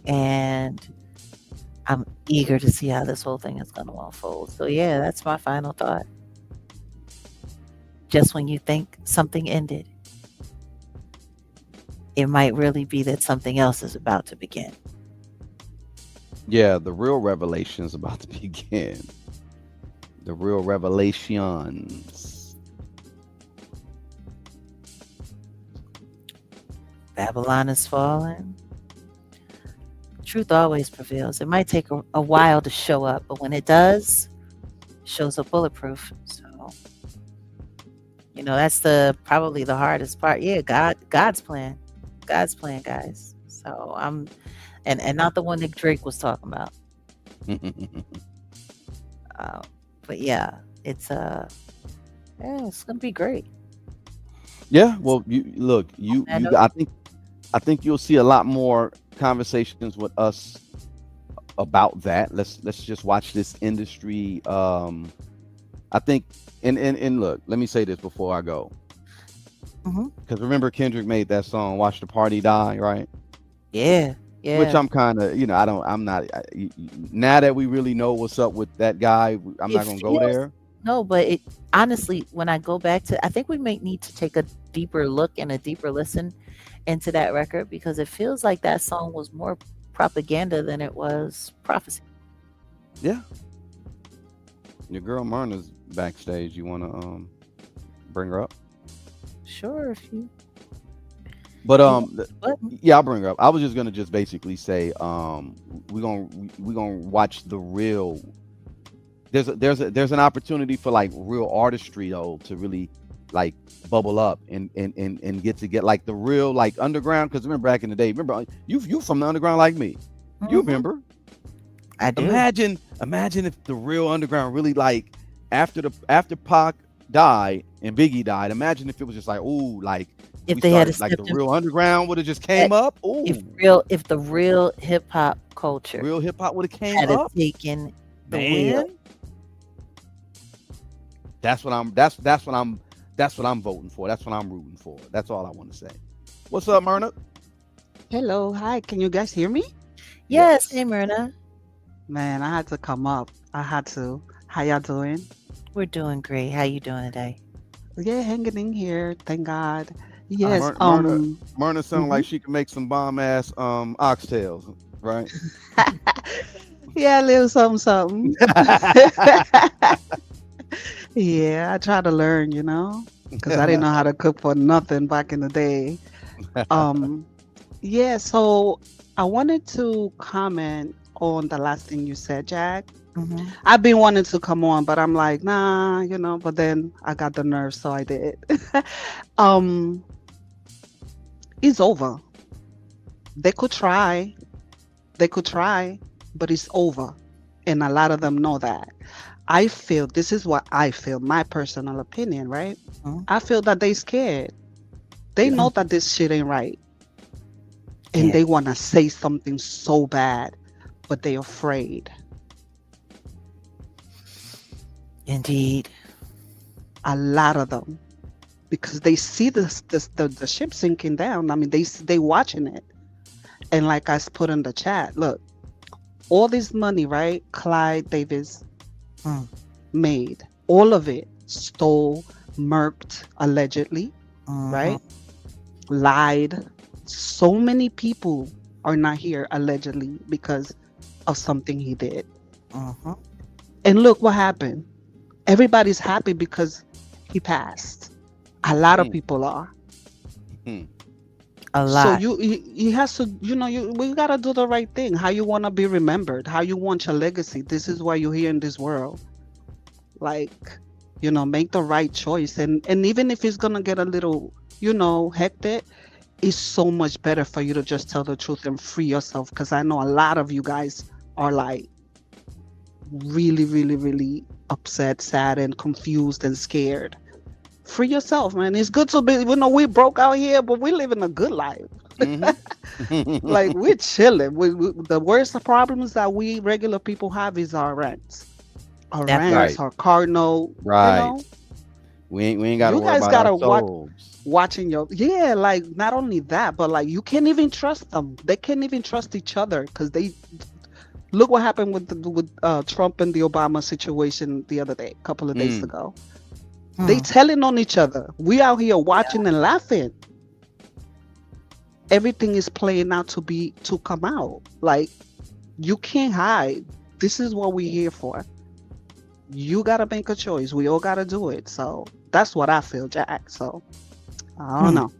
And I'm eager to see how this whole thing is going to unfold. So, yeah, that's my final thought. Just when you think something ended, it might really be that something else is about to begin. Yeah, the real revelation is about to begin. The real revelations. Babylon is falling. Truth always prevails. It might take a while to show up, but when it does, it shows up bulletproof. So, that's probably the hardest part. Yeah, God's plan. God's plan, guys. So and not the one that Drake was talking about. But yeah, it's gonna be great. Yeah, well, I think you'll see a lot more conversations with us about that. Let's just watch this industry. I think, and look, let me say this before I go, because remember Kendrick made that song "Watch the Party Die," right? Yeah, Which yeah. I'm kind of, I'm not. Now that we really know what's up with that guy, I'm It not gonna go feels there. no, but it honestly, when I go back to, I think we may need to take a deeper look and a deeper listen into that record because it feels like that song was more propaganda than it was prophecy. Yeah, your girl Myrna's backstage. You want to bring her up? Sure, But You what? yeah, I'll bring her up. I was just gonna just basically say, we're gonna watch the real. There's an opportunity for like real artistry though to really like bubble up and get like the real like underground. Because remember back in the day, remember you from the underground like me. You remember? I do. Imagine if the real underground really like after Pac died and Biggie died. Imagine if it was just like, ooh, like If we they had started like the stepped in, real underground would have just came up. Ooh, if the real hip hop culture real hip hop would have came had have up. taken the wheel. Man, that's what I'm voting for. That's what I'm rooting for. That's all I want to say. What's up, Myrna? Hello, hi. Can you guys hear me? Yes, hey Myrna. Man, I had to come up. I had to. How y'all doing? We're doing great. How you doing today? Yeah, hanging in here. Thank God. Uh, Yes. Myrna sound like she can make some bomb ass oxtails, right? Yeah, a little something, something. Yeah, I try to learn, because I didn't know how to cook for nothing back in the day. Um, yeah, so I wanted to comment on the last thing you said, Jack. Mm-hmm. I've been wanting to come on, but I'm like, nah, but then I got the nerve, so I did. um, it's over. They could try, but it's over. And a lot of them know that. This is what I feel, my personal opinion, right? Mhm. I feel that they scared. They Yeah. know that this shit ain't right. And Yeah. they want to say something so bad, but they're afraid. Indeed. A lot of them. Because they see the ship sinking down. I mean, they watching it. And like I put in the chat, look, all this money, right? Clive Davis Mm. made. All of it stole, murked, allegedly, Mhm. right? Lied. So many people are not here allegedly because of something he did. Mhm. And look what happened. Everybody's happy because he passed. A lot of Mm. people are. A So lot. he has to, we gotta do the right thing. How you wanna be remembered, how you want your legacy. This is why you're here in this world. Like, make the right choice. And even if it's gonna get a little, hectic, it's so much better for you to just tell the truth and free yourself. Because I know a lot of you guys are like really, really, really upset, sad, and confused and scared. Free yourself, man. It's good to be, we broke out here, but we living a good life. Like, we're chilling. The worst problems that we regular people have is our rents. Our That rents, Right. our car note, Right. We ain't got to You worry guys about our gotta watch souls. watching like not only that, but like you can't even trust them. They can't even trust each other because they look what happened with Trump and the Obama situation the other day, a couple of days Mm. ago. They Mm. telling on each other. We out here watching and laughing. Everything is playing out to come out. Like, you can't hide. This is what we're here for. You gotta make a choice. We all gotta do it. So that's what I feel, Jack. So I don't Hmm. know.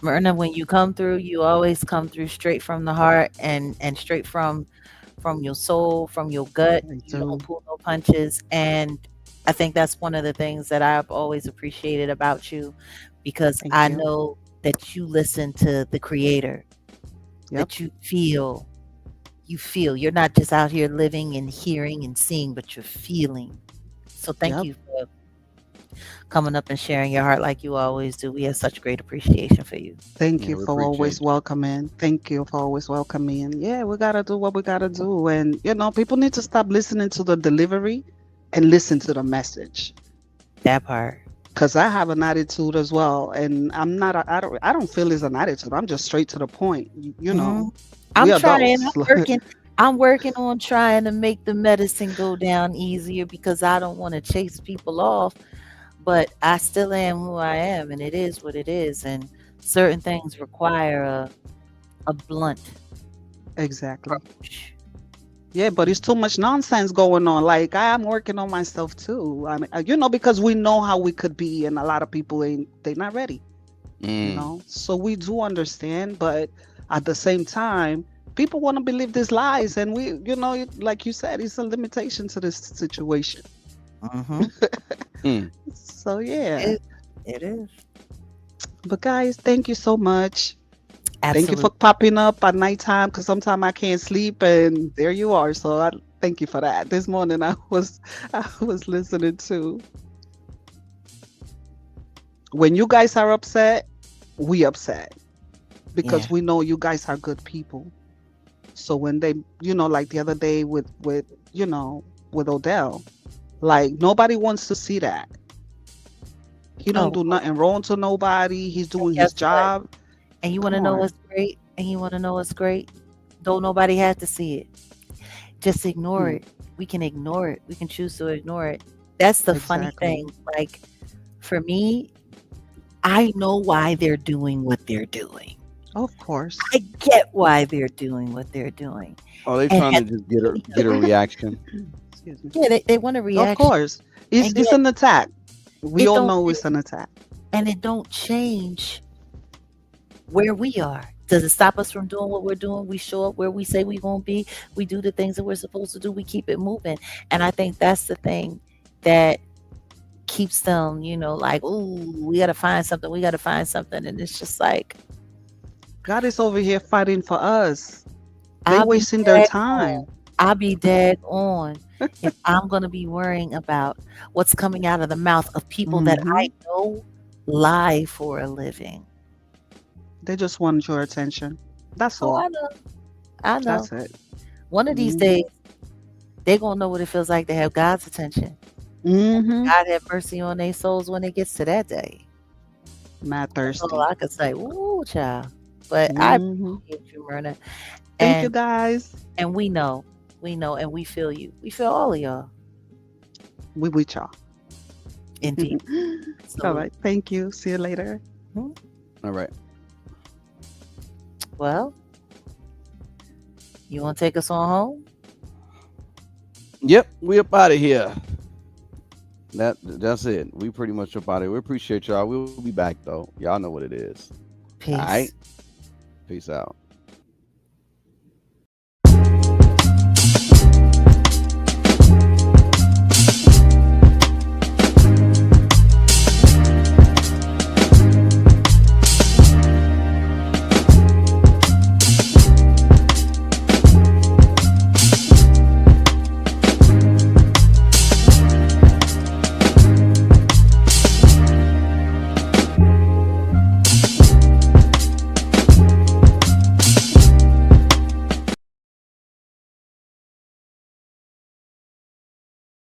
Myrna, when you come through, you always come through straight from the heart and straight from your soul, from your gut. I You don't do. pull no punches. And I think that's one of the things that I've always appreciated about you, because Thank I you. know that you listen to the creator, Yep. that you feel you're not just out here living and hearing and seeing, but you're feeling. So thank Yep. you for coming up and sharing your heart like you always do. We have such great appreciation for you. Thank Yeah, you we for always appreciate you. welcoming. Thank you for always welcoming. Yeah, we gotta do what we gotta do. And people need to stop listening to the delivery and listen to the message. That part. Cause I have an attitude as well. And I'm not I don't feel it's an attitude. I'm just straight to the point. Mhm. We I'm trying. adults. I'm working on trying to make the medicine go down easier because I don't want to chase people off, but I still am who I am, and it is what it is. And certain things require a blunt Exactly. approach. Yeah, but it's too much nonsense going on. Like, I am working on myself too. I mean, because we know how we could be, and a lot of people they're not ready. Mm. So we do understand, but at the same time, people want to believe these lies, and like you said, it's a limitation to this situation. Mm-hmm. Mm. So yeah. It is. But guys, thank you so much. Thank you for Absolutely. popping up at nighttime, because sometimes I can't sleep, and there you are. So I thank you for that. This morning I was listening to, when you guys are upset, we upset, Yeah. because we know you guys are good people. So when they, like the other day with Odell, like nobody wants to see that. He don't Oh, do nothing wrong to nobody. He's and doing his guess what? job. And you want Come to know on. what's great? And you want to know what's great? Don't nobody have to see it. Just ignore Hmm, it. We can ignore it. We can choose to ignore it. That's the funny exactly. thing. Like, for me, I know why they're doing what they're doing. Of course. I get why they're doing what they're doing. Are they And trying at to just the beginning of get a it, reaction? Excuse me. yeah, they want a Of reaction. course. It's And it's yet an attack. We it all don't know it's change, an attack. and it don't change where we are. Does it stop us from doing what we're doing? We show up where we say we gonna be. We do the things that we're supposed to do. We keep it moving. And I think that's the thing that keeps them, like, ooh, we gotta find something. We gotta find something. And it's just like, God is over here fighting for us. They I'll be wasting their dag on. time. I'll be dag on if I'm gonna be worrying about what's coming out of the mouth of people that Hmm. I know lie for a living. They just want your attention. That's Oh, all. I know. I know. That's it. One of these Hmm. days, they're gonna know what it feels like to have God's attention. Hmm. God have mercy on their souls when it gets to that day. Mad That's all thirsty. I could say. Ooh, child. But I Hmm. appreciate you, Myrna. Thank you, And guys. we know, and we feel you. We feel all of y'all. We with y'all. Indeed. All Absolutely. right. Thank you. See you later. Mhm. All right. Well, you want to take us on home? Yep, we up out of here. That's it. We pretty much up out of here. We appreciate y'all. We'll be back though. Y'all know what it is. All right. Peace. Peace out.